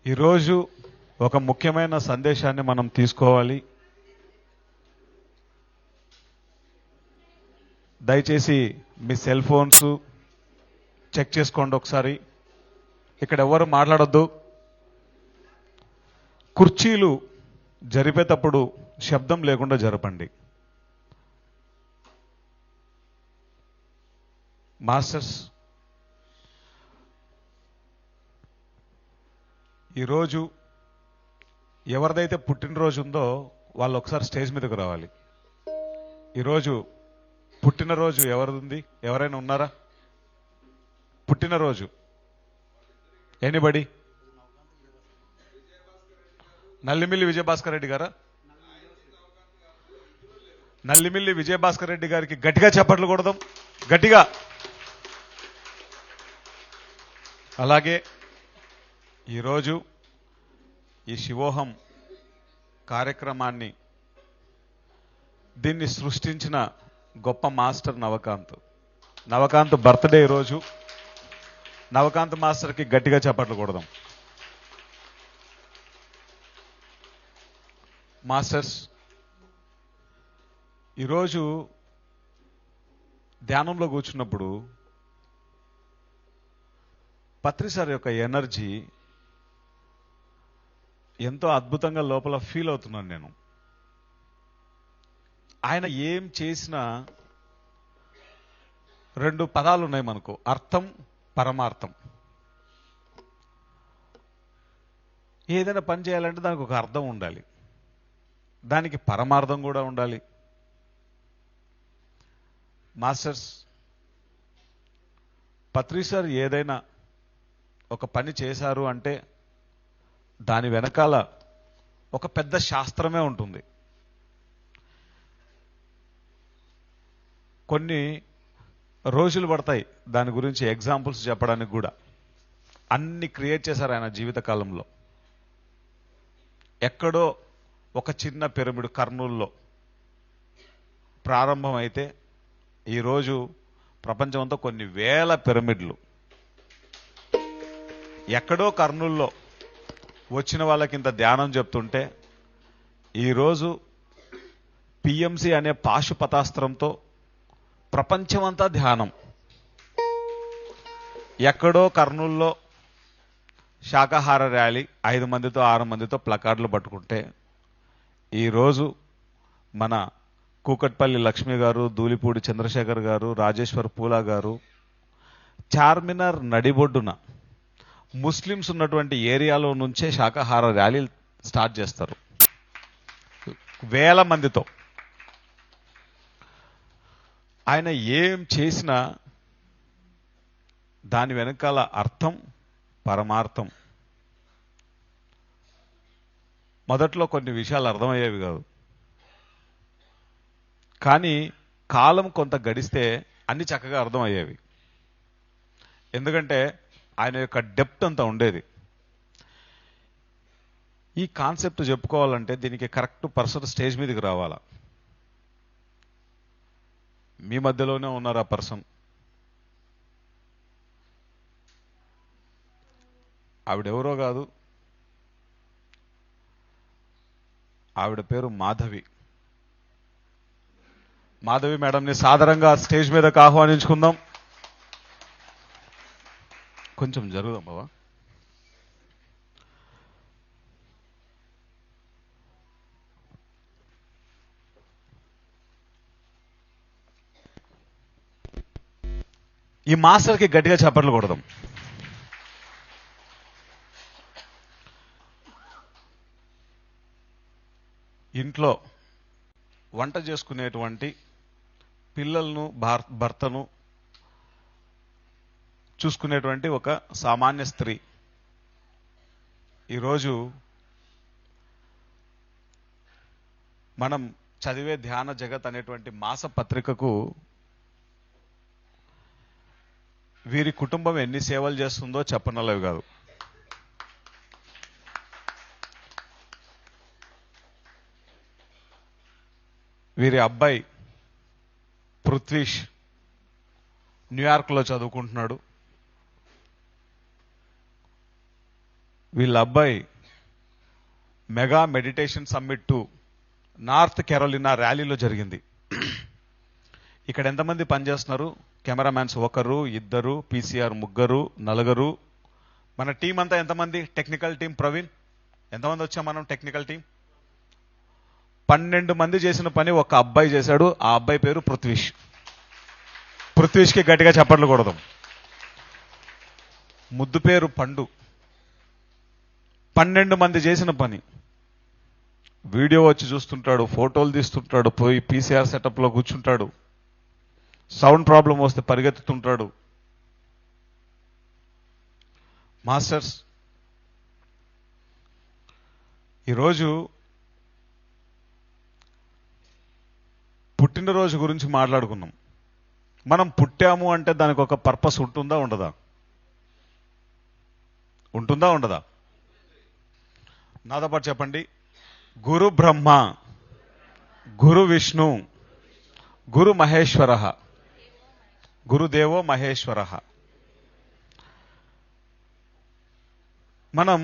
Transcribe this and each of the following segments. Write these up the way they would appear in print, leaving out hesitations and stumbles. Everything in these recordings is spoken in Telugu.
ఈరోజు ఒక ముఖ్యమైన సందేశాన్ని మనం తీసుకోవాలి. దయచేసి మీ సెల్ ఫోన్స్ చెక్ చేసుకోండి ఒకసారి. ఇక్కడ ఎవరు మాట్లాడొద్దు. కుర్చీలు జరిపేటప్పుడు శబ్దం లేకుండా జరపండి. మాస్టర్స్, ఈరోజు ఎవరిదైతే పుట్టినరోజు ఉందో వాళ్ళు ఒకసారి స్టేజ్ మీదకు రావాలి. ఈరోజు పుట్టినరోజు ఎవరిది? ఎవరైనా ఉన్నారా? పుట్టినరోజు ఎనీబడి? నల్లిమిల్లి విజయభాస్కర్ రెడ్డి గారా? నల్లిమిల్లి విజయభాస్కర్ రెడ్డి గారికి గట్టిగా చప్పట్లు కొడదాం, గట్టిగా. అలాగే ఈరోజు ఈ శివోహం కార్యక్రమాన్ని దీన్ని సృష్టించిన గొప్ప మాస్టర్ నవకాంత్ బర్త్డే ఈరోజు. నవకాంత్ మాస్టర్కి గట్టిగా చప్పట్లు కొడదాం. మాస్టర్స్, ఈరోజు ధ్యానంలో కూర్చున్నప్పుడు పత్రి సార్ యొక్క ఎనర్జీ ఎంతో అద్భుతంగా లోపల ఫీల్ అవుతున్నాను నేను. ఆయన ఏం చేసినా రెండు పదాలు ఉన్నాయి మనకు: అర్థం, పరమార్థం. ఏదైనా పని చేయాలంటే దానికి ఒక అర్థం ఉండాలి, దానికి పరమార్థం కూడా ఉండాలి. మాస్టర్స్, పత్రి సార్ ఏదైనా ఒక పని చేశారు అంటే దాని వెనకాల ఒక పెద్ద శాస్త్రమే ఉంటుంది. కొన్ని రోజులు పడతాయి దాని గురించి ఎగ్జాంపుల్స్ చెప్పడానికి కూడా. అన్ని క్రియేట్ చేశారు ఆయన జీవితకాలంలో. ఎక్కడో ఒక చిన్న పిరమిడ్ కర్నూల్లో ప్రారంభమైతే ఈరోజు ప్రపంచమంతా కొన్ని వేల పిరమిడ్లు. ఎక్కడో కర్నూల్లో వచ్చిన వాళ్ళకి ఇంత ధ్యానం చెప్తుంటే ఈరోజు పిఎంసి అనే పాశుపతాస్త్రంతో ప్రపంచమంతా ధ్యానం. ఎక్కడో కర్నూల్లో శాకాహార ర్యాలీ 5 మందితో 6 మందితో ప్లకార్డులు పట్టుకుంటే ఈరోజు మన కూకట్పల్లి లక్ష్మి గారు, ధూళిపూడి చంద్రశేఖర్ గారు, రాజేశ్వర్ పూలా గారు చార్మినార్ నడిబొడ్డున ముస్లిమ్స్ ఉన్నటువంటి ఏరియాలో నుంచే శాకాహార ర్యాలీలు స్టార్ట్ చేస్తారు వేల మందితో. ఆయన ఏం చేసినా దాని వెనకాల అర్థం, పరమార్థం. మొదట్లో కొన్ని విషయాలు అర్థమయ్యేవి కాదు, కానీ కాలం కొంత గడిస్తే అన్ని చక్కగా అర్థమయ్యేవి. ఎందుకంటే ఆయన యొక్క డెప్త్ అంతా ఉండేది. ఈ కాన్సెప్ట్ చెప్పుకోవాలంటే దీనికి కరెక్ట్ పర్సన్ స్టేజ్ మీదకి రావాలా. మీ మధ్యలోనే ఉన్నారు ఆ పర్సన్. ఆవిడెవరో కాదు, ఆవిడ పేరు మాధవి. మాధవి మేడంని సాదరంగా స్టేజ్ మీదకి ఆహ్వానించుకుందాం. కొంచెం జరుగుదాం బాబా. ఈ మాస్టర్కి గట్టిగా చప్పట్లు కొడదాం. ఇంట్లో వంట చేసుకునేటువంటి పిల్లలను, భర్తను చూసుకునేటువంటి ఒక సామాన్య స్త్రీ ఈరోజు మనం చదివే ధ్యాన జగత్ అనేటువంటి మాస పత్రికకు వీరి కుటుంబం ఎన్ని సేవలు చేస్తుందో చెప్పనలేవు కాదు. వీరి అబ్బాయి పృథ్వీష్ న్యూయార్క్లో చదువుకుంటున్నాడు. వీళ్ళ అబ్బాయి mega meditation summit 2 north Carolina ర్యాలీలో జరిగింది. ఇక్కడ ఎంతమంది పనిచేస్తున్నారు? Cameramans 1, 2, PCR 3, 4. మన టీం అంతా ఎంతమంది? టెక్నికల్ టీం ప్రవీణ్ ఎంతమంది వచ్చాం మనం? టెక్నికల్ టీం 12 మంది చేసిన పని ఒక అబ్బాయి చేశాడు. ఆ అబ్బాయి పేరు పృథ్వీష్. పృథ్వీష్కి గట్టిగా చప్పట్లు కొడదాం. ముద్దు పేరు పండు. 12 మంది చేసిన పని. వీడియో వచ్చి చూస్తుంటాడు, ఫోటోలు తీస్తుంటాడు, పోయి పీసీఆర్ సెటప్లో కూర్చుంటాడు, సౌండ్ ప్రాబ్లం వస్తే పరిగెత్తుతుంటాడు. మాస్టర్స్, ఈరోజు పుట్టినరోజు గురించి మాట్లాడుకున్నాం. మనం పుట్టాము అంటే దానికి ఒక పర్పస్ ఉంటుందా ఉండదా? ఉంటుందా ఉండదా? నాతో పాటు చెప్పండి. గురు బ్రహ్మ, గురు విష్ణు, గురు మహేశ్వర, గురుదేవో మహేశ్వర. మనం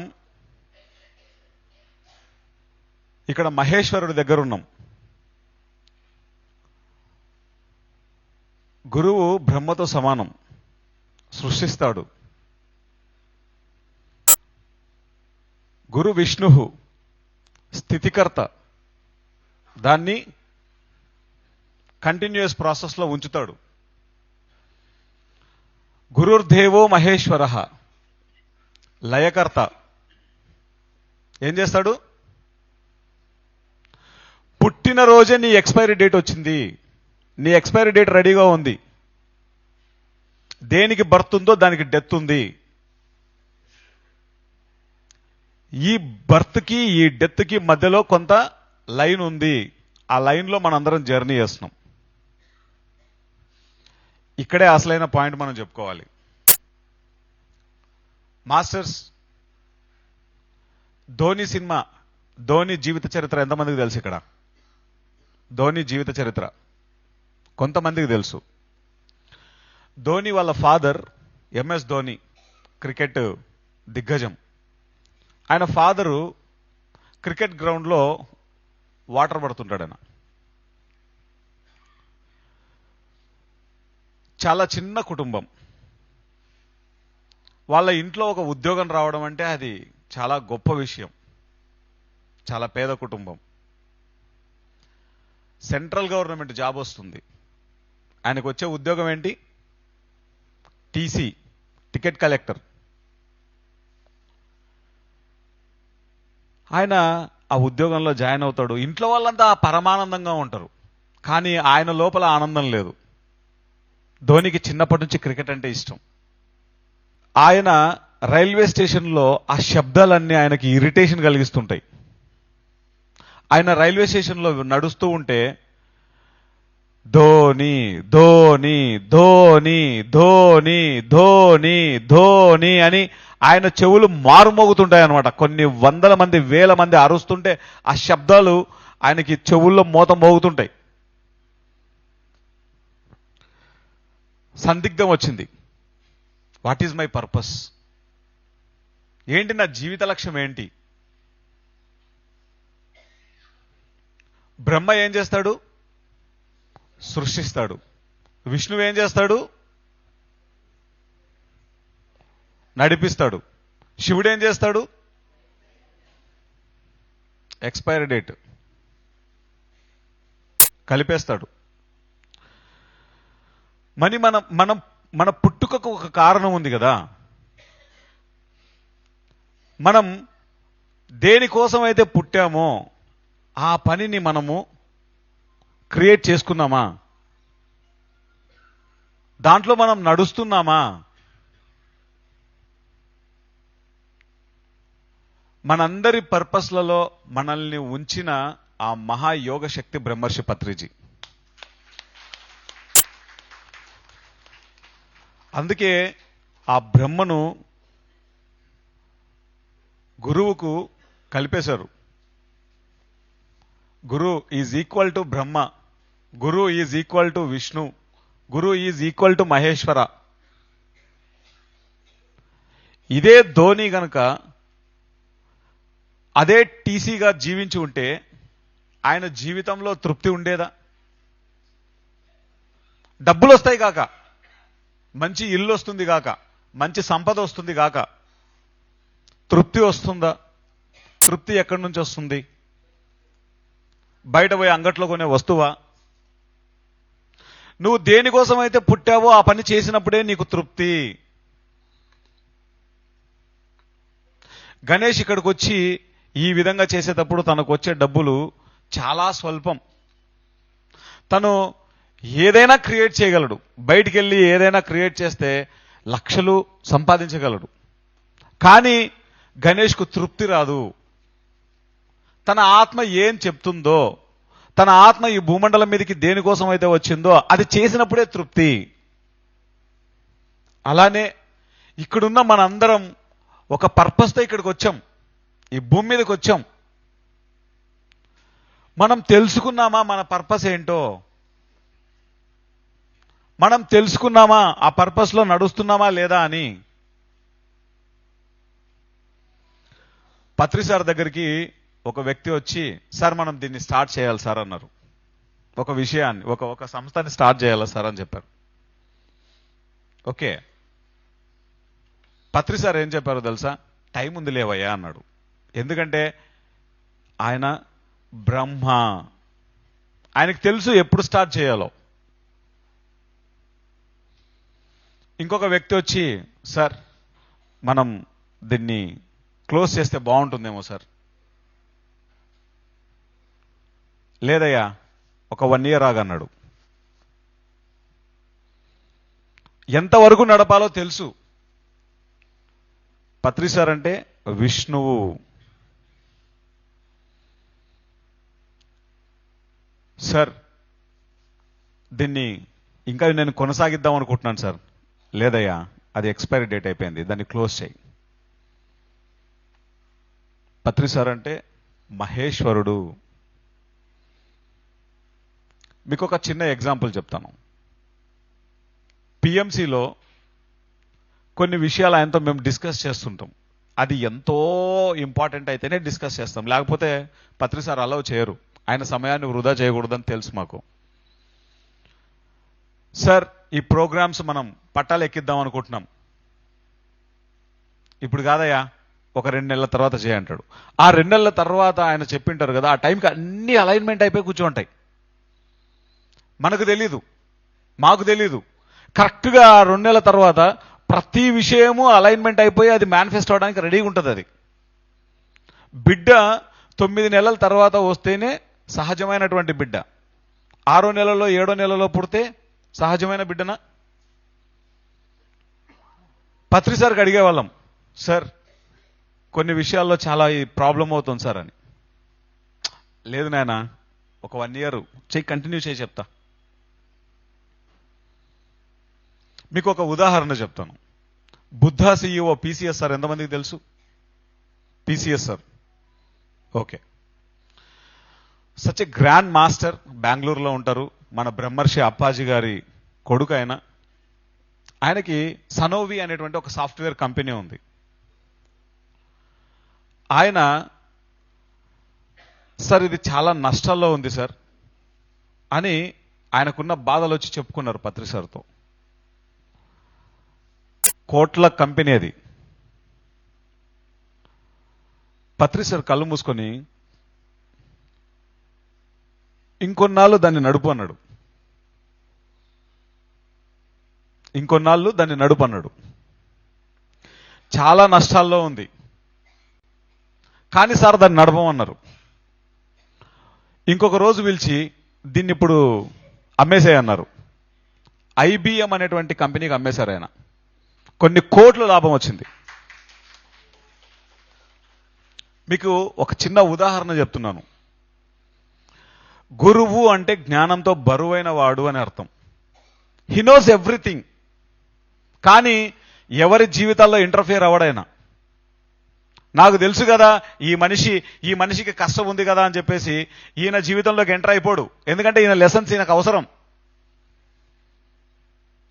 ఇక్కడ మహేశ్వరుడి దగ్గర ఉన్నాం. గురువు బ్రహ్మతో సమానం, సృష్టిస్తాడు. గురు విష్ణు స్థితికర్త, దాన్ని కంటిన్యూస్ ప్రాసెస్లో ఉంచుతాడు. గురుర్దేవో మహేశ్వర లయకర్త, ఏం చేస్తాడు? పుట్టినరోజే నీ ఎక్స్పైరీ డేట్ వచ్చింది, నీ ఎక్స్పైరీ డేట్ రెడీగా ఉంది. దేనికి బర్త్ ఉందో దానికి డెత్ ఉంది. ఈ బర్త్కి ఈ డెత్కి మధ్యలో కొంత లైన్ ఉంది. ఆ లైన్లో మనందరం జర్నీ చేస్తున్నాం. ఇక్కడే అసలైన పాయింట్ మనం చెప్పుకోవాలి. మాస్టర్స్, ధోని సినిమా, ధోని జీవిత చరిత్ర ఎంతమందికి తెలుసు? ఇక్కడ ధోని జీవిత చరిత్ర కొంతమందికి తెలుసు. ధోని వాళ్ళ ఫాదర్ ఎంఎస్ ధోని, క్రికెట్ దిగ్గజం. ఆయన ఫాదరు క్రికెట్ గ్రౌండ్లో వాటర్ పడుతుంటాడు. ఆయన చాలా చిన్న కుటుంబం. వాళ్ళ ఇంట్లో ఒక ఉద్యోగం రావడం అంటే అది చాలా గొప్ప విషయం. చాలా పేద కుటుంబం. సెంట్రల్ గవర్నమెంట్ జాబ్ వస్తుంది. ఆయనకు వచ్చే ఉద్యోగం ఏంటి? TC, ticket collector. ఆయన ఆ ఉద్యోగంలో జాయిన్ అవుతాడు. ఇంట్లో వాళ్ళంతా పరమానందంగా ఉంటారు, కానీ ఆయన లోపల ఆనందం లేదు. ధోనికి చిన్నప్పటి నుంచి క్రికెట్ అంటే ఇష్టం. ఆయన రైల్వే స్టేషన్లో ఆ శబ్దాలన్నీ ఆయనకి ఇరిటేషన్ కలిగిస్తుంటాయి. ఆయన రైల్వే స్టేషన్లో నడుస్తూ ఉంటే ధోని ధోని ధోని ధోని ధోని ధోని అని ఆయన చెవులు మారుమోగుతుంటాయి అన్నమాట. కొన్ని వందల మంది, వేల మంది అరుస్తుంటే ఆ శబ్దాలు ఆయనకి చెవుల్లో మోత మోగుతుంటాయి. సందిగ్ధం వచ్చింది. What is my purpose? ఏంటి నా జీవిత లక్ష్యం ఏంటి? బ్రహ్మ ఏం చేస్తాడు? సృష్టిస్తాడు. విష్ణువు ఏం చేస్తాడు? నడిపిస్తాడు. శివుడు ఏం చేస్తాడు? ఎక్స్పైరీ డేట్ కలిపేస్తాడు. మన పుట్టుకకు ఒక కారణం ఉంది కదా. మనం దేనికోసం అయితే పుట్టామో ఆ పనిని మనము క్రియేట్ చేసుకున్నామా? దాంట్లో మనం నడుస్తున్నామా? మనందరి పర్పస్లలో మనల్ని ఉంచిన ఆ మహాయోగ శక్తి బ్రహ్మర్షి పత్రిజీ. అందుకే ఆ బ్రహ్మను గురువుకు కలిపేశారు. Guru is equal to Brahma, guru is equal to Vishnu, guru is equal to Maheshwara. ఇదే ధోని గనక అదే టీసీగా జీవించి ఉంటే ఆయన జీవితంలో తృప్తి ఉండేదా? డబ్బులు వస్తాయి కాక, మంచి ఇల్లు వస్తుంది కాక, మంచి సంపద వస్తుంది కాక, తృప్తి వస్తుందా? తృప్తి ఎక్కడి నుంచి వస్తుంది? బయట పోయి అంగట్లో కొనే వస్తువా? నువ్వు దేనికోసం అయితే పుట్టావో ఆ పని చేసినప్పుడే నీకు తృప్తి. గణేష్ ఇక్కడికి వచ్చి ఈ విధంగా చేసేటప్పుడు తనకు వచ్చే డబ్బులు చాలా స్వల్పం. తను ఏదైనా క్రియేట్ చేయగలడు, బయటికి వెళ్ళి ఏదైనా క్రియేట్ చేస్తే లక్షలు సంపాదించగలడు. కానీ గణేష్కు తృప్తి రాదు. తన ఆత్మ ఏం చెప్తుందో, తన ఆత్మ ఈ భూమండలం మీదకి దేనికోసం అయితే వచ్చిందో అది చేసినప్పుడే తృప్తి. అలానే ఇక్కడున్న మనందరం ఒక పర్పస్తో ఇక్కడికి వచ్చాం, ఈ భూమి మీదకి వచ్చాం. మనం తెలుసుకున్నామా మన పర్పస్ ఏంటో? మనం తెలుసుకున్నామా ఆ పర్పస్లో నడుస్తున్నామా లేదా అని? పత్రి సార్ దగ్గరికి ఒక వ్యక్తి వచ్చి, సార్ మనం దీన్ని స్టార్ట్ చేయాలి సార్ అన్నారు. ఒక విషయాన్ని, ఒక సంస్థని స్టార్ట్ చేయాలి సార్ అని చెప్పారు. ఓకే, పత్రి సార్ ఏం చెప్పారో తెలుసా? టైం ఉంది లేవయ్యా అన్నాడు. ఎందుకంటే ఆయన బ్రహ్మ, ఆయనకు తెలుసు ఎప్పుడు స్టార్ట్ చేయాలో. ఇంకొక వ్యక్తి వచ్చి, సార్ మనం దీన్ని క్లోజ్ చేస్తే బాగుంటుందేమో సార్. లేదయ్యా ఒక 1 year ఆగన్నాడు. ఎంతవరకు నడపాలో తెలుసు. పత్రి సార్ అంటే విష్ణువు. సార్ దీన్ని ఇంకా నేను కొనసాగిద్దాం అనుకుంటున్నాను సార్. లేదయ్యా అది ఎక్స్పైరీ డేట్ అయిపోయింది, దాన్ని క్లోజ్ చేయి. పత్రి సార్ అంటే మహేశ్వరుడు. మీకు ఒక చిన్న ఎగ్జాంపుల్ చెప్తాను. పిఎంసిలో కొన్ని విషయాలు ఆయనతో మేము డిస్కస్ చేస్తుంటాం. అది ఎంతో ఇంపార్టెంట్ అయితేనే డిస్కస్ చేస్తాం, లేకపోతే పత్రి సార్ అలౌ చేయరు. ఆయన సమయాన్ని వృధా చేయకూడదని తెలుసు మాకు. సార్ ఈ ప్రోగ్రామ్స్ మనం పట్టాలు ఎక్కిద్దాం అనుకుంటున్నాం, ఇప్పుడు కాదయ్యా ఒక 2 నెలల తర్వాత చేయంటాడు. ఆ 2 నెలల తర్వాత ఆయన చెప్పింటారు కదా, ఆ టైంకి అన్ని అలైన్మెంట్ అయిపోయి కూర్చోంటాయి. మనకు తెలీదు, మాకు తెలీదు. కరెక్ట్గా 2 నెలల తర్వాత ప్రతి విషయము అలైన్మెంట్ అయిపోయి అది మేనిఫెస్ట్ అవడానికి రెడీగా ఉంటుంది. అది బిడ్డ 9 నెలల తర్వాత వస్తేనే సహజమైనటువంటి బిడ్డ. 6వ నెలలో 7వ నెలలో పుడితే సహజమైన బిడ్డనా? పత్రి సార్కి అడిగేవాళ్ళం, సార్ కొన్ని విషయాల్లో చాలా ఈ ప్రాబ్లం అవుతుంది సార్ అని. లేదు నాయన ఒక 1 year చెయ్యి, కంటిన్యూ చేయి చెప్తా. మీకు ఒక ఉదాహరణ చెప్తాను. బుద్ధా సిఇఓ పిసిఎస్ సార్ ఎంతమందికి తెలుసు? PCS sir, okay, such a grand master. బెంగళూరులో ఉంటారు. మన బ్రహ్మర్షి అప్పాజీ గారి కొడుకు ఆయన. ఆయనకి సనోవి అనేటువంటి ఒక సాఫ్ట్వేర్ కంపెనీ ఉంది. ఆయన, సార్ ఇది చాలా నష్టాల్లో ఉంది సార్ అని ఆయనకున్న బాధలు వచ్చి చెప్పుకున్నారు పత్రి సార్తో. కోట్ల కంపెనీ అది. పత్రి సార్ కళ్ళు మూసుకొని ఇంకొన్నాళ్ళు దాన్ని నడుపు అన్నాడు. ఇంకొన్నాళ్ళు దాన్ని నడుపు అన్నాడు. చాలా నష్టాల్లో ఉంది కానీ సార్ దాన్ని నడపమన్నారు. ఇంకొక రోజు పిలిచి దీన్ని ఇప్పుడు అమ్మేసేయన్నారు. ఐబిఎం అనేటువంటి కంపెనీకి అమ్మేశారు ఆయన. కొన్ని కోట్ల లాభం వచ్చింది. మీకు ఒక చిన్న ఉదాహరణ చెప్తున్నాను. గురువు అంటే జ్ఞానంతో బరువైన వాడు అని అర్థం. He knows everything. కానీ ఎవరి జీవితాల్లో ఇంటర్ఫియర్ అవ్వడైనా, నాకు తెలుసు కదా ఈ మనిషికి కష్టం ఉంది కదా అని చెప్పేసి ఈయన జీవితంలోకి ఎంటర్ అయిపోడు. ఎందుకంటే ఈయన లెసన్స్ ఈయనకు అవసరం.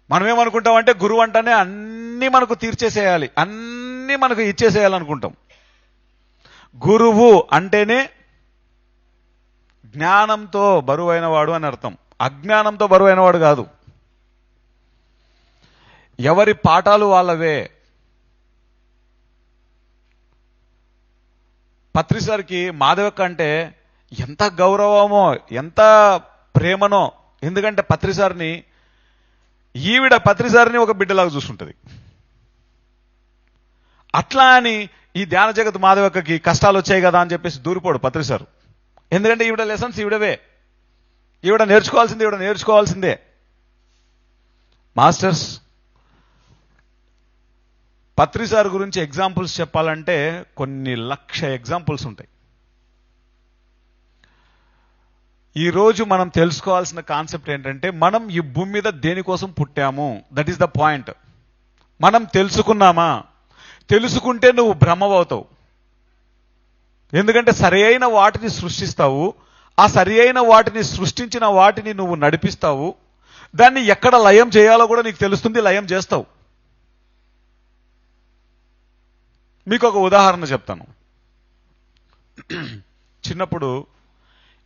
మనమేమనుకుంటామంటే గురువు అంటేనే అన్నీ మనకు తీర్చేసేయాలి, అన్నీ మనకు ఇచ్చేసేయాలనుకుంటాం. గురువు అంటేనే జ్ఞానంతో బరువైన వాడు అని అర్థం, అజ్ఞానంతో బరువైన వాడు కాదు. ఎవరి పాఠాలు వాళ్ళవే. పత్రిసారికి మాధవక్క అంటే ఎంత గౌరవమో, ఎంత ప్రేమనో. ఎందుకంటే పత్రిసారిని, ఈవిడ పత్రిసారిని ఒక బిడ్డలాగా చూస్తుంటది. అట్లా అని ఈ ధ్యాన జగత్ మాధవక్కకి కష్టాలు వచ్చాయి కదా అని చెప్పేసి దూరిపోడు పత్రిసారు. ఎందుకంటే ఈవిడ లెసన్స్ ఈవిడవే, ఈవిడ నేర్చుకోవాల్సిందే. మాస్టర్స్, పత్రిసార్ గురించి ఎగ్జాంపుల్స్ చెప్పాలంటే కొన్ని లక్ష ఎగ్జాంపుల్స్ ఉంటాయి. ఈరోజు మనం తెలుసుకోవాల్సిన కాన్సెప్ట్ ఏంటంటే, మనం ఈ భూమి మీద దేనికోసం పుట్టాము, దట్ ఈస్ ద పాయింట్. మనం తెలుసుకున్నామా? తెలుసుకుంటే నువ్వు బ్రహ్మవవుతావు. ఎందుకంటే సరి అయిన వాటిని సృష్టిస్తావు, ఆ సరి అయిన వాటిని సృష్టించిన వాటిని నువ్వు నడిపిస్తావు. దాన్ని ఎక్కడ లయం చేయాలో కూడా నీకు తెలుస్తుంది, లయం చేస్తావు. మీకు ఒక ఉదాహరణ చెప్తాను. చిన్నప్పుడు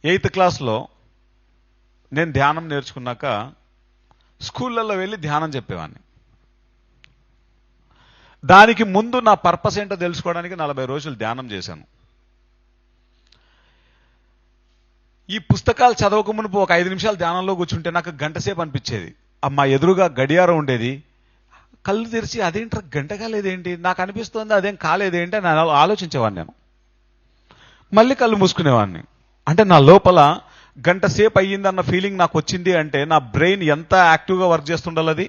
8th క్లాస్లో నేను ధ్యానం నేర్చుకున్నాక స్కూళ్ళల్లో వెళ్ళి ధ్యానం చెప్పేవాడిని. దానికి ముందు నా పర్పస్ ఏంటో తెలుసుకోవడానికి 40 రోజులు ధ్యానం చేశాను. ఈ పుస్తకాలు చదవక మునుపు ఒక 5 నిమిషాలు ధ్యానంలో కూర్చుంటే నాకు గంట సేపు అనిపించేది. మా ఎదురుగా గడియారం ఉండేది. కళ్ళు తెరిచి అదేంట్రా గంట కాలేదేంటి, నాకు అనిపిస్తుంది అదేం కాలేదేంటి అని ఆలోచించేవాడిని నేను. మళ్ళీ కళ్ళు మూసుకునేవాడిని. అంటే నా లోపల గంట సేపు అయ్యిందన్న ఫీలింగ్ నాకు వచ్చింది అంటే నా బ్రెయిన్ ఎంత యాక్టివ్గా వర్క్ చేస్తుండాలి, అది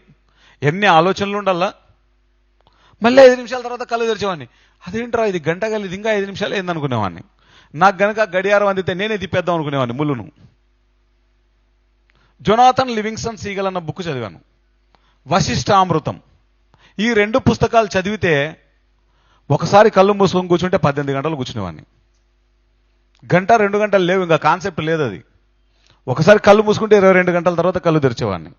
ఎన్ని ఆలోచనలు ఉండాలా. మళ్ళీ 5 నిమిషాల తర్వాత కళ్ళు తెరిచేవాడిని. అదేంట్రా ఇది గంట కాలేదు, ఇంకా 5 నిమిషాలు ఏందనుకునేవాడిని. నాకు గనక గడియారం అందితే నేనే తిప్పేద్దాం అనుకునేవాడిని ముళ్ళును. జొనాథన్ లివింగ్స్టన్ సీగల్ అన్న బుక్ చదివాను, వశిష్ఠామృతం. ఈ 2 పుస్తకాలు చదివితే ఒకసారి కళ్ళు మూసుకొని కూర్చుంటే 18 గంటలు కూర్చునేవాడిని. గంట 2 గంటలు లేవు, ఇంకా కాన్సెప్ట్ లేదు అది. ఒకసారి కళ్ళు మూసుకుంటే 22 గంటల తర్వాత కళ్ళు తెరిచేవాడిని.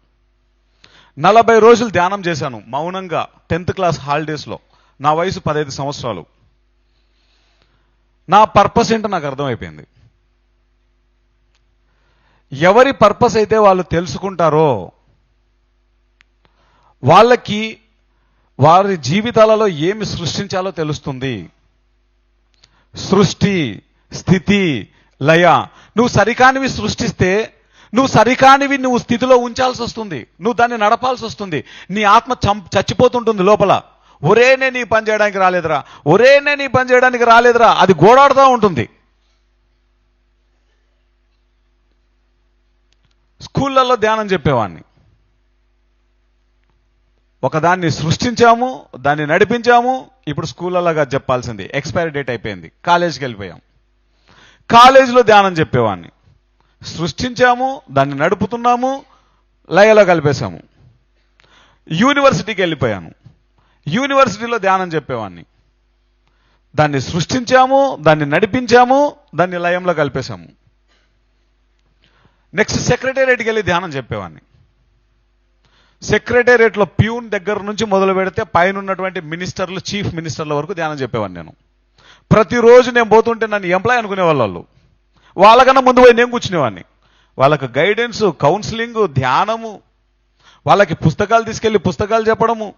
40 రోజులు ధ్యానం చేశాను మౌనంగా 10th క్లాస్ హాలిడేస్లో. నా వయసు 15 సంవత్సరాలు. నా పర్పస్ ఏంటో నాకు అర్థమైపోయింది. ఎవరి పర్పస్ అయితే వాళ్ళు తెలుసుకుంటారో వాళ్ళకి వారి జీవితాలలో ఏమి సృష్టించాలో తెలుస్తుంది. సృష్టి, స్థితి, లయ. నువ్వు సరికానివి సృష్టిస్తే నువ్వు స్థితిలో ఉంచాల్సి వస్తుంది, నువ్వు దాన్ని నడపాల్సి వస్తుంది. నీ ఆత్మ చచ్చిపోతుంటుంది లోపల. ఒరేనే నీ పని చేయడానికి రాలేదురా, అది గోడాడుతూ ఉంటుంది. స్కూళ్ళల్లో ధ్యానం చెప్పేవాడిని. ఒకదాన్ని సృష్టించాము, దాన్ని నడిపించాము. ఇప్పుడు స్కూళ్ళలాగా చెప్పాల్సింది ఎక్స్పైరీ డేట్ అయిపోయింది, కాలేజీకి వెళ్ళిపోయాం. కాలేజీలో ధ్యానం చెప్పేవాడిని. సృష్టించాము, దాన్ని నడుపుతున్నాము, లయలో కలిపేశాము. యూనివర్సిటీకి వెళ్ళిపోయాను. యూనివర్సిటీలో ధ్యానం చెప్పేవాడిని. దాన్ని సృష్టించాము, దాన్ని నడిపించాము, దాన్ని లయంలో కలిపేశాము. నెక్స్ట్ సెక్రటేరియట్కి వెళ్ళి ధ్యానం చెప్పేవాడిని. సెక్రటేరియట్లో ప్యూన్ దగ్గర నుంచి మొదలు పెడితే పైన ఉన్నటువంటి మినిస్టర్లు, చీఫ్ మినిస్టర్ల వరకు ధ్యానం చెప్పేవాడిని నేను. ప్రతిరోజు నేను పోతుంటే నన్ను ఎంప్లాయ్ అనుకునేవాళ్ళు వాళ్ళు. వాళ్ళకన్నా ముందు పోయి నేను కూర్చునేవాడిని. వాళ్ళకి గైడెన్స్, కౌన్సిలింగ్, ధ్యానము, వాళ్ళకి పుస్తకాలు తీసుకెళ్ళి పుస్తకాలు చెప్పడము.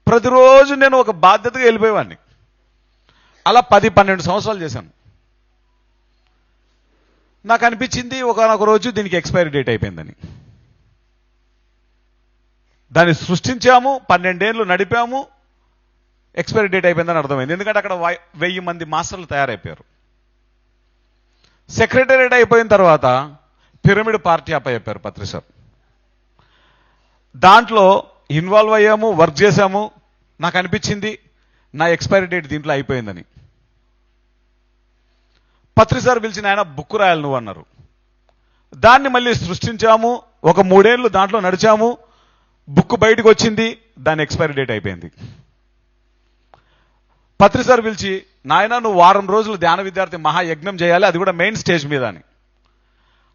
ప్రతిరోజు నేను ఒక బాధ్యతగా వెళ్ళిపోయేవాడిని. అలా 10-12 సంవత్సరాలు చేశాను. నాకు అనిపించింది ఒకనొక రోజు దీనికి ఎక్స్పైరీ డేట్ అయిపోయిందని. దాన్ని సృష్టించాము, 12 ఏళ్ళు నడిపాము, ఎక్స్పైరీ డేట్ అయిపోయిందని అర్థమైంది. ఎందుకంటే అక్కడ 1000 మంది మాస్టర్లు తయారైపోయారు. సెక్రటేరియట్ అయిపోయిన తర్వాత పిరమిడ్ పార్టీ అప్పచెప్పారు పత్రిసార్. దాంట్లో ఇన్వాల్వ్ అయ్యాము, వర్క్ చేశాము. నాకు అనిపించింది నా ఎక్స్పైరీ డేట్ దీంట్లో అయిపోయిందని. పత్రిసార్ పిలిచిన ఆయన బుక్ రాయాలి నువ్వు అన్నారు. దాన్ని మళ్ళీ సృష్టించాము, ఒక 3 ఏళ్ళు దాంట్లో నడిచాము. బుక్ బయటకు వచ్చింది, దాని ఎక్స్పైరీ డేట్ అయిపోయింది. పత్రిసార్ పిలిచి, నాయన నువ్వు 1 వారం రోజులు ధ్యాన విద్యార్థి మహాయజ్ఞం చేయాలి, అది కూడా మెయిన్ స్టేజ్ మీద అని.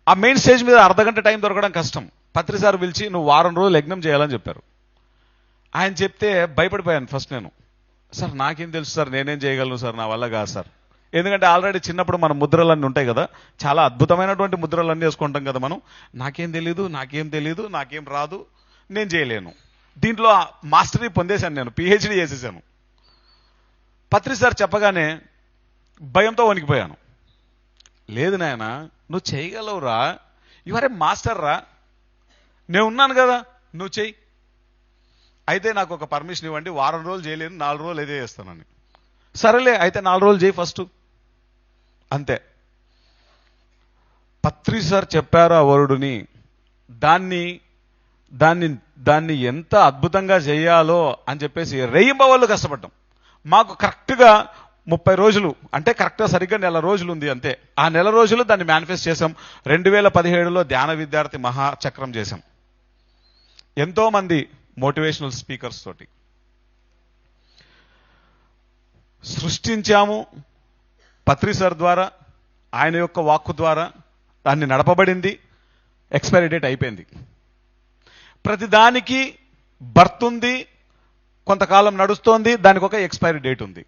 ఆ మెయిన్ స్టేజ్ మీద అర్ధగంట టైం దొరకడం కష్టం. పత్రిసార్ పిలిచి నువ్వు 1 వారం రోజులు యజ్ఞం చేయాలని చెప్పారు. ఆయన చెప్తే భయపడిపోయాను ఫస్ట్ నేను. సార్ నాకేం తెలుసు సార్, నేనేం చేయగలను సార్, నా వల్ల కాదు సార్. ఎందుకంటే ఆల్రెడీ చిన్నప్పుడు మన ముద్రలన్నీ ఉంటాయి కదా, చాలా అద్భుతమైనటువంటి ముద్రలన్నీ వేసుకుంటాం కదా మనం. నాకేం తెలీదు, నాకేం రాదు, నేను చేయలేను. దీంట్లో మాస్టరీ పొందేశాను, నేను పిహెచ్డి చేసేసాను. పత్రి సార్ చెప్పగానే భయంతో వణికిపోయాను. లేదు నాయన, నువ్వు చేయగలవురా, ఇవరే మాస్టర్ రా, నేను ఉన్నాను కదా, నువ్వు చెయ్యి. అయితే నాకు ఒక పర్మిషన్ ఇవ్వండి, వారం రోజులు చేయలేను, 4 రోజులు ఇదే చేస్తానని. సరేలే, అయితే 4 రోజులు చేయి ఫస్ట్, అంతే. పత్రి సార్ చెప్పారు ఆ వరుడుని, దాన్ని ఎంత అద్భుతంగా చేయాలో అని చెప్పేసి రేయింబవళ్ళు కష్టపడ్డాం. మాకు కరెక్ట్గా 30 రోజులు, అంటే కరెక్ట్గా సరిగ్గా నెల రోజులు ఉంది అంతే. ఆ నెల రోజులు దాన్ని మేనిఫెస్ట్ చేశాం. 2017లో ధ్యాన విద్యార్థి మహాచక్రం చేశాం, ఎంతో మంది మోటివేషనల్ స్పీకర్స్ తోటి సృష్టించాము. పత్రి సార్ ద్వారా, ఆయన యొక్క వాక్కు ద్వారా దాన్ని నడపబడింది. ఎక్స్పైరీ డేట్ అయిపోయింది. ప్రతిదానికి బర్త్ ఉంది, కొంతకాలం నడుస్తోంది, దానికి ఒక ఎక్స్పైరీ డేట్ ఉంది.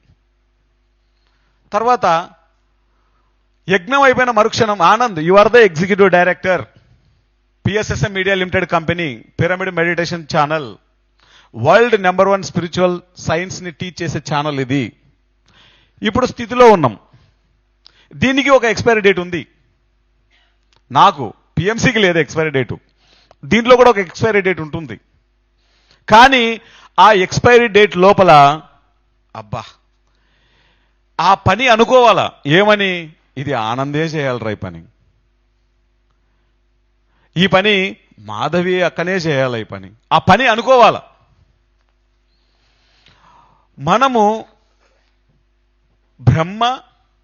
తర్వాత యజ్ఞం అయిపోయిన మరుక్షణం, Anand, you are the executive director, PSSM media limited company, pyramid meditation channel, world number 1 spiritual science ని టీచ్ చేసే ఛానల్ ఇది. ఇప్పుడు స్థితిలో ఉన్నాం. దీనికి ఒక ఎక్స్పైరీ డేట్ ఉంది. నాకు పిఎంసీకి లేదు ఎక్స్పైరీ డేటు, దీంట్లో కూడా ఒక ఎక్స్పైరీ డేట్ ఉంటుంది. కానీ ఆ ఎక్స్పైరీ డేట్ లోపల అబ్బా ఆ పని అనుకోవాలా, ఏమని, ఇది ఆనందే చేయాలరా ఈ పని, ఈ పని మాధవి అక్కనే చేయాలి, ఈ పని, ఆ పని అనుకోవాలా. మనము బ్రహ్మ,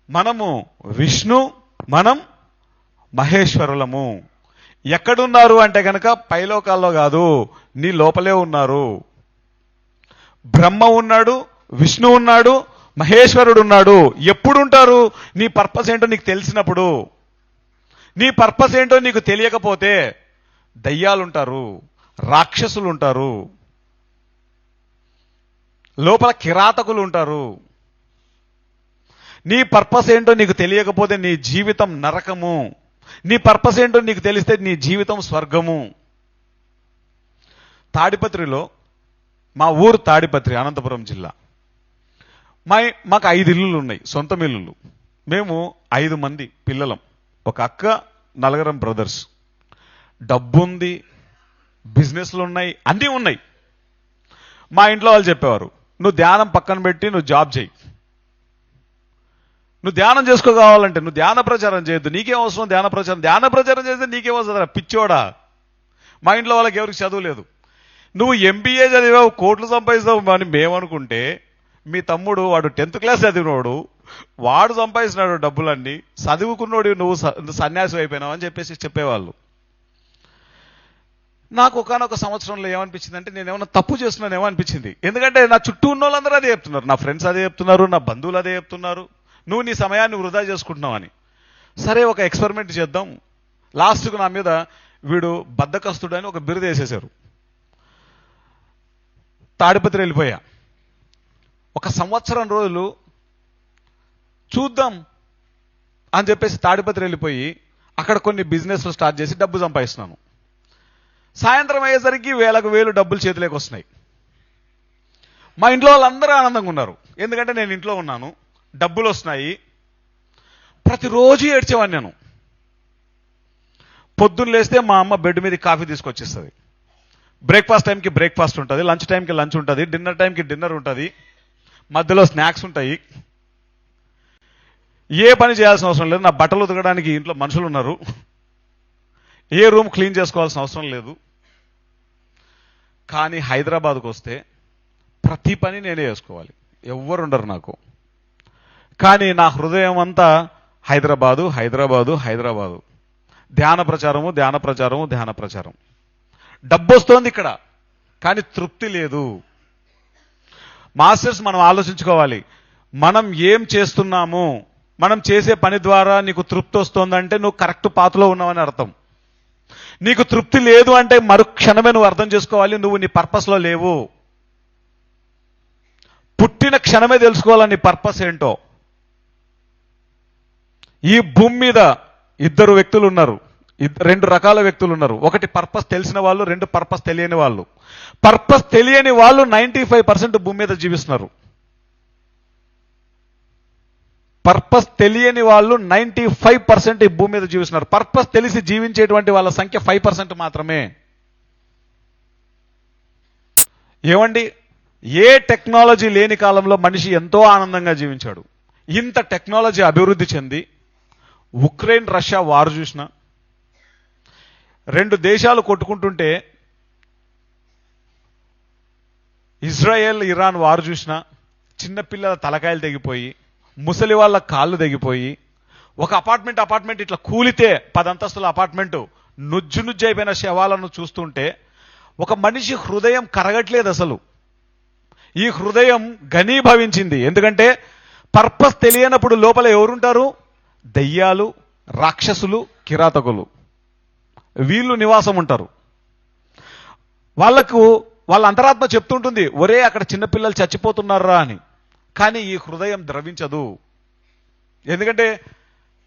మనము విష్ణు, మనం మహేశ్వరులము. ఎక్కడున్నారు అంటే కనుక పైలోకాల్లో కాదు, నీ లోపలే ఉన్నారు. బ్రహ్మ ఉన్నాడు, విష్ణు ఉన్నాడు, మహేశ్వరుడు ఉన్నాడు. ఎప్పుడు ఉంటారు? నీ పర్పస్ ఏంటో నీకు తెలిసినప్పుడు. నీ పర్పస్ ఏంటో నీకు తెలియకపోతే దయ్యాలుంటారు, రాక్షసులు ఉంటారు, లోపల కిరాతకులు ఉంటారు. నీ పర్పస్ ఏంటో నీకు తెలియకపోతే నీ జీవితం నరకము. నీ పర్పస్ ఏంటో నీకు తెలిస్తే నీ జీవితం స్వర్గము. తాడిపత్రిలో, మా ఊరు తాడిపత్రి, అనంతపురం జిల్లా. మాకు 5 ఇల్లులు ఉన్నాయి, సొంత ఇల్లులు. మేము 5 మంది పిల్లలం, ఒక అక్క, 4 బ్రదర్స్. డబ్బుంది, బిజినెస్లు ఉన్నాయి, అన్నీ ఉన్నాయి. మా ఇంట్లో వాళ్ళు చెప్పేవారు, నువ్వు ధ్యానం పక్కన పెట్టి నువ్వు జాబ్ చేయి, నువ్వు ధ్యానం చేసుకోవాలంటే నువ్వు ధ్యాన ప్రచారం చేయొద్దు, నీకేం అవసరం ధ్యాన ప్రచారం చేస్తే నీకేం అవసరం, పిచ్చోడా. మా ఇంట్లో వాళ్ళకి ఎవరికి చదువు లేదు. నువ్వు ఎంబీఏ చదివావు, కోట్లు సంపాదిస్తావు అని మేమనుకుంటే, మీ తమ్ముడు వాడు 10th క్లాస్ చదివినోడు, వాడు సంపాదిస్తున్నాడు డబ్బులన్నీ, చదువుకున్నోడు నువ్వు సన్యాసి అయిపోయినావు అని చెప్పేవాళ్ళు. నాకు ఒకనొక సంవత్సరంలో ఏమనిపించింది అంటే, నేను ఏమన్నా తప్పు చేస్తున్నానేమో అనిపించింది. ఎందుకంటే నా చుట్టూ ఉన్న వాళ్ళందరూ అదే చెప్తున్నారు, నా ఫ్రెండ్స్ అదే చెప్తున్నారు, నా బంధువులు అదే చెప్తున్నారు, నువ్వు నీ సమయాన్ని వృధా చేసుకుంటున్నావు అని. సరే, ఒక ఎక్స్పెరిమెంట్ చేద్దాం. లాస్ట్కు నా మీద వీడు బద్ధకస్తుడు అని ఒక బిరుదు వేసేశారు. తాడిపత్రి వెళ్ళిపోయా. 1 సంవత్సరం రోజులు చూద్దాం అని చెప్పేసి తాడిపత్రి వెళ్ళిపోయి అక్కడ కొన్ని బిజినెస్లు స్టార్ట్ చేసి డబ్బు సంపాదిస్తున్నాను. సాయంత్రం అయ్యేసరికి 1000 డబ్బులు చేతిలోకి వస్తున్నాయి. మా ఇంట్లో వాళ్ళందరూ ఆనందంగా ఉన్నారు, ఎందుకంటే నేను ఇంట్లో ఉన్నాను, డబ్బులు వస్తున్నాయి. ప్రతిరోజు ఏడ్చేవాడిని నేను. పొద్దున్న లేస్తే మా అమ్మ బెడ్ మీద కాఫీ తీసుకొచ్చేస్తుంది, బ్రేక్ఫాస్ట్ టైంకి బ్రేక్ఫాస్ట్ ఉంటుంది, లంచ్ టైంకి లంచ్ ఉంటుంది, డిన్నర్ టైంకి డిన్నర్ ఉంటుంది, మధ్యలో స్నాక్స్ ఉంటాయి. ఏ పని చేయాల్సిన అవసరం లేదు. నా బట్టలు ఉతకడానికి ఇంట్లో మనుషులు ఉన్నారు, ఏ రూమ్ క్లీన్ చేసుకోవాల్సిన అవసరం లేదు. కానీ హైదరాబాద్కు వస్తే ప్రతి పని నేనే చేసుకోవాలి, ఎవ్వరు ఉండరు నాకు. కానీ నా హృదయం అంతా హైదరాబాదు, ధ్యాన ప్రచారము. డబ్బు వస్తోంది ఇక్కడ, కానీ తృప్తి లేదు. మాస్టర్స్, మనం ఆలోచించుకోవాలి, మనం ఏం చేస్తున్నాము, మనం చేసే పని ద్వారా నీకు తృప్తి వస్తోందంటే నువ్వు కరెక్ట్ పాత్రలో ఉన్నావని అర్థం. నీకు తృప్తి లేదు అంటే మరుక్షణమే నువ్వు అర్థం చేసుకోవాలి, నువ్వు నీ పర్పస్లో లేవు. పుట్టిన క్షణమే తెలుసుకోవాలి నీ పర్పస్ ఏంటో. ఈ భూమి మీద ఇద్దరు వ్యక్తులు ఉన్నారు, రెండు రకాల వ్యక్తులు ఉన్నారు. ఒకటి పర్పస్ తెలిసిన వాళ్ళు, రెండు పర్పస్ తెలియని వాళ్ళు. పర్పస్ తెలియని వాళ్ళు 95% భూమి మీద జీవిస్తున్నారు. పర్పస్ తెలియని వాళ్ళు 95% ఈ భూమి మీద జీవిస్తున్నారు. పర్పస్ తెలిసి జీవించేటువంటి వాళ్ళ సంఖ్య 5% మాత్రమే. ఏమండి, ఏ టెక్నాలజీ లేని కాలంలో మనిషి ఎంతో ఆనందంగా జీవించాడు. ఇంత టెక్నాలజీ అభివృద్ధి చెంది ఉక్రెయిన్ రష్యా వారు చూసినా, రెండు దేశాలు కొట్టుకుంటుంటే ఇజ్రాయెల్ ఇరాన్ వారు చూసినా, చిన్నపిల్లల తలకాయలు తెగిపోయి, ముసలి వాళ్ళ కాళ్ళు తెగిపోయి, ఒక అపార్ట్మెంట్ ఇట్లా కూలితే 10 అంతస్తుల అపార్ట్మెంటు నుజ్జు అయిపోయిన శవాలను చూస్తుంటే ఒక మనిషి హృదయం కరగట్లేదు. అసలు ఈ హృదయం ఘనీభవించింది. ఎందుకంటే పర్పస్ తెలియనప్పుడు లోపల ఎవరుంటారు? దయ్యాలు, రాక్షసులు, కిరాతకులు, వీళ్ళు నివాసం ఉంటారు. వాళ్ళ అంతరాత్మ చెప్తుంటుంది, ఒరే అక్కడ చిన్నపిల్లలు చచ్చిపోతున్నారా అని. కానీ ఈ హృదయం ద్రవించదు. ఎందుకంటే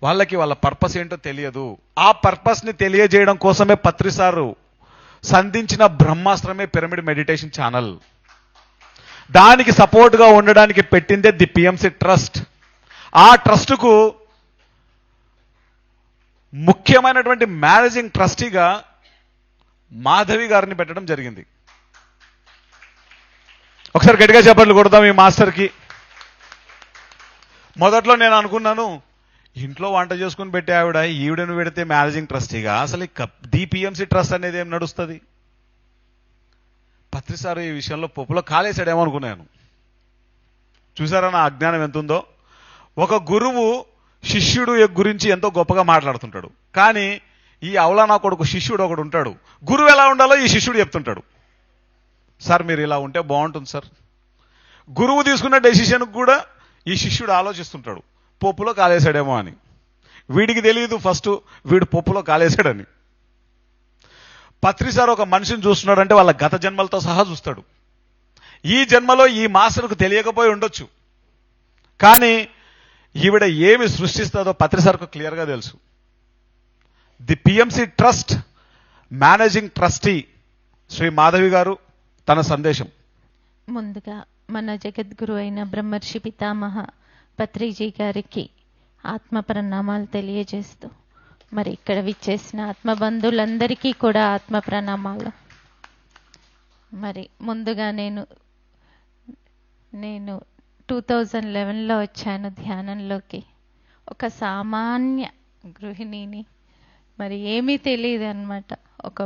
వాళ్ళ పర్పస్ ఏంటో తెలియదు. ఆ పర్పస్ ని తెలియజేయడం కోసమే పత్రిసారు సంధించిన బ్రహ్మాస్త్రమే పిరమిడ్ మెడిటేషన్ ఛానల్. దానికి సపోర్ట్ గా ఉండడానికి పెట్టిందే ది పిఎంసి ట్రస్ట్. ఆ ట్రస్టుకు ముఖ్యమైనటువంటి మేనేజింగ్ ట్రస్టీగా మాధవి గారిని పెట్టడం జరిగింది. ఒకసారి గట్టిగా చెప్పట్లు కొడదాం ఈ మాస్టర్కి. మొదట్లో నేను అనుకున్నాను, ఇంట్లో వంట చేసుకుని పెట్టే ఆవిడ ఈవిడను పెడితే మేనేజింగ్ ట్రస్టీగా, అసలు ది పిఎంసి ట్రస్ట్ అనేది ఏం నడుస్తుంది? పత్రిసారు ఈ విషయంలో పప్పులో కాలేసాడేమో అనుకున్నాను. చూసారా నా అజ్ఞానం ఎంతుందో? ఒక గురువు శిష్యుడు గురించి ఎంతో గొప్పగా మాట్లాడుతుంటాడు, కానీ ఈ అవలా నా కొడుకు శిష్యుడు ఒకడు ఉంటాడు, గురువు ఎలా ఉండాలో ఈ శిష్యుడు చెప్తుంటాడు. సార్ మీరు ఇలా ఉంటే బాగుంటుంది సార్. గురువు తీసుకున్న డెసిషన్కి కూడా ఈ శిష్యుడు ఆలోచిస్తుంటాడు, పప్పులో కాలేసాడేమో అని. వీడికి తెలియదు ఫస్ట్ వీడు పప్పులో కాలేసాడని. పత్రిసార్ ఒక మనిషిని చూస్తున్నాడంటే వాళ్ళ గత జన్మలతో సహా చూస్తాడు. ఈ జన్మలో ఈ మాస్టర్కు తెలియకపోయి ఉండొచ్చు, కానీ ఈవిడ ఏమి సృష్టిస్తుందో పత్రిసార్కు క్లియర్గా తెలుసు. The PMC trust managing trustee Shri Madhavi గారు తన సందేశం. ముందుగా మన జగద్గురు అయిన బ్రహ్మర్షి పితామహ పత్రిజీ గారికి ఆత్మ ప్రణామాలు తెలియజేస్తూ, మరి ఇక్కడ విచ్చేసిన ఆత్మబంధువులందరికీ కూడా ఆత్మ ప్రణామాలు. మరి ముందుగా నేను 2011లో వచ్చాను ధ్యానంలోకి. ఒక సామాన్య గృహిణిని, మరి ఏమీ తెలియదు అనమాట. ఒక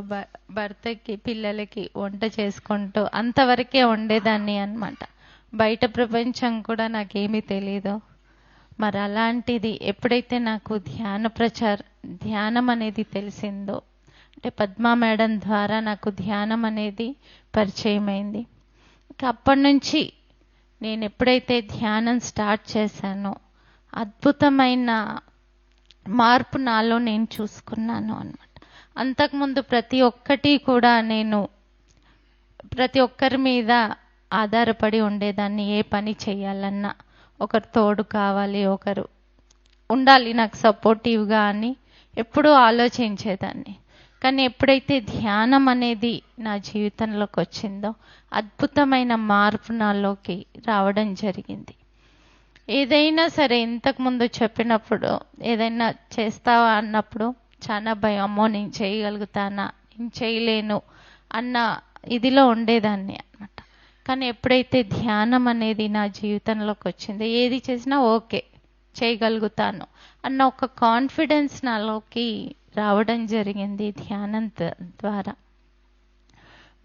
భర్తకి పిల్లలకి వంట చేసుకుంటూ అంతవరకే ఉండేదాన్ని అనమాట. బయట ప్రపంచం కూడా నాకేమీ తెలీదు. మరి అలాంటిది ఎప్పుడైతే నాకు ధ్యానం అనేది తెలిసిందో, అంటే పద్మా మేడం ద్వారా నాకు ధ్యానం అనేది పరిచయం అయింది. ఇంకా అప్పటి నుంచి నేను ఎప్పుడైతే ధ్యానం స్టార్ట్ చేశానో అద్భుతమైన మార్పు నాలో నేను చూసుకున్నాను అన్నమాట. అంతకుముందు ప్రతి ఒక్కటి కూడా నేను ప్రతి ఒక్కరి మీద ఆధారపడి ఉండేదాన్ని. ఏ పని చేయాలన్నా ఒకరు తోడు కావాలి, ఒకరు ఉండాలి నాకు సపోర్టివ్గా అని ఎప్పుడూ ఆలోచించేదాన్ని. కానీ ఎప్పుడైతే ధ్యానం అనేది నా జీవితంలోకి వచ్చిందో అద్భుతమైన మార్పు నాలోకి రావడం జరిగింది. ఏదైనా సరే ఇంతకుముందు చెప్పినప్పుడు ఏదైనా చేస్తావా అన్నప్పుడు చాలా భయం, అమ్మో నేను చేయగలుగుతానా, నేను చేయలేను అన్న ఇదిలో ఉండేదాన్ని అన్నమాట. కానీ ఎప్పుడైతే ధ్యానం అనేది నా జీవితంలోకి వచ్చిందో ఏది చేసినా ఓకే చేయగలుగుతాను అన్న ఒక కాన్ఫిడెన్స్ నాలోకి రావడం జరిగింది ధ్యానం ద్వారా.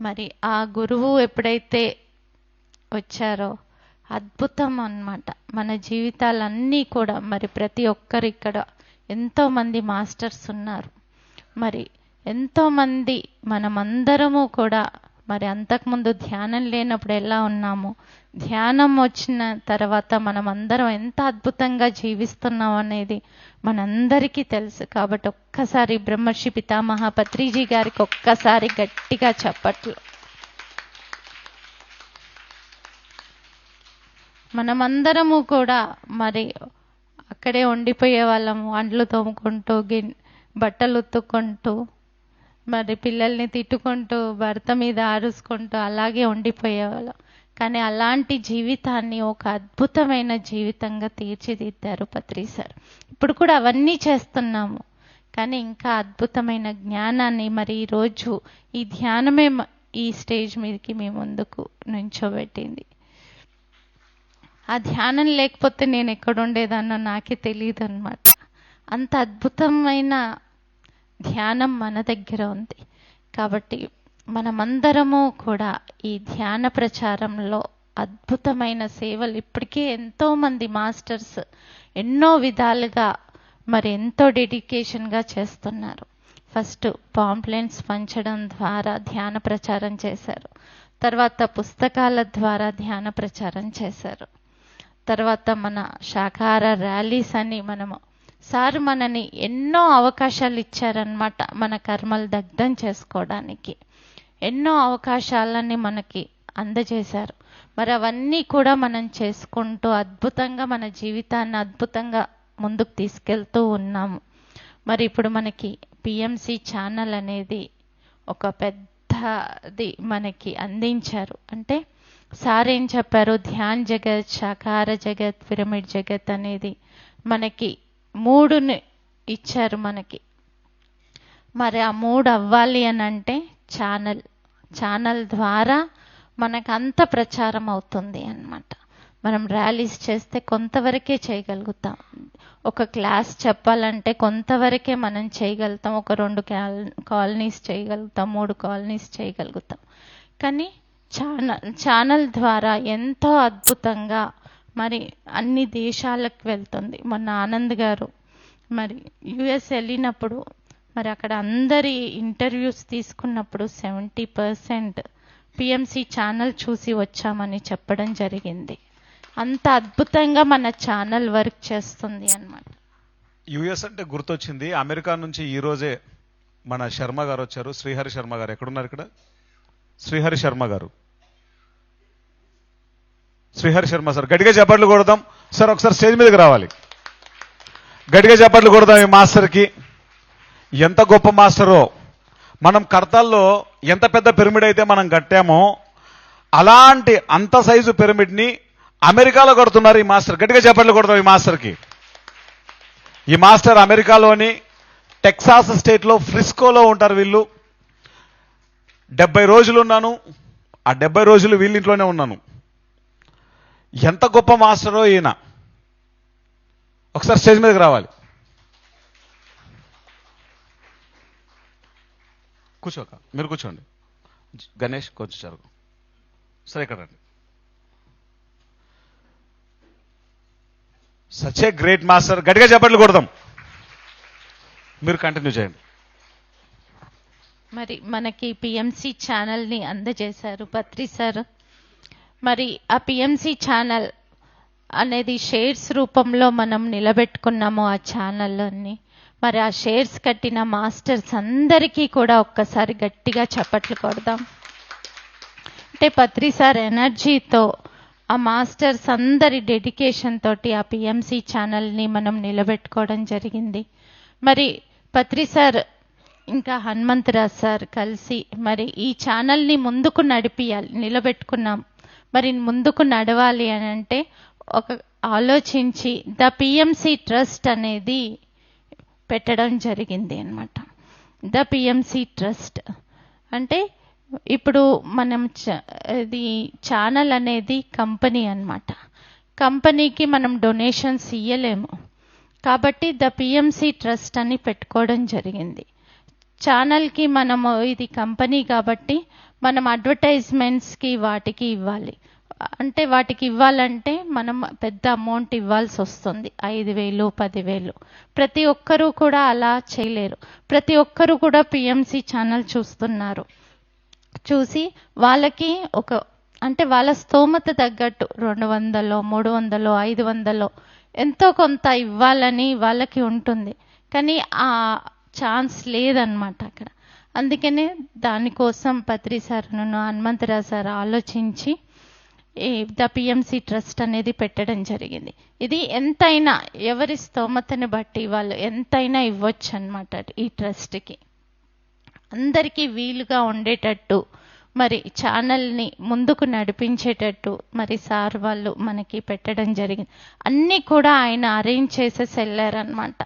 మరి ఆ గురువు ఎప్పుడైతే వచ్చారో అద్భుతం అన్నమాట. మన జీవితాలన్నీ కూడా మరి ప్రతి ఒక్కరు ఇక్కడ ఎంతోమంది మాస్టర్స్ ఉన్నారు. మరి ఎంతోమంది మనమందరము కూడా మరి అంతకుముందు ధ్యానం లేనప్పుడు ఎలా ఉన్నాము, ధ్యానం వచ్చిన తర్వాత మనం అందరం ఎంత అద్భుతంగా జీవిస్తున్నాం అనేది మనందరికీ తెలుసు. కాబట్టి ఒక్కసారి బ్రహ్మర్షి పితామహ పత్రిజీ గారికి ఒక్కసారి గట్టిగా చప్పట్లు. మనమందరము కూడా మరి అక్కడే ఉండిపోయే వాళ్ళము, అంట్లు తోముకుంటూ బట్టలు ఉత్తుకుంటూ, మరి పిల్లల్ని తిట్టుకుంటూ, భర్త మీద ఆరుసుకుంటూ అలాగే ఉండిపోయేవాళ్ళం. కానీ అలాంటి జీవితాన్ని ఒక అద్భుతమైన జీవితంగా తీర్చిదిద్దారు పత్రి సార్. ఇప్పుడు కూడా అవన్నీ చేస్తున్నాము, కానీ ఇంకా అద్భుతమైన జ్ఞానాన్ని మరి ఈరోజు ఈ ధ్యానమే ఈ స్టేజ్ మీదకి మీ ముందుకు నుంచోబెట్టింది. ఆ ధ్యానం లేకపోతే నేను ఎక్కడుండేదాన్నో నాకే తెలియదు అనమాట. అంత అద్భుతమైన ధ్యానం మన దగ్గర ఉంది. కాబట్టి మనమందరము కూడా ఈ ధ్యాన ప్రచారంలో అద్భుతమైన సేవలు ఇప్పటికే ఎంతోమంది మాస్టర్స్ ఎన్నో విధాలుగా మరి ఎంతో డెడికేషన్గా చేస్తున్నారు. ఫస్ట్ పాంప్లెంట్స్ పంచడం ద్వారా ధ్యాన ప్రచారం చేశారు, తర్వాత పుస్తకాల ద్వారా ధ్యాన ప్రచారం చేశారు, తర్వాత మన శాకాహార ర్యాలీస్ అని సార్ మనని ఎన్నో అవకాశాలు ఇచ్చారనమాట. మన కర్మలు దగ్ధం చేసుకోవడానికి ఎన్నో అవకాశాలన్నీ మనకి అందజేశారు. మరి అవన్నీ కూడా మనం చేసుకుంటూ అద్భుతంగా మన జీవితాన్ని అద్భుతంగా ముందుకు తీసుకెళ్తూ ఉన్నాము. మరి ఇప్పుడు మనకి పిఎంసి ఛానల్ అనేది ఒక పెద్దది మనకి అందించారు. అంటే సార్ ఏం చెప్పారు, ధ్యాన్ జగత్, శాకాహార జగత్, పిరమిడ్ జగత్ అనేది మనకి 3ని ఇచ్చారు మనకి. మరి ఆ 3 అవ్వాలి అని అంటే ఛానల్ ద్వారా మనకు అంత ప్రచారం అవుతుంది అన్నమాట. మనం ర్యాలీస్ చేస్తే కొంతవరకే చేయగలుగుతాం, ఒక క్లాస్ చెప్పాలంటే కొంతవరకే మనం చేయగలుగుతాం, ఒక 2 కాలనీస్ చేయగలుగుతాం, 3 కాలనీస్ చేయగలుగుతాం. కానీ ఛానల్ ద్వారా ఎంతో అద్భుతంగా మరి అన్ని దేశాలకు వెళ్తుంది. మొన్న ఆనంద్ గారు మరి యుఎస్ వెళ్ళినప్పుడు మరి అక్కడ అందరి ఇంటర్వ్యూస్ తీసుకున్నప్పుడు 70% పిఎంసి ఛానల్ చూసి వచ్చామని చెప్పడం జరిగింది. అంత అద్భుతంగా మన ఛానల్ వర్క్ చేస్తుంది అన్నమాట. యుఎస్ అంటే గుర్తొచ్చింది, అమెరికా నుంచి ఈ రోజే మన శర్మ గారు వచ్చారు, శ్రీహరి శర్మ గారు. ఎక్కడున్నారు ఇక్కడ? శ్రీహరి శర్మ గారు. శ్రీహరి శర్మ సార్, గట్టిగా చప్పట్లు కొడదాం సార్. ఒకసారి స్టేజ్ మీదకి రావాలి, గట్టిగా చప్పట్లు కొడదాం ఈ మాస్టర్కి. ఎంత గొప్ప మాస్టరో. మనం కడతాల్లో ఎంత పెద్ద పిరమిడ్ అయితే మనం కట్టామో అలాంటి అంత సైజు పిరమిడ్ని అమెరికాలో కడుతున్నారు ఈ మాస్టర్. గట్టిగా చప్పట్లు కొడదాం ఈ మాస్టర్కి. ఈ మాస్టర్ అమెరికాలోని టెక్సాస్ స్టేట్లో ఫ్రిస్కోలో ఉంటారు వీళ్ళు. 70 రోజులు ఉన్నాను, ఆ 70 రోజులు వీళ్ళింట్లోనే ఉన్నాను. ఎంత గొప్ప మాస్టరో ఈయన. ఒకసారి స్టేజ్ మీదకి రావాలి. కూర్చోక, మీరు కూర్చోండి. గణేష్ కొంచెం జరుగు. సరే, ఇక్కడ రండి. Such a great master. గట్టిగా చప్పట్లు కొడదాం. మీరు కంటిన్యూ చేయండి. మరి మనకి పిఎంసి ఛానల్ని అందజేశారు పత్రి సార్. మరి ఆ పిఎంసి ఛానల్ అనేది షేర్స్ రూపంలో మనం నిలబెట్టుకున్నాము ఆ ఛానల్లోని. మరి ఆ షేర్స్ కట్టిన మాస్టర్స్ అందరికీ కూడా ఒక్కసారి గట్టిగా చప్పట్లు కొడదాం. అంటే పత్రి సార్ ఎనర్జీతో, ఆ మాస్టర్స్ అందరి డెడికేషన్ తోటి ఆ పిఎంసి ఛానల్ని మనం నిలబెట్టుకోవడం జరిగింది. మరి పత్రి సార్ ఇంకా హనుమంతరాజ్ సార్ కలిసి మరి ఈ ఛానల్ని ముందుకు నిలబెట్టుకున్నాం. మరి ముందుకు నడవాలి అని అంటే ఒక ఆలోచించి ద పిఎంసి ట్రస్ట్ అనేది పెట్టడం జరిగింది అన్నమాట. ద పిఎంసి ట్రస్ట్ అంటే ఇప్పుడు మనం ఇది ఛానల్ అనేది కంపెనీ అన్నమాట. కంపెనీకి మనం డొనేషన్స్ ఇయ్యలేము, కాబట్టి ద పిఎంసి ట్రస్ట్ అని పెట్టుకోవడం జరిగింది. ఛానల్కి మనము ఇది కంపెనీ కాబట్టి మనం అడ్వర్టైజ్మెంట్స్కి వాటికి ఇవ్వాలి. అంటే వాటికి ఇవ్వాలంటే మనం పెద్ద అమౌంట్ ఇవ్వాల్సి వస్తుంది, 5,000, 10,000. ప్రతి ఒక్కరూ కూడా అలా చేయలేరు. ప్రతి ఒక్కరూ కూడా పిఎంసి ఛానల్ చూస్తున్నారు. చూసి వాళ్ళకి అంటే వాళ్ళ స్తోమత తగ్గట్టు 200, 300, 500 ఎంతో కొంత ఇవ్వాలని వాళ్ళకి ఉంటుంది. కానీ ఆ ఛాన్స్ లేదన్నమాట అక్కడ. అందుకనే దానికోసం పత్రి సార్, హనుమంతరాజ్ సార్ ఆలోచించి ఈ ద పిఎంసి ట్రస్ట్ అనేది పెట్టడం జరిగింది. ఇది ఎంతైనా ఎవరి స్తోమతని బట్టి వాళ్ళు ఎంతైనా ఇవ్వచ్చు అన్నమాట. ఈ ట్రస్ట్కి అందరికీ వీలుగా ఉండేటట్టు మరి ఛానల్ని ముందుకు నడిపించేటట్టు మరి సార్ వాళ్ళు మనకి పెట్టడం జరిగింది. అన్నీ కూడా ఆయన అరేంజ్ చేసేసి వెళ్ళారనమాట.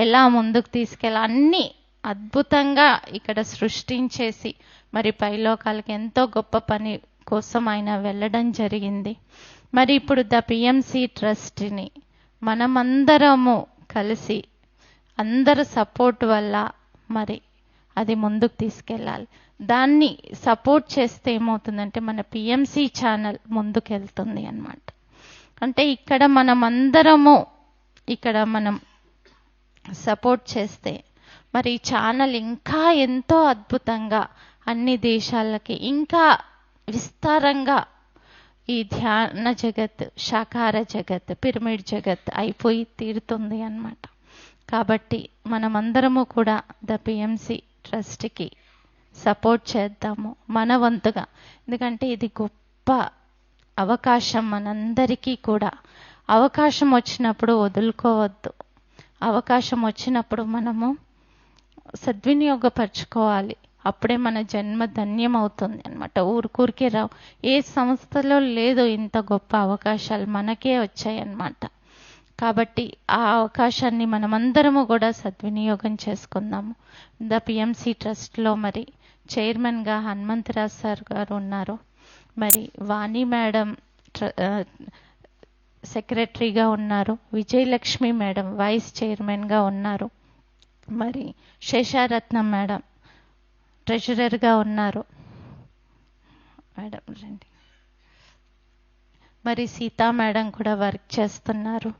ఎలా ముందుకు అన్నీ అద్భుతంగా ఇక్కడ సృష్టించేసి మరి పైలోకాలకి ఎంతో గొప్ప పని కోసం ఆయన వెళ్ళడం జరిగింది. మరి ఇప్పుడు ద పిఎంసి ట్రస్ట్ని మనమందరము కలిసి అందరి సపోర్ట్ వల్ల మరి అది ముందుకు తీసుకెళ్ళాలి. దాన్ని సపోర్ట్ చేస్తే ఏమవుతుందంటే మన పిఎంసి ఛానల్ ముందుకెళ్తుంది అన్నమాట. అంటే ఇక్కడ మనం సపోర్ట్ చేస్తే మరి ఈ ఛానల్ ఇంకా ఎంతో అద్భుతంగా అన్ని దేశాలకి ఇంకా విస్తారంగా ఈ ధ్యాన జగత్, శాకాహార జగత్, పిరమిడ్ జగత్ అయిపోయి తీరుతుంది అన్నమాట. కాబట్టి మనమందరము కూడా ద పిఎంసి ట్రస్ట్కి సపోర్ట్ చేద్దాము మన వంతుగా. ఎందుకంటే ఇది గొప్ప అవకాశం మనందరికీ కూడా. అవకాశం వచ్చినప్పుడు వదులుకోవద్దు. అవకాశం వచ్చినప్పుడు మనము సద్వినియోగపరచుకోవాలి. అప్పుడే మన జన్మ ధన్యం అవుతుంది అన్నమాట. ఊరికే రావు. ఏ సంస్థలో లేదు ఇంత గొప్ప అవకాశాలు, మనకే వచ్చాయి అన్నమాట. కాబట్టి ఆ అవకాశాన్ని మనమందరము కూడా సద్వినియోగం చేసుకుందాము. ద పిఎంసి ట్రస్ట్లో మరి చైర్మన్గా హనుమంతరాజ్ సార్ గారు ఉన్నారు. మరి వాణి మేడం సెక్రటరీగా ఉన్నారు. విజయలక్ష్మి మేడం వైస్ చైర్మన్గా ఉన్నారు. మరి శేషారత్నం మేడం ట్రెజరర్గా ఉన్నారు. మేడం రండి. మరి సీతా మేడం కూడా వర్క్ చేస్తున్నారు.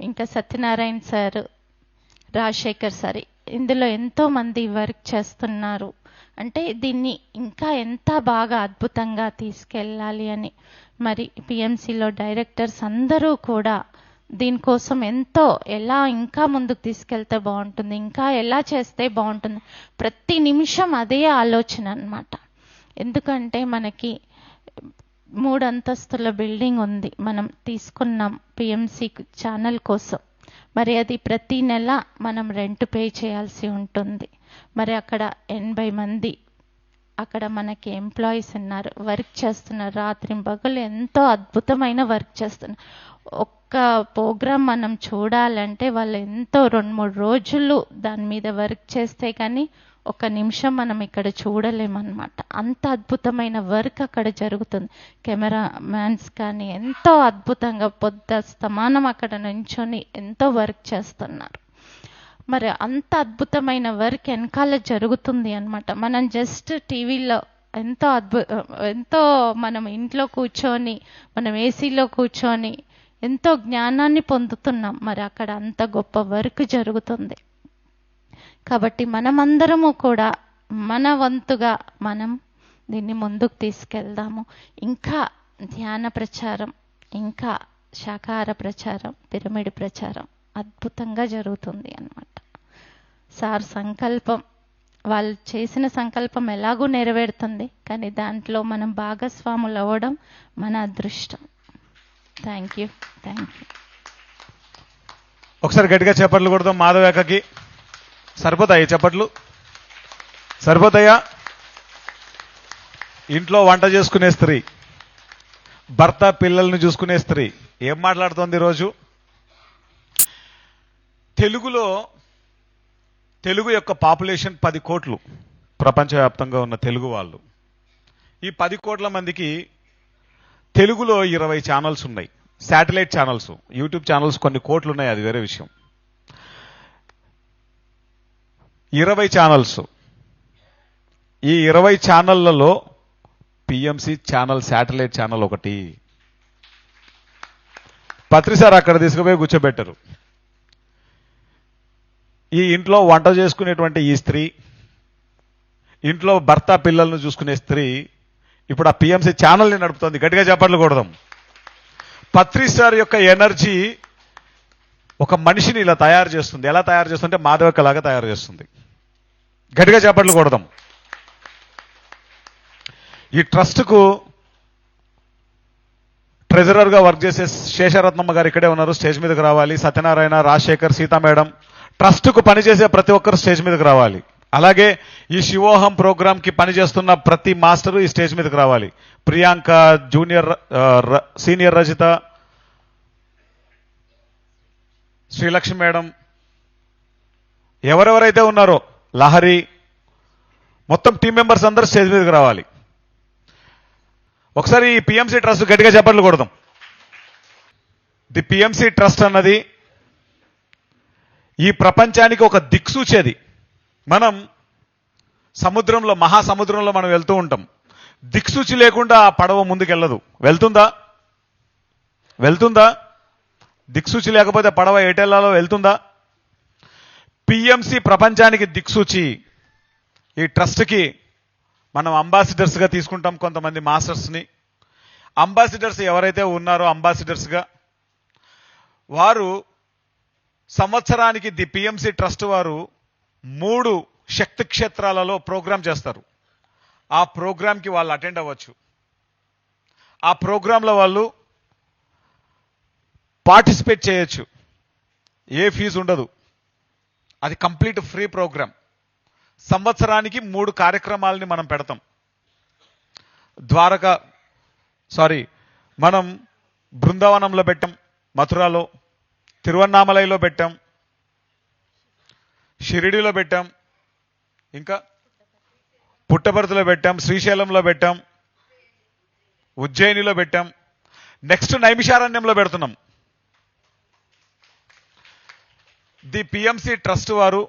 ఇంకా సత్యనారాయణ సార్, రాజశేఖర్ సార్, ఇందులో ఎంతో మంది వర్క్ చేస్తున్నారు. అంటే దీన్ని ఇంకా ఎంత బాగా అద్భుతంగా తీసుకెళ్ళాలి అని మరి పిఎంసిలో డైరెక్టర్స్ అందరూ కూడా దీనికోసం ఎంతో ఎలా ఇంకా ముందుకు తీసుకెళ్తే బాగుంటుంది, ఇంకా ఎలా చేస్తే బాగుంటుంది, ప్రతి నిమిషం అదే ఆలోచన అన్నమాట. ఎందుకంటే మనకి 3 అంతస్తుల బిల్డింగ్ ఉంది, మనం తీసుకున్నాం పిఎంసి ఛానల్ కోసం. మరి అది ప్రతి నెల మనం రెంట్ పే చేయాల్సి ఉంటుంది. మరి అక్కడ 80 మంది అక్కడ మనకి ఎంప్లాయీస్ ఉన్నారు, వర్క్ చేస్తున్నారు. రాత్రింబగలు ఎంతో అద్భుతమైన వర్క్ చేస్తున్నారు. ఒక్క ప్రోగ్రామ్ మనం చూడాలంటే వాళ్ళు ఎంతో 2-3 రోజులు దాని మీద వర్క్ చేస్తే కానీ 1 నిమిషం మనం ఇక్కడ చూడలేమన్నమాట. అంత అద్భుతమైన వర్క్ అక్కడ జరుగుతుంది. కెమెరా మ్యాన్స్ కానీ ఎంతో అద్భుతంగా పొద్దస్తమానం అక్కడ నుంచొని ఎంతో వర్క్ చేస్తున్నారు. మరి అంత అద్భుతమైన వర్క్ వెనకాల జరుగుతుంది అన్నమాట. మనం జస్ట్ టీవీలో ఎంతో మనం ఇంట్లో కూర్చొని, మనం ఏసీలో కూర్చొని ఎంతో జ్ఞానాన్ని పొందుతున్నాం. మరి అక్కడ అంత గొప్ప వర్క్ జరుగుతుంది. కాబట్టి మనమందరము కూడా మన వంతుగా మనం దీన్ని ముందుకు తీసుకెళ్దాము. ఇంకా ధ్యాన ప్రచారం, ఇంకా శాకాహార ప్రచారం, పిరమిడ్ ప్రచారం అద్భుతంగా జరుగుతుంది అన్నమాట. సార్ సంకల్పం, వాళ్ళు చేసిన సంకల్పం ఎలాగూ నెరవేరుతుంది, కానీ దాంట్లో మనం భాగస్వాములు అవ్వడం మన అదృష్టం. Thank you. ఒకసారి గట్టిగా చప్పట్లు కొడదాం మాధవేకకి. సరిపోతాయి చప్పట్లు? సరిపోతాయా? ఇంట్లో వంట చేసుకునే స్త్రీ, భర్త పిల్లల్ని చూసుకునే స్త్రీ ఏం మాట్లాడుతోంది ఈరోజు? తెలుగు యొక్క పాపులేషన్ 10 కోట్లు, ప్రపంచవ్యాప్తంగా ఉన్న తెలుగు వాళ్ళు. ఈ 10 కోట్ల మందికి తెలుగులో 20 ఛానల్స్ ఉన్నాయి. శాటిలైట్ ఛానల్స్, యూట్యూబ్ ఛానల్స్ కొన్ని కోట్లు ఉన్నాయి, అది వేరే విషయం. 20 ఛానల్స్. ఈ 20 ఛానళ్లలో పిఎంసి ఛానల్, శాటిలైట్ ఛానల్ ఒకటి. పత్రిసార్ అక్కడ తీసుకుపోయి కూర్చోబెట్టారు. ఈ ఇంట్లో వంట చేసుకునేటువంటి ఈ స్త్రీ, ఇంట్లో భర్త పిల్లలను చూసుకునే స్త్రీ ఇప్పుడు ఆ పిఎంసి ఛానల్ని నడుపుతోంది. గట్టిగా చప్పట్లు కొడదాం. పత్రిసార్ యొక్క ఎనర్జీ ఒక మనిషిని ఇలా తయారు చేస్తుంది. ఎలా తయారు చేస్తుంటే మాధవక్కలాగా తయారు చేస్తుంది. గట్టిగా చప్పట్లు కొడదాం. ఈ ట్రస్ట్కు ట్రెజరర్ గా వర్క్ చేసే శేషరత్నమ్మ గారు ఇక్కడే ఉన్నారు, స్టేజ్ మీదకి రావాలి. సత్యనారాయణ, రాజశేఖర్, సీతా మేడం, ట్రస్ట్ కు పనిచేసే ప్రతి ఒక్కరు స్టేజ్ మీదకి రావాలి. అలాగే ఈ శివోహం ప్రోగ్రామ్ కి పనిచేస్తున్న ప్రతి మాస్టరు ఈ స్టేజ్ మీదకి రావాలి. Priyanka, junior senior Rajitha, Srilakshmi madam, ఎవరెవరైతే ఉన్నారో, లహరి, మొత్తం టీం మెంబర్స్ అందరూ స్టేజ్ మీదకి రావాలి. ఒకసారి ఈ పిఎంసి ట్రస్ట్ గట్టిగా చప్పట్లు కొడదాం. ది పిఎంసి ట్రస్ట్ అన్నది ఈ ప్రపంచానికి ఒక దిక్సూచేది. మనం సముద్రంలో, మహాసముద్రంలో మనం వెళ్తూ ఉంటాం. దిక్సూచి లేకుండా ఆ పడవ ముందుకెళ్ళదు. వెళ్తుందా? దిక్సూచి లేకపోతే పడవ ఎటెళ్లాలో వెళ్తుందా? పిఎంసి ప్రపంచానికి దిక్సూచి. ఈ ట్రస్ట్కి మనం అంబాసిడర్స్గా తీసుకుంటాం కొంతమంది మాస్టర్స్ని. అంబాసిడర్స్ ఎవరైతే ఉన్నారో అంబాసిడర్స్గా వారు సంవత్సరానికి ది పిఎంసి ట్రస్ట్ వారు 3 శక్తి క్షేత్రాలలో ప్రోగ్రాం చేస్తారు. ఆ ప్రోగ్రాంకి వాళ్ళు అటెండ్ అవ్వచ్చు. ఆ ప్రోగ్రాంలో వాళ్ళు పార్టిసిపేట్ చేయొచ్చు. ఏ ఫీజు ఉండదు. అది కంప్లీట్ ఫ్రీ ప్రోగ్రాం. సంవత్సరానికి 3 కార్యక్రమాలని మనం పెడతాం. మనం బృందావనంలో పెట్టాం, మథురాలో, తిరువన్నామలైలో పెట్టాం, షిరిడిలో పెట్టాం, ఇంకా పుట్టపర్తిలో పెట్టాం, శ్రీశైలంలో పెట్టాం, ఉజ్జయినిలో పెట్టాం. నెక్స్ట్ నైమిషారణ్యంలో పెడుతున్నాం. ది పిఎంసి ట్రస్ట్ వారు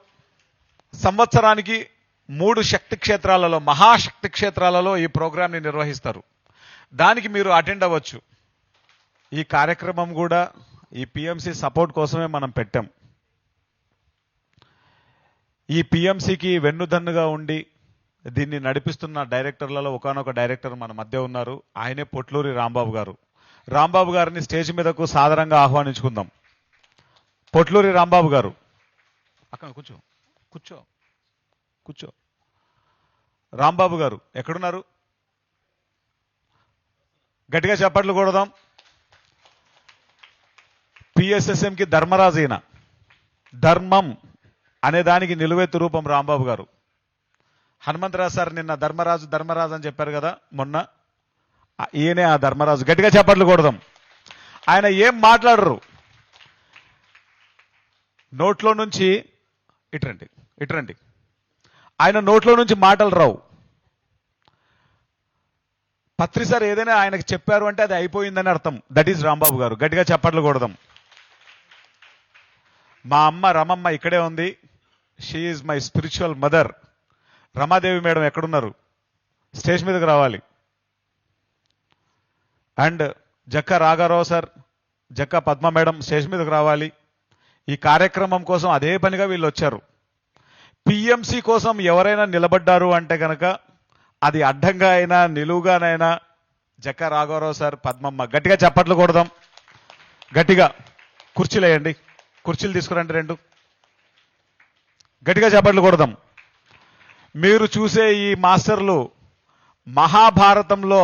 సంవత్సరానికి 3 శక్తి క్షేత్రాలలో, మహాశక్తి క్షేత్రాలలో ఈ ప్రోగ్రాంని నిర్వహిస్తారు. దానికి మీరు అటెండ్ అవ్వచ్చు. ఈ కార్యక్రమం కూడా ఈ పిఎంసి సపోర్ట్ కోసమే మనం పెట్టాం. ఈ పిఎంసికి వెన్నుదన్నుగా ఉండి దీన్ని నడిపిస్తున్న డైరెక్టర్లలో ఒకానొక డైరెక్టర్ మన మధ్య ఉన్నారు. ఆయనే పొట్లూరి రాంబాబు గారు. రాంబాబు గారిని స్టేజ్ మీదకు సాదరంగా ఆహ్వానించుకుందాం. పొట్లూరి రాంబాబు గారు, అక్కడ కూర్చో. రాంబాబు గారు ఎక్కడున్నారు? గట్టిగా చప్పట్లు కొడదాం. పిఎస్ఎస్ఎంకి ధర్మరాజు ఈయన. ధర్మం అనే దానికి నిలువెత్తు రూపం రాంబాబు గారు. హనుమంతరావు సార్ నిన్న ధర్మరాజు అని చెప్పారు కదా మొన్న, ఈయనే ఆ ధర్మరాజు. గట్టిగా చప్పట్లు కొడదాం. ఆయన ఏం మాట్లాడరు. నోట్లో నుంచి ఇట్రండి, ఆయన నోట్లో నుంచి మాటలు రావు. పత్రి సార్ ఏదైనా ఆయనకు చెప్పారు అంటే అది అయిపోయిందని అర్థం. దట్ ఈజ్ రాంబాబు గారు. గట్టిగా చప్పట్లు కొడదాం. మా అమ్మ రమమ్మ ఇక్కడే ఉంది. She is my spiritual mother. Ramadevi madam ఎక్కడున్నారు? స్టేజ్ మీదకి రావాలి. అండ్ జక్క రాఘారావు sir, Jakka Padma madam stage మీదకి రావాలి. ఈ కార్యక్రమం కోసం అదే పనిగా వీళ్ళు వచ్చారు. పిఎంసి కోసం ఎవరైనా నిలబడ్డారు అంటే కనుక అది అడ్డంగా అయినా నిలువుగానైనా జక్క రాఘవరావు సార్, పద్మమ్మ. గట్టిగా చప్పట్లు కొడదాం. గట్టిగా కుర్చీలు వేయండి. కుర్చీలు తీసుకురండి 2. గట్టిగా చప్పట్లు కొడదాం. మీరు చూసే ఈ మాస్టర్లు మహాభారతంలో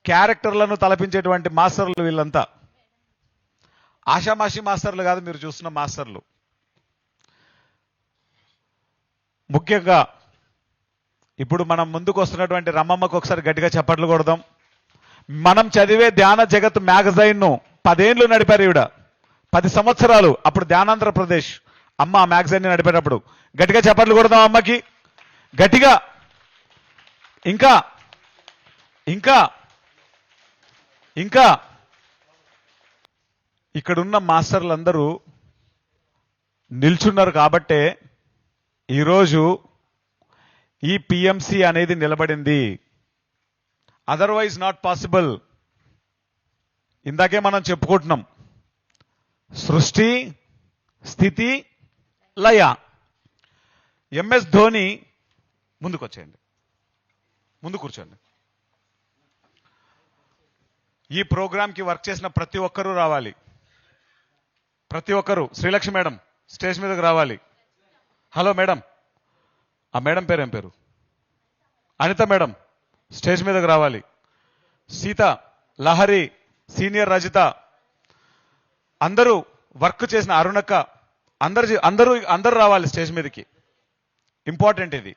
క్యారెక్టర్లను తలపించేటువంటి మాస్టర్లు. వీళ్ళంతా ఆషామాషి మాస్టర్లు కాదు మీరు చూస్తున్న మాస్టర్లు. ముఖ్యంగా ఇప్పుడు మనం ముందుకు వస్తున్నటువంటి రమ్మమ్మకు ఒకసారి గట్టిగా చప్పట్లు కొడదాం. మనం చదివే ధ్యాన జగత్ మ్యాగజైన్ ను 10 ఏళ్ళు నడిపారు ఈవిడ. 10 సంవత్సరాలు. అప్పుడు ధ్యానాంధ్రప్రదేశ్ అమ్మ ఆ మ్యాగజైన్ ని నడిపేటప్పుడు. గట్టిగా చప్పట్లు కొడదాం అమ్మకి. గట్టిగా. ఇంకా ఇంకా ఇంకా ఇక్కడున్న మాస్టర్లందరూ నిల్చున్నారు కాబట్టే ఈరోజు ఈ పిఎంసి అనేది నిలబడింది. Otherwise not possible. ఇందాకే మనం చెప్పుకుంటున్నాం, సృష్టి, స్థితి, లయ. ఎంఎస్ ధోని ముందుకు వచ్చేయండి, ముందు కూర్చోండి. ఈ ప్రోగ్రాంకి వర్క్ చేసిన ప్రతి ఒక్కరూ రావాలి. ప్రతి ఒక్కరూ. శ్రీలక్ష్మి మేడం స్టేజ్ మీదకి రావాలి. Hello madam. ఆ మేడం పేరు ఏం పేరు? అనిత మేడం స్టేజ్ మీదకి రావాలి. సీత, లహరి, సీనియర్ రజిత, అందరూ వర్క్ చేసిన అరుణక్క, అందరూ రావాలి స్టేజ్ మీదకి. ఇంపార్టెంట్ ఇది.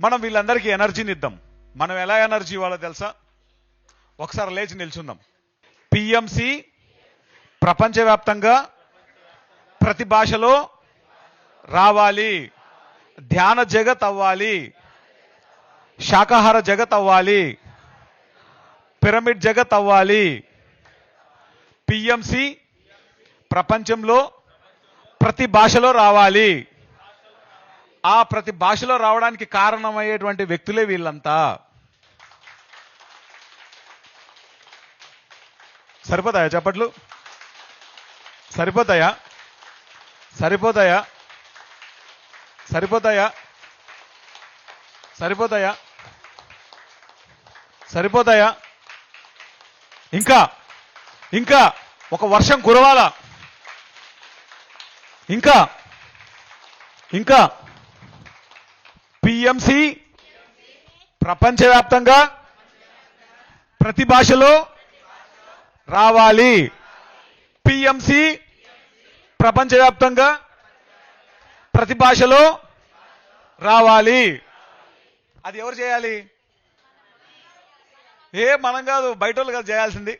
మనం వీళ్ళందరికీ ఎనర్జీని ఇద్దాం. మనం ఎలా ఎనర్జీ ఇవ్వాలో తెలుసా? ఒకసారి లేచి నిల్చుందాం. పిఎంసి ప్రపంచవ్యాప్తంగా ప్రతి భాషలో రావాలి. ధ్యాన జగత్ అవ్వాలి, శాకాహార జగత్ అవ్వాలి, పిరమిడ్ జగత్ అవ్వాలి. పిఎంసి ప్రపంచంలో ప్రతి భాషలో రావాలి. ఆ ప్రతి భాషలో రావడానికి కారణమయ్యేటువంటి వ్యక్తులే వీళ్ళంతా. సరిపోతాయా చెప్పట్లు? సరిపోతాయా? సరిపోతాయా? సరిపోతాయా? సరిపోతాయా? సరిపోతాయా? ఇంకా ఇంకా ఒక వర్షం కురవాలా? ఇంకా ఇంకా పిఎంసి ప్రపంచవ్యాప్తంగా ప్రతి భాషలో రావాలి. పిఎంసి ప్రపంచవ్యాప్తంగా ప్రతి భాషలో రావాలి. అది ఎవరు చేయాలి? మనం కాదు, బయట వాళ్ళు కాదు చేయాల్సింది.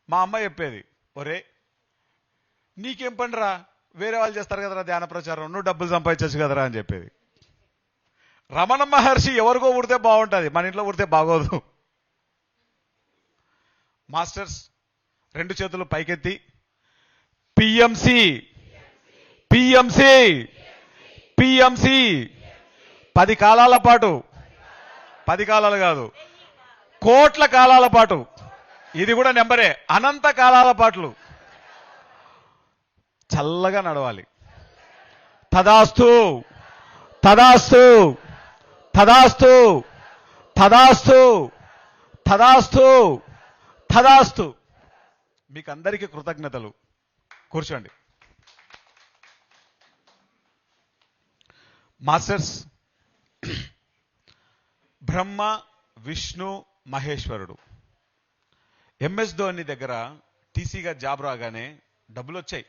మా అమ్మ చెప్పేది, ఒరే నీకేం పనిరా, వేరే వాళ్ళు చేస్తారు కదరా ధ్యాన ప్రచారం, నువ్వు డబ్బులు సంపాదించచ్చు కదరా అని చెప్పేది. రమణ మహర్షి ఎవరికో ఉడితే బాగుంటుంది, మన ఇంట్లో ఉడితే బాగోదు. మాస్టర్స్ 2 చేతులు పైకెత్తి పిఎంసి పిఎంసి పిఎంసి 10 కాలాల పాటు, 10 కాలాలు కాదు, కోట్ల కాలాల పాటు, ఇది కూడా నెంబరే, అనంత కాలాల పాటు చల్లగా నడవాలి. తదాస్తు తదాస్తు తదాస్తు తదాస్తు తదాస్తు తదాస్తు. మీకు అందరికీ కృతజ్ఞతలు. కూర్చోండి. మాస్టర్స్, బ్రహ్మ విష్ణు మహేశ్వరుడు. ఎంఎస్ ధోని దగ్గర టీసీగా జాబ్ రాగానే డబ్బులు వచ్చాయి.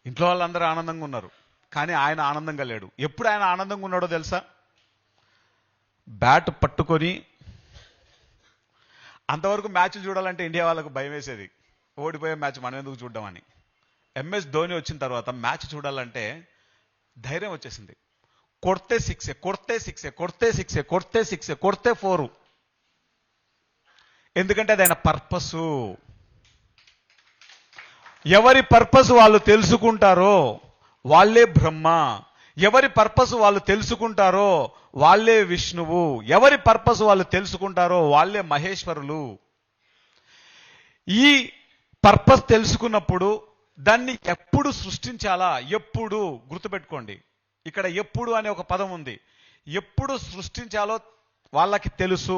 ఇంట్లో వాళ్ళందరూ ఆనందంగా ఉన్నారు, కానీ ఆయన ఆనందంగా లేడు. ఎప్పుడు ఆయన ఆనందంగా ఉన్నాడో తెలుసా? బ్యాట్ పట్టుకొని, అంతవరకు మ్యాచ్లు చూడాలంటే ఇండియా వాళ్ళకు భయం వేసేది, ఓడిపోయే మ్యాచ్ మనం ఎందుకు చూడడం. ఎంఎస్ ధోని వచ్చిన తర్వాత మ్యాచ్ చూడాలంటే ధైర్యం వచ్చేసింది. కొడితే సిక్సే, కొడితే సిక్సే, కొడితే సిక్సే, కొడితే సిక్సే, కొడితే 4. ఎందుకంటే అది ఆయన పర్పసు. ఎవరి పర్పస్ వాళ్ళు తెలుసుకుంటారో వాళ్ళే బ్రహ్మ, ఎవరి పర్పస్ వాళ్ళు తెలుసుకుంటారో వాళ్ళే విష్ణువు, ఎవరి పర్పస్ వాళ్ళు తెలుసుకుంటారో వాళ్ళే మహేశ్వరులు. ఈ పర్పస్ తెలుసుకున్నప్పుడు దాన్ని ఎప్పుడు సృష్టించాలా, ఎప్పుడు గుర్తుపెట్టుకోండి, ఇక్కడ ఎప్పుడు అనే ఒక పదం ఉంది. ఎప్పుడు సృష్టించాలో వాళ్ళకి తెలుసు.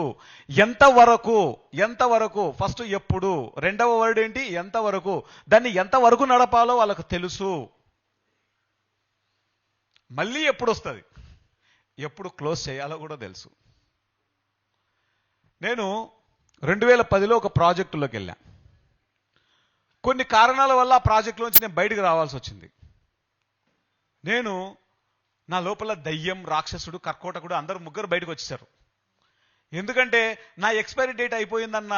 ఎంతవరకు ఫస్ట్ ఎప్పుడు, రెండవ వర్డ్ ఏంటి ఎంతవరకు, దాన్ని ఎంతవరకు నడపాలో వాళ్ళకు తెలుసు. మళ్ళీ ఎప్పుడు వస్తుంది, ఎప్పుడు క్లోజ్ చేయాలో కూడా తెలుసు. నేను 2010లో ఒక ప్రాజెక్టులోకి వెళ్ళా. కొన్ని కారణాల వల్ల ఆ ప్రాజెక్టులోంచి నేను బయటకు రావాల్సి వచ్చింది. నేను నా లోపల దయ్యం, రాక్షసుడు, కర్కోటకుడు అందరూ ముగ్గురు బయటకు వచ్చేసారు. ఎందుకంటే నా ఎక్స్పైరీ డేట్ అయిపోయిందన్న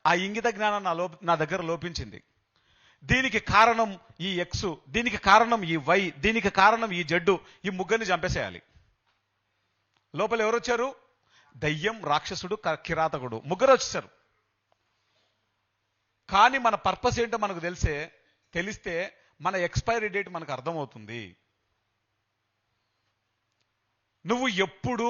ఆ ఇంగిత జ్ఞానం నా దగ్గర లోపించింది. దీనికి కారణం ఈ ఎక్స్, దీనికి కారణం ఈ వై, దీనికి కారణం ఈ జడ్డు, ఈ ముగ్గురిని చంపేసేయాలి. లోపల ఎవరు వచ్చారు? దయ్యం, రాక్షసుడు, కిరాతకుడు, ముగ్గురు వచ్చేసారు. కానీ మన పర్పస్ ఏంటో మనకు తెలిస్తే మన ఎక్స్పైరీ డేట్ మనకు అర్థమవుతుంది. నువ్వు ఎప్పుడు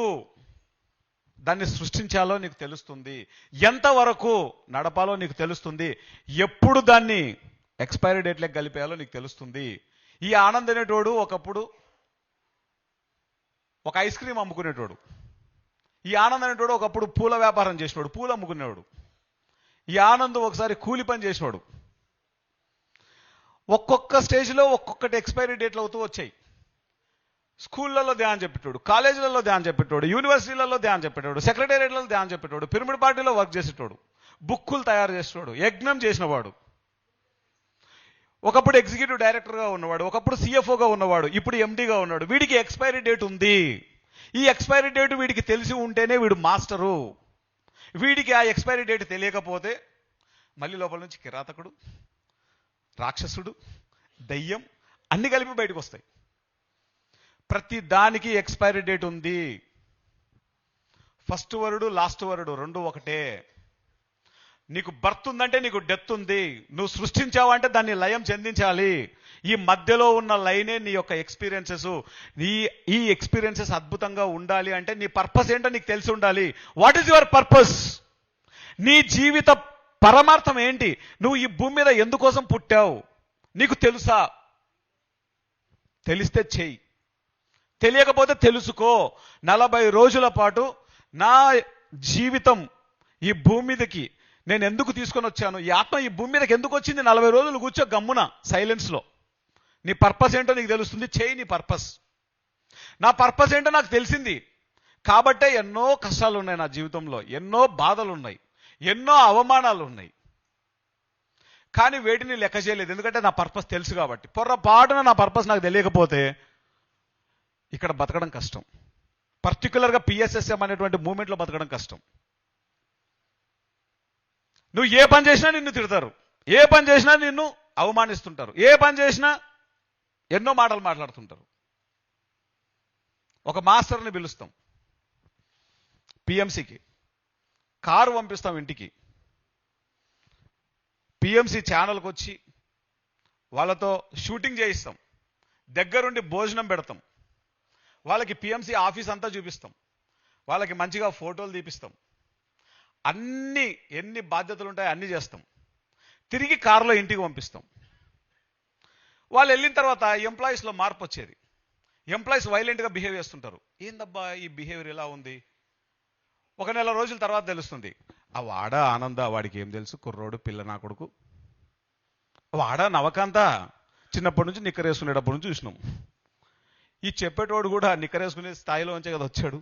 దాన్ని సృష్టించాలో నీకు తెలుస్తుంది, ఎంతవరకు నడపాలో నీకు తెలుస్తుంది, ఎప్పుడు దాన్ని ఎక్స్పైరీ డేట్లకు కలిపేయాలో నీకు తెలుస్తుంది. ఈ ఆనంద్ అనేటోడు ఒకప్పుడు ఒక ఐస్ క్రీమ్ అమ్ముకునేటోడు. ఈ ఆనంద్ అనేటోడు ఒకప్పుడు పూల వ్యాపారం చేసేవాడు, పూలు అమ్ముకునేవాడు. ఈ ఆనంద్ ఒకసారి కూలి పని చేసేవాడు. ఒక్కొక్క స్టేజ్లో ఒక్కొక్కటి ఎక్స్పైరీ డేట్లు అవుతూ వచ్చాయి. స్కూళ్ళల్లో ధ్యానం చెప్పేటోడు, కాలేజీలలో ధ్యానం చెప్పేటోడు, యూనివర్సిటీలలో ధ్యానం చెప్పేటోడు, సెక్రటేరియట్లలో ధ్యానం చెప్పేటోడు, పిరమిడ్ పార్టీలో వర్క్ చేసేటోడు, బుక్కులు తయారు చేసేటోడు, యజ్ఞం చేసినవాడు, ఒకప్పుడు ఎగ్జిక్యూటివ్ డైరెక్టర్గా ఉన్నవాడు, ఒకప్పుడు సిఎఫ్ఓగా ఉన్నవాడు, ఇప్పుడు ఎండీగా ఉన్నాడు. వీడికి ఎక్స్పైరీ డేట్ ఉంది. ఈ ఎక్స్పైరీ డేట్ వీడికి తెలిసి ఉంటేనే వీడు మాస్టరు. వీడికి ఆ ఎక్స్పైరీ డేట్ తెలియకపోతే మళ్ళీ లోపల నుంచి కిరాతకుడు, రాక్షసుడు, దయ్యం అన్ని కలిపి బయటకు వస్తాయి. ప్రతి దానికి ఎక్స్పైరీ డేట్ ఉంది. ఫస్ట్ వరుడు లాస్ట్ వరుడు రెండు ఒకటే. నీకు బర్త్ ఉందంటే నీకు డెత్ ఉంది. నువ్వు సృష్టించావంటే దాన్ని లయం చెందించాలి. ఈ మధ్యలో ఉన్న లైనే నీ యొక్క ఎక్స్పీరియన్సెస్. ఈ ఎక్స్పీరియన్సెస్ అద్భుతంగా ఉండాలి అంటే నీ పర్పస్ ఏంటో నీకు తెలిసి ఉండాలి. What is your purpose? నీ జీవిత పరమార్థం ఏంటి? నువ్వు ఈ భూమి మీద ఎందుకోసం పుట్టావు నీకు తెలుసా? తెలిస్తే చెయ్యి, తెలియకపోతే తెలుసుకో. 40 రోజుల పాటు నా జీవితం ఈ భూమి మీదకి నేను ఎందుకు తీసుకొని వచ్చాను, ఈ ఆత్మ ఈ భూమి మీదకి ఎందుకు వచ్చింది? 40 రోజులు కూర్చో గమ్మున సైలెన్స్లో. నీ పర్పస్ ఏంటో నీకు తెలుస్తుంది. చేయి నీ పర్పస్. నా పర్పస్ ఏంటో నాకు తెలిసింది కాబట్టే ఎన్నో కష్టాలు ఉన్నాయి నా జీవితంలో, ఎన్నో బాధలు ఉన్నాయి, ఎన్నో అవమానాలు ఉన్నాయి. కానీ వేటిని లెక్క చేయలేదు, ఎందుకంటే నా పర్పస్ తెలుసు కాబట్టి. పొర్రపాటున నా పర్పస్ నాకు తెలియకపోతే ఇక్కడ బతకడం కష్టం. పర్టికులర్గా పిఎస్ఎస్ఎం అనేటువంటి మూమెంట్లో బతకడం కష్టం. నువ్వు ఏ పని చేసినా నిన్ను తిడతారు, ఏ పని చేసినా నిన్ను అవమానిస్తుంటారు, ఏ పని చేసినా ఎన్నో మాటలు మాట్లాడుతుంటారు. ఒక మాస్టర్ని పిలుస్తాం పిఎంసికి, కారు పంపిస్తాం ఇంటికి, పిఎంసి ఛానల్కి వచ్చి వాళ్ళతో షూటింగ్ చేయిస్తాం, దగ్గరుండి భోజనం పెడతాం, వాళ్ళకి పిఎంసి ఆఫీస్ అంతా చూపిస్తాం, వాళ్ళకి మంచిగా ఫోటోలు తీపిస్తాం, అన్ని ఎన్ని బాధ్యతలు ఉంటాయో అన్నీ చేస్తాం. తిరిగి కారులో ఇంటికి పంపిస్తాం. వాళ్ళు వెళ్ళిన తర్వాత ఎంప్లాయీస్లో మార్పు వచ్చేది. ఎంప్లాయీస్ వైలెంట్గా బిహేవ్ చేస్తుంటారు. ఏందబ్బా ఈ బిహేవియర్ ఎలా ఉంది? ఒక నెల రోజుల తర్వాత తెలుస్తుంది. ఆ వాడ ఆనంద, వాడికి ఏం తెలుసు, కుర్రోడు పిల్ల నా కొడుకు. వాడ నవకాంత చిన్నప్పటి నుంచి నిక్కరేసుకునేటప్పటి నుంచి చూసినాం. ఈ చెప్పేటోడు కూడా నిక్కరేసుకునే స్థాయిలో ఉంచే కదా వచ్చాడు.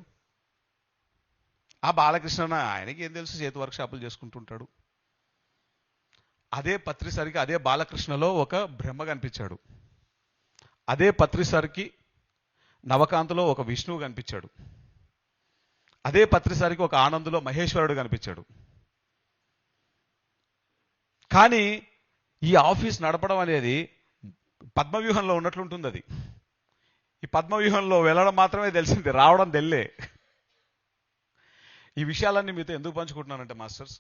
ఆ బాలకృష్ణ ఆయనకి ఏం తెలుసు, చేతి వర్క్ షాపులు చేసుకుంటుంటాడు. అదే పత్రిసారికి అదే బాలకృష్ణలో ఒక బ్రహ్మ కనిపించాడు. అదే పత్రిసారికి నవకాంతలో ఒక విష్ణువు కనిపించాడు. అదే పత్రిసారికి ఒక ఆనందులో మహేశ్వరుడు కనిపించాడు. కానీ ఈ ఆఫీస్ నడపడం అనేది పద్మవ్యూహంలో ఉన్నట్లుంటుంది. అది ఈ పద్మవ్యూహంలో వెళ్ళడం మాత్రమే తెలిసింది, రావడం తెల్లే. ఈ విషయాలన్నీ మీతో ఎందుకు పంచుకుంటున్నానంటే మాస్టర్స్,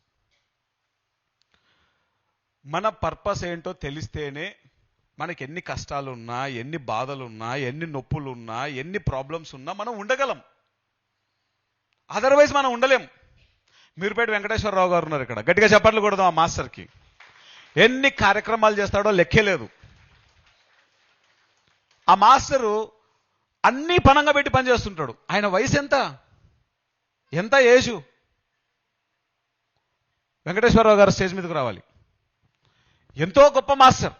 మన పర్పస్ ఏంటో తెలిస్తేనే మనకి ఎన్ని కష్టాలు ఉన్నా, ఎన్ని బాధలు ఉన్నా, ఎన్ని నొప్పులు ఉన్నా, ఎన్ని ప్రాబ్లమ్స్ ఉన్నా మనం ఉండగలం. అదర్వైజ్ మనం ఉండలేం. మీరుపేట వెంకటేశ్వరరావు గారు ఉన్నారు ఇక్కడ, గట్టిగా చప్పట్లు కొడదాం ఆ మాస్టర్కి. ఎన్ని కార్యక్రమాలు చేస్తాడో లెక్కే లేదు. ఆ మాస్టరు అన్ని పనంగా పెట్టి పనిచేస్తుంటాడు. ఆయన వయసు ఎంత ఏజు? వెంకటేశ్వరరావు గారు స్టేజ్ మీదకు రావాలి. ఎంతో గొప్ప మాస్టర్,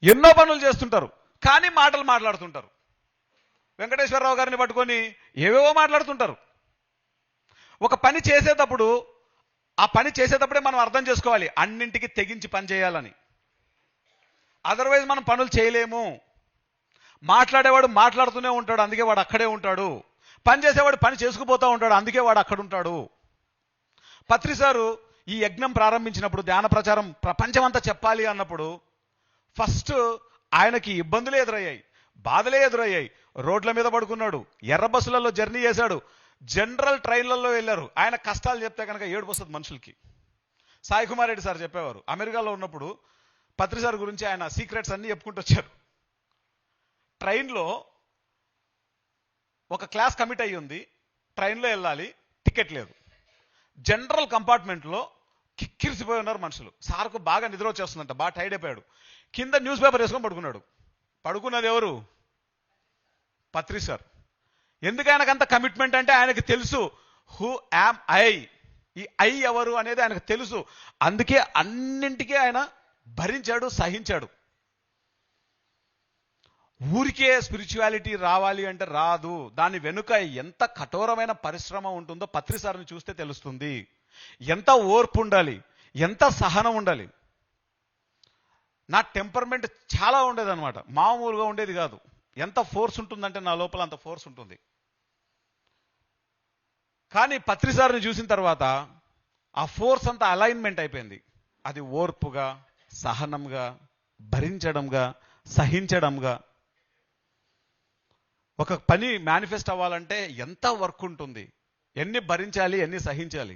ఎన్నో పనులు చేస్తుంటారు, కానీ మాటలు మాట్లాడుతుంటారు. వెంకటేశ్వరరావు గారిని పట్టుకొని ఏవేవో మాట్లాడుతుంటారు. ఒక పని చేసేటప్పుడు ఆ పని చేసేటప్పుడే మనం అర్థం చేసుకోవాలి, అన్నింటికి తెగించి పని చేయాలని. అదర్వైజ్ మనం పనులు చేయలేము. మాట్లాడేవాడు మాట్లాడుతూనే ఉంటాడు, అందుకే వాడు అక్కడే ఉంటాడు. పని చేసేవాడు పని చేసుకుపోతూ ఉంటాడు, అందుకే వాడు అక్కడ ఉంటాడు. పత్రిసారు ఈ యజ్ఞం ప్రారంభించినప్పుడు, ధ్యాన ప్రచారం ప్రపంచమంతా చెప్పాలి అన్నప్పుడు ఫస్ట్ ఆయనకి ఇబ్బందులే ఎదురయ్యాయి, బాధలే ఎదురయ్యాయి. రోడ్ల మీద పడుకున్నాడు, ఎర్ర బస్సులలో జర్నీ చేశాడు, జనరల్ ట్రైన్లలో వెళ్ళారు. ఆయన కష్టాలు చెప్తే కనుక ఏడుపు వస్తుంది మనుషులకి. సాయి కుమార్ రెడ్డి సార్ చెప్పేవారు, అమెరికాలో ఉన్నప్పుడు పత్రిసార్ గురించి ఆయన సీక్రెట్స్ అన్నీ చెప్పుకుంటూ వచ్చారు. ట్రైన్లో ఒక క్లాస్ కమిట్ అయ్యి ఉంది, ట్రైన్లో వెళ్ళాలి, టికెట్ లేదు. జనరల్ కంపార్ట్మెంట్లో కిక్కిరిసిపోయి ఉన్నారు మనుషులు. సార్కు బాగా నిద్ర వచ్చేస్తుందంట, బాగా టైడ్ అయిపోయాడు. కింద న్యూస్ పేపర్ వేసుకొని పడుకున్నాడు. పడుకున్నది ఎవరు? పత్రి సార్. ఎందుకు ఆయనకు అంత కమిట్మెంట్ అంటే ఆయనకు తెలుసు హూ యామ్ ఐ, ఈ ఐ ఎవరు అనేది ఆయనకు తెలుసు. అందుకే అన్నింటికీ ఆయన భరించాడు, సహించాడు. ఊరికే స్పిరిచువాలిటీ రావాలి అంటే రాదు. దాని వెనుక ఎంత కఠోరమైన పరిశ్రమ ఉంటుందో పత్రిసారిని చూస్తే తెలుస్తుంది. ఎంత ఓర్పు ఉండాలి, ఎంత సహనం ఉండాలి. నా టెంపర్మెంట్ చాలా ఉండేదన్నమాట, మామూలుగా ఉండేది కాదు. ఎంత ఫోర్స్ ఉంటుందంటే నా లోపల అంత ఫోర్స్ ఉంటుంది. కానీ పత్రిసారిని చూసిన తర్వాత ఆ ఫోర్స్ అంతా అలైన్మెంట్ అయిపోయింది. అది ఓర్పుగా, సహనంగా, భరించడంగా, సహించడంగా. ఒక పని మేనిఫెస్ట్ అవ్వాలంటే ఎంత వర్క్ ఉంటుంది, ఎన్ని భరించాలి, ఎన్ని సహించాలి.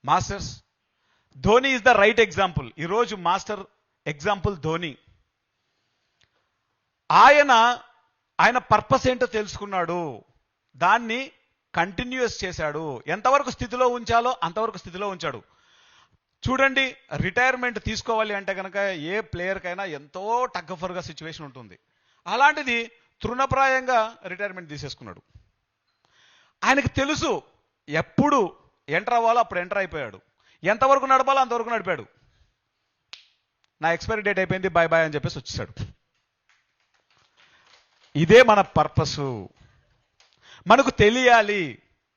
Masters, Dhoni is the right example. ఈరోజు మాస్టర్ ఎగ్జాంపుల్ ధోని. ఆయన పర్పస్ ఏంటో తెలుసుకున్నాడు, దాన్ని కంటిన్యూస్ చేశాడు. ఎంతవరకు స్థితిలో ఉంచాలో అంతవరకు స్థితిలో ఉంచాడు. చూడండి, రిటైర్మెంట్ తీసుకోవాలి అంటే కనుక ఏ ప్లేయర్కైనా ఎంతో టగ్గఫర్గా సిచ్యువేషన్ ఉంటుంది. అలాంటిది తృణప్రాయంగా రిటైర్మెంట్ తీసేసుకున్నాడు. ఆయనకు తెలుసు ఎప్పుడు ఎంటర్ అవ్వాలో అప్పుడు ఎంటర్ అయిపోయాడు. ఎంతవరకు నడపాలో అంతవరకు నడిపాడు. నా ఎక్స్పైరీ డేట్ అయిపోయింది, బాయ్ బాయ్ అని చెప్పేసి వచ్చేసాడు. ఇదే మన పర్పస్. మనకు తెలియాలి,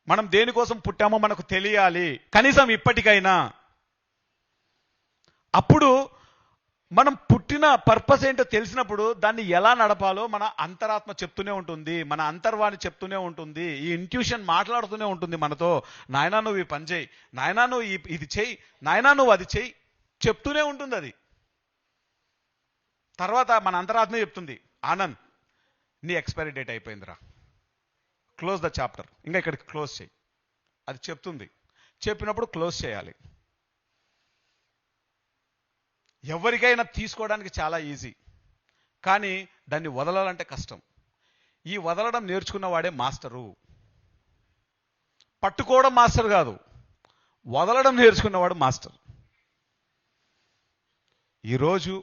మనం దేనికోసం పుట్టామో మనకు తెలియాలి, కనీసం ఇప్పటికైనా. అప్పుడు మనం పుట్టిన పర్పస్ ఏంటో తెలిసినప్పుడు దాన్ని ఎలా నడపాలో మన అంతరాత్మ చెప్తూనే ఉంటుంది, మన అంతర్వాణి చెప్తూనే ఉంటుంది, ఈ ఇంట్యూషన్ మాట్లాడుతూనే ఉంటుంది మనతో. నాయనా నువ్వు ఈ పని చేయి, నాయనా నువ్వు ఇది చెయ్యి, నాయనా నువ్వు అది చెయ్యి, చెప్తూనే ఉంటుంది అది. తర్వాత మన అంతరాత్మ చెప్తుంది, ఆనంద్ నీ ఎక్స్పైరీ డేట్ అయిపోయిందిరా, క్లోజ్ ద చాప్టర్, ఇంకా ఇక్కడికి క్లోజ్ చేయి. అది చెప్తుంది. చెప్పినప్పుడు క్లోజ్ చేయాలి. ఎవరికైనా తీసుకోవడానికి చాలా ఈజీ, కానీ దాన్ని వదలాలంటే కష్టం. ఈ వదలడం నేర్చుకున్న వాడే మాస్టరు. పట్టుకోవడం మాస్టర్ కాదు, వదలడం నేర్చుకున్నవాడు మాస్టర్. ఈరోజు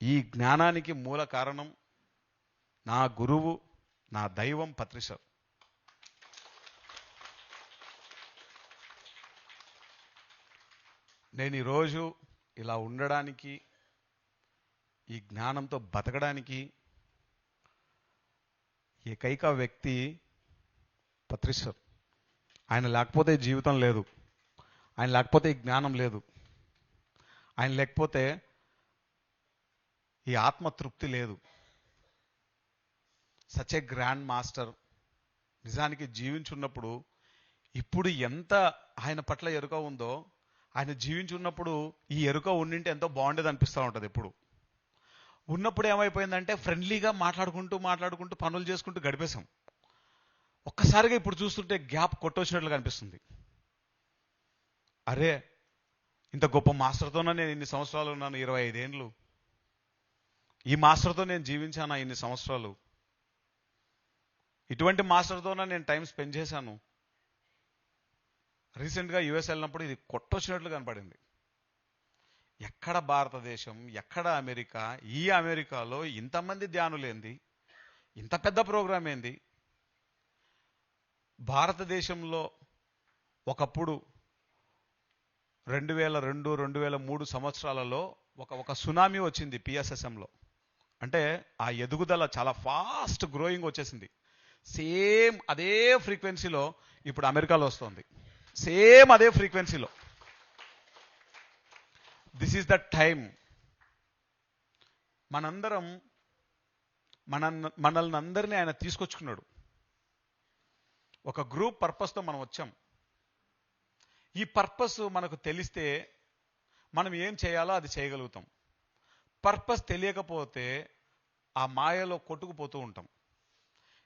ఈ జ్ఞానానికి మూల కారణం నా గురువు, నా దైవం పత్రిసార్. నేను ఈరోజు ఇలా ఉండడానికి, ఈ జ్ఞానంతో బతకడానికి ఏకైక వ్యక్తి పత్రిసార్. ఆయన లేకపోతే జీవితం లేదు, ఆయన లేకపోతే ఈ జ్ఞానం లేదు, ఆయన లేకపోతే ఈ ఆత్మ తృప్తి లేదు. Such a grand master. నిజానికి జీవించున్నప్పుడు ఇప్పుడు ఎంత ఆయన పట్ల ఎరుక ఉందో, ఆయన జీవించున్నప్పుడు ఈ ఎరుక ఉండింటే ఎంతో బాగుండేది అనిపిస్తూ ఉంటుంది. ఎప్పుడు ఉన్నప్పుడు ఏమైపోయిందంటే ఫ్రెండ్లీగా మాట్లాడుకుంటూ పనులు చేసుకుంటూ గడిపేశాం. ఒక్కసారిగా ఇప్పుడు చూస్తుంటే గ్యాప్ కొట్టొచ్చినట్లుగా అనిపిస్తుంది. అరే, ఇంత గొప్ప మాస్టర్తోనే నేను ఇన్ని సంవత్సరాలు ఉన్నాను, 25 ఏండ్లు. ఈ మాస్టర్తో నేను జీవించాను ఇన్ని సంవత్సరాలు. ఇటువంటి మాస్టర్తోనే నేను టైం స్పెండ్ చేశాను. రీసెంట్గా యుఎస్ వెళ్ళినప్పుడు ఇది కొట్టొచ్చినట్లు కనపడింది. ఎక్కడ భారతదేశం, ఎక్కడ అమెరికా, ఈ అమెరికాలో ఇంతమంది ధ్యానులేంది, ఇంత పెద్ద ప్రోగ్రాం ఏంది. భారతదేశంలో ఒకప్పుడు 2002, 2003 సంవత్సరాలలో ఒక సునామీ వచ్చింది పిఎస్ఎస్ఎంలో. అంటే ఆ ఎదుగుదల చాలా ఫాస్ట్ గ్రోయింగ్ వచ్చేసింది. సేమ్ అదే ఫ్రీక్వెన్సీలో ఇప్పుడు అమెరికాలో వస్తుంది. సేమ్ అదే ఫ్రీక్వెన్సీలో. This is the time. మనల్ని అందరినీ ఆయన తీసుకొచ్చుకున్నాడు. ఒక గ్రూప్ పర్పస్తో మనం వచ్చాం. ఈ పర్పస్ మనకు తెలిస్తే మనం ఏం చేయాలో అది చేయగలుగుతాం. పర్పస్ తెలియకపోతే ఆ మాయలో కొట్టుకుపోతూ ఉంటాం.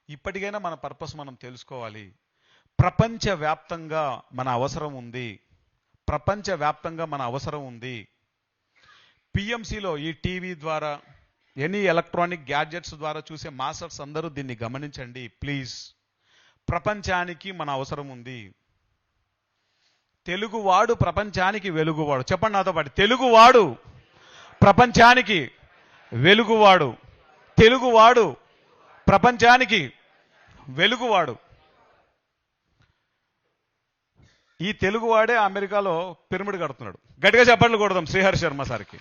ఇప్పటికైనా మన పర్పస్ మనం తెలుసుకోవాలి. ప్రపంచవ్యాప్తంగా మన అవసరం ఉంది. ప్రపంచవ్యాప్తంగా మన అవసరం ఉంది. పిఎంసిలో ఈ టీవీ ద్వారా, ఎనీ ఎలక్ట్రానిక్ గ్యాడ్జెట్స్ ద్వారా చూసే మాస్టర్స్ అందరూ దీన్ని గమనించండి ప్లీజ్. ప్రపంచానికి మన అవసరం ఉంది. తెలుగువాడు ప్రపంచానికి వెలుగువాడు. చెప్పండి నాతో పాటు, తెలుగువాడు ప్రపంచానికి వెలుగువాడు. తెలుగువాడు ప్రపంచానికి వెలుగువాడు. ఈ తెలుగువాడే అమెరికాలో పిరమిడ్ కడుతున్నాడు. గట్టిగా చెప్పండి కొడదాం శ్రీహరి శర్మ సార్కి.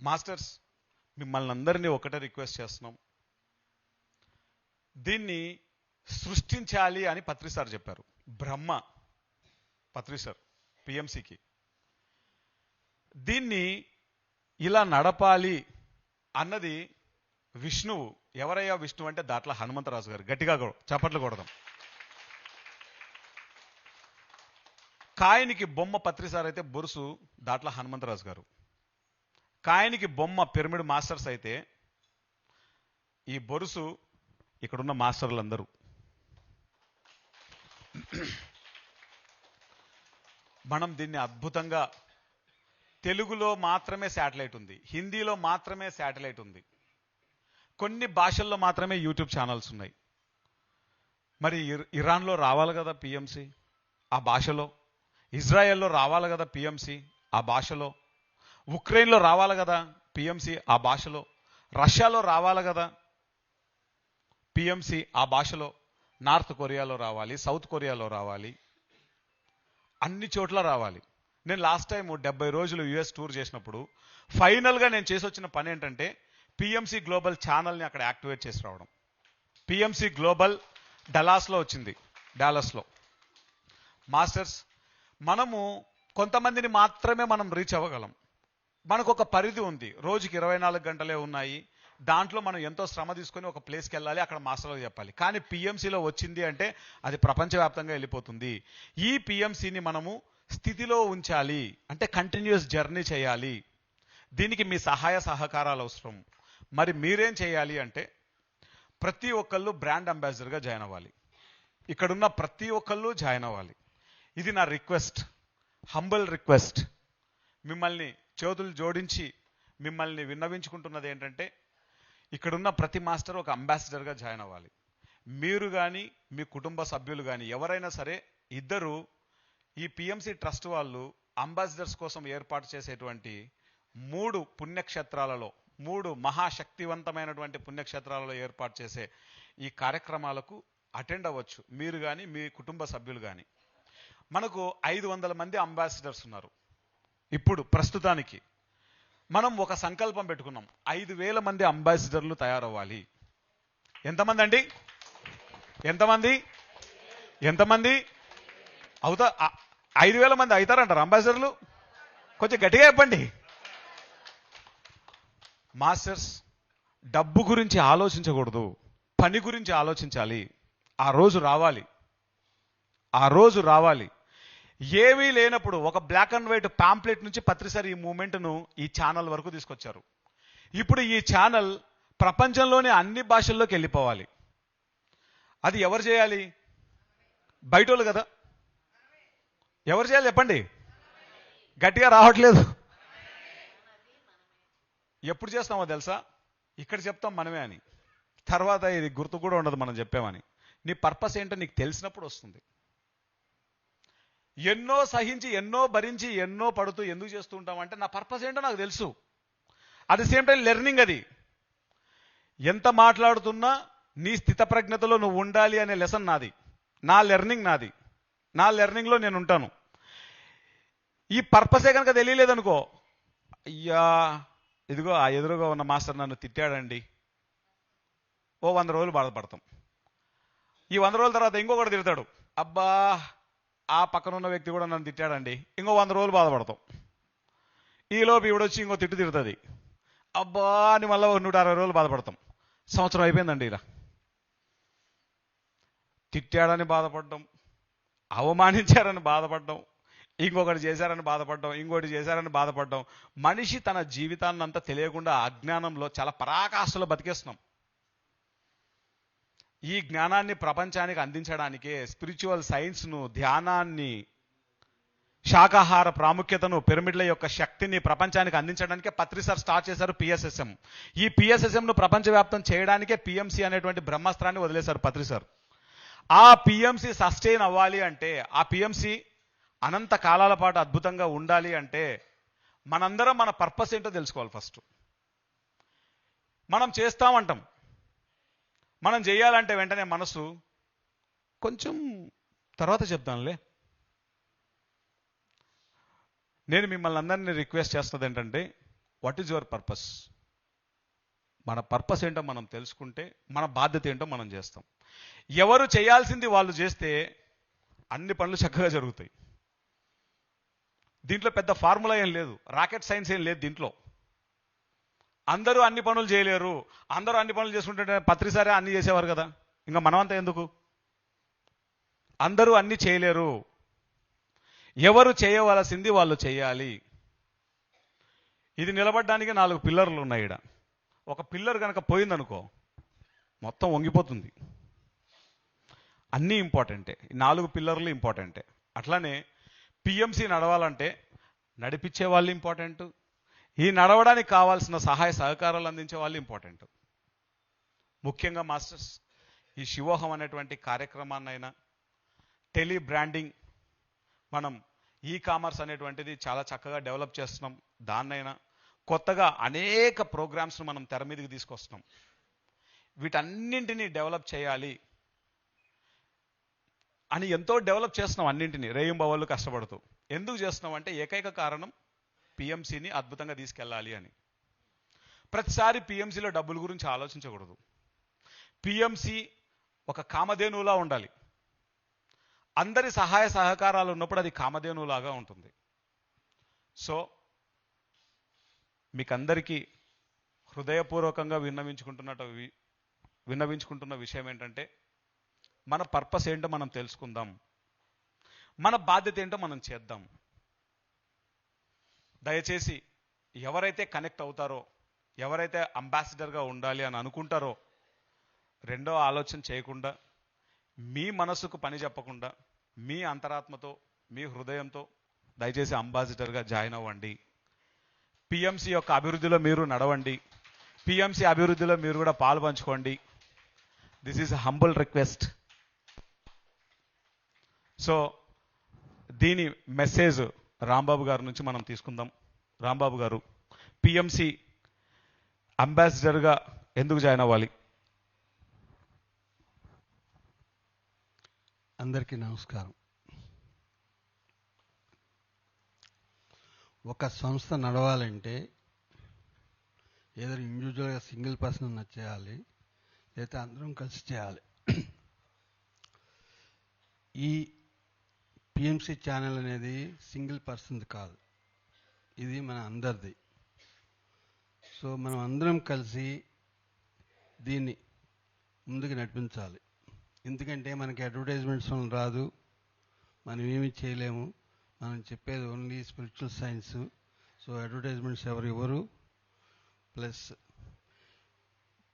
మాస్టర్స్, మిమ్మల్ని అందరినీ ఒకటే రిక్వెస్ట్ చేస్తున్నాం, దీన్ని సృష్టించాలి అని పత్రి సార్ చెప్పారు. బ్రహ్మ పత్రి సార్ పిఎంసికి దీన్ని ఇలా నడపాలి అన్నది విష్ణువు. ఎవరయ్యా విష్ణువు అంటే దాట్ల హనుమంతరాజు గారు. గట్టిగా చప్పట్లు కొడదాం. కాయనికి బొమ్మ పత్రి సార్ అయితే బొరుసు దాట్ల హనుమంతరాజు గారు. కాయనికి బొమ్మ పిరమిడ్ మాస్టర్స్ అయితే ఈ బొరుసు ఇక్కడున్న మాస్టర్లందరూ. మనం దీన్ని అద్భుతంగా, తెలుగులో మాత్రమే శాటిలైట్ ఉంది, హిందీలో మాత్రమే శాటిలైట్ ఉంది, కొన్ని భాషల్లో మాత్రమే యూట్యూబ్ ఛానల్స్ ఉన్నాయి. మరి ఇరాన్లో రావాలి కదా పిఎంసి ఆ భాషలో, ఇజ్రాయెల్లో రావాలి కదా పిఎంసి ఆ భాషలో, ఉక్రెయిన్లో రావాలి కదా పిఎంసి ఆ భాషలో, రష్యాలో రావాలి కదా పిఎంసి ఆ భాషలో, నార్త్ కొరియాలో రావాలి, సౌత్ కొరియాలో రావాలి, అన్ని చోట్ల రావాలి. నేను లాస్ట్ టైం 70 రోజులు యుఎస్ టూర్ చేసినప్పుడు ఫైనల్గా నేను చేసి వచ్చిన పని ఏంటంటే పిఎంసి గ్లోబల్ ఛానల్ని అక్కడ యాక్టివేట్ చేసి రావడం. పిఎంసి గ్లోబల్ డలాస్లో వచ్చింది, డాలస్లో. మాస్టర్స్, మనము కొంతమందిని మాత్రమే మనం రీచ్ అవ్వగలం. మనకు ఒక పరిధి ఉంది, రోజుకి 24 గంటలే ఉన్నాయి. దాంట్లో మనం ఎంతో శ్రమ తీసుకొని ఒక ప్లేస్కి వెళ్ళాలి, అక్కడ మాస్టర్లకు చెప్పాలి. కానీ పిఎంసిలో వచ్చింది అంటే అది ప్రపంచవ్యాప్తంగా వెళ్ళిపోతుంది. ఈ పిఎంసిని మనము స్థితిలో ఉంచాలి అంటే కంటిన్యూస్ జర్నీ చేయాలి. దీనికి మీ సహాయ సహకారాలు అవసరం. మరి మీరేం చేయాలి అంటే ప్రతి ఒక్కళ్ళు బ్రాండ్ అంబాసిడర్గా జాయిన్ అవ్వాలి. ఇక్కడున్న ప్రతి ఒక్కళ్ళు జాయిన్ అవ్వాలి. ఇది నా రిక్వెస్ట్, హంబల్ రిక్వెస్ట్. మిమ్మల్ని చేతులు జోడించి మిమ్మల్ని విన్నవించుకుంటున్నది ఏంటంటే ఇక్కడున్న ప్రతి మాస్టర్ ఒక అంబాసిడర్గా జాయిన్ అవ్వాలి. మీరు కానీ మీ కుటుంబ సభ్యులు కానీ ఎవరైనా సరే ఇద్దరు ఈ పిఎంసి ట్రస్ట్ వాళ్ళు అంబాసిడర్స్ కోసం ఏర్పాటు చేసేటువంటి 3 పుణ్యక్షేత్రాలలో, 3 మహాశక్తివంతమైనటువంటి పుణ్యక్షేత్రాలలో ఏర్పాటు చేసే ఈ కార్యక్రమాలకు అటెండ్ అవ్వచ్చు, మీరు కానీ మీ కుటుంబ సభ్యులు కానీ. మనకు 500 మంది అంబాసిడర్స్ ఉన్నారు. ఇప్పుడు ప్రస్తుతానికి మనం ఒక సంకల్పం పెట్టుకున్నాం, 5,000 మంది అంబాసిడర్లు తయారవ్వాలి. ఎంతమంది అండి? ఎంతమంది అవుతా? 5,000 మంది అవుతారంటారు అంబాసిడర్లు? కొంచెం గట్టిగా చెప్పండి. మాస్టర్స్, డబ్బు గురించి ఆలోచించకూడదు, పని గురించి ఆలోచించాలి. ఆ రోజు రావాలి. ఏమీ లేనప్పుడు ఒక బ్లాక్ అండ్ వైట్ పాంప్లెట్ నుంచి పత్రిసారి ఈ మూమెంట్ను ఈ ఛానల్ వరకు తీసుకొచ్చారు. ఇప్పుడు ఈ ఛానల్ ప్రపంచంలోని అన్ని భాషల్లోకి వెళ్ళిపోవాలి. అది ఎవరు చేయాలి? బయటోళ్ళు కదా. ఎవరు చేయాలి చెప్పండి? గట్టిగా రావట్లేదు. ఎప్పుడు చేస్తామో తెలుసా? ఇక్కడ చెప్తాం మనమే అని, తర్వాత ఇది గుర్తు కూడా ఉండదు మనం చెప్పామని. నీ పర్పస్ ఏంటో నీకు తెలిసినప్పుడు వస్తుంది. ఎన్నో సహించి, ఎన్నో భరించి, ఎన్నో పడుతూ ఎందుకు చేస్తూ ఉంటామంటే నా పర్పస్ ఏంటో నాకు తెలుసు. At the same time learning. అది ఎంత మాట్లాడుతున్నా నీ స్థితప్రజ్ఞతలో నువ్వు ఉండాలి అనే లెసన్ నాది, నా లెర్నింగ్లో నేను ఉంటాను. ఈ పర్పసే కనుక తెలియలేదనుకో, అయ్యా ఇదిగో ఆ ఎదురుగా ఉన్న మాస్టర్ నన్ను తిట్టాడండి, ఓ 100 రోజులు బాధపడతాం. ఈ 100 రోజుల తర్వాత ఇంకొకటి తిడతాడు, అబ్బా ఆ పక్కన ఉన్న వ్యక్తి కూడా నన్ను తిట్టాడండి, ఇంకో 100 రోజులు బాధపడతాం. ఈలోపు ఇవిడొచ్చి ఇంకో తిట్టు తిడుతుంది, అబ్బా అని మళ్ళీ 160 రోజులు బాధపడతాం. సంవత్సరం అయిపోయిందండి. ఇలా తిట్టాడని బాధపడ్డం, అవమానించారని బాధపడ్డం, ఇంకొకటి చేశారని బాధపడ్డం, ఇంకోటి చేశారని బాధపడ్డం. మనిషి తన జీవితాన్ని అంతా తెలియకుండా అజ్ఞానంలో చాలా పరాకాష్ఠలో బతికేస్తున్నాం. ఈ జ్ఞానాన్ని ప్రపంచానికి అందించడానికే స్పిరిచువల్ సైన్స్ను, ధ్యానాన్ని, శాకాహార ప్రాముఖ్యతను, పిరమిడ్ల యొక్క శక్తిని ప్రపంచానికి అందించడానికే పత్రి సార్ స్టార్ట్ చేశారు పిఎస్ఎస్ఎం. ఈ పిఎస్ఎస్ఎంను ప్రపంచవ్యాప్తం చేయడానికే పిఎంసి అనేటువంటి బ్రహ్మాస్త్రాన్ని వదిలేశారు పత్రి సార్. ఆ పిఎంసి సస్టైన్ అవ్వాలి అంటే, ఆ పిఎంసి అనంత కాలాల పాటు అద్భుతంగా ఉండాలి అంటే మనందరం మన పర్పస్ ఏంటో తెలుసుకోవాలి. ఫస్ట్ మనం చేస్తామంటాం, మనం చేయాలంటే వెంటనే మనసు కొంచెం తర్వాత చెప్తానులే. నేను మిమ్మల్ని అందరినీ రిక్వెస్ట్ చేస్తున్నది ఏంటంటే, వాట్ ఈజ్ యువర్ పర్పస్? మన పర్పస్ ఏంటో మనం తెలుసుకుంటే మన బాధ్యత ఏంటో మనం చేస్తాం. ఎవరు చేయాల్సింది వాళ్ళు చేస్తే అన్ని పనులు చక్కగా జరుగుతాయి. దీంట్లో పెద్ద ఫార్ములా ఏం లేదు, రాకెట్ సైన్స్ ఏం లేదు దీంట్లో. అందరూ అన్ని పనులు చేయలేరు. అందరూ అన్ని పనులు చేసుకుంటే పత్రిసారే అన్ని చేసేవారు కదా, ఇంకా మనమంతా ఎందుకు? అందరూ అన్ని చేయలేరు. ఎవరు చేయవలసింది వాళ్ళు చేయాలి. ఇది నిలబడడానికి 4 పిల్లర్లు ఉన్నాయి. ఈడ ఒక పిల్లర్ కనుక పోయిందనుకో మొత్తం వంగిపోతుంది. అన్నీ ఇంపార్టెంటే, 4 పిల్లర్లు ఇంపార్టెంటే. అట్లానే పిఎంసి నడవాలంటే నడిపించే వాళ్ళు ఇంపార్టెంట్, ఈ నడవడానికి కావాల్సిన సహాయ సహకారాలు అందించే వాళ్ళు ఇంపార్టెంట్. ముఖ్యంగా మాస్టర్స్, ఈ శివోహం అనేటువంటి కార్యక్రమాన్నైనా, టెలి బ్రాండింగ్, మనం ఈ కామర్స్ అనేటువంటిది చాలా చక్కగా డెవలప్ చేస్తున్నాం. దాన్నైనా కొత్తగా అనేక ప్రోగ్రామ్స్ను మనం తెర మీదకి తీసుకొస్తున్నాం. వీటన్నింటినీ డెవలప్ చేయాలి అని ఎంతో డెవలప్ చేస్తున్నాం. అన్నింటినీ రేయింబవళ్ళు కష్టపడుతూ. ఎందుకు చేస్తున్నాం అంటే ఏకైక కారణం పిఎంసిని అద్భుతంగా తీసుకెళ్ళాలి అని. ప్రతిసారి పిఎంసిలో డబ్బుల గురించి ఆలోచించకూడదు. పిఎంసి ఒక కామధేనువులా ఉండాలి. అందరి సహాయ సహకారాలు ఉన్నప్పుడు అది కామధేనువులాగా ఉంటుంది. సో మీకందరికీ హృదయపూర్వకంగా విన్నవించుకుంటున్న విషయం ఏంటంటే, మన పర్పస్ ఏంటో మనం తెలుసుకుందాం, మన బాధ్యత ఏంటో మనం చేద్దాం. దయచేసి ఎవరైతే కనెక్ట్ అవుతారో, ఎవరైతే అంబాసిడర్గా ఉండాలి అని అనుకుంటారో, రెండో ఆలోచన చేయకుండా, మీ మనసుకు పని చెప్పకుండా, మీ అంతరాత్మతో, మీ హృదయంతో దయచేసి అంబాసిడర్గా జాయిన్ అవ్వండి. పిఎంసి యొక్క అభివృద్ధిలో మీరు నడవండి. పిఎంసి అభివృద్ధిలో మీరు కూడా పాలు పంచుకోండి. This is humble request. So దీని మెసేజ్ రాంబాబు గారి నుంచి మనం తీసుకుందాం. రాంబాబు గారు, పిఎంసి అంబాసిడర్గా ఎందుకు జాయిన్ అవ్వాలి? అందరికీ నమస్కారం. ఒక సంస్థ నడవాలంటే ఏదో ఇండివిజువల్గా సింగిల్ పర్సన్ చేయాలి, లేదా అందరం కలిసి చేయాలి. ఈ పిఎంసి ఛానల్ అనేది సింగిల్ పర్సన్ది కాదు, ఇది మన అందరిది. సో మనం అందరం కలిసి దీన్ని ముందుకు నడిపించాలి. ఎందుకంటే మనకి అడ్వర్టైజ్మెంట్స్ రాదు, మనం ఏమీ చేయలేము. మనం చెప్పేది only spiritual science. So advertisements ఎవరు ఇవ్వరు, ప్లస్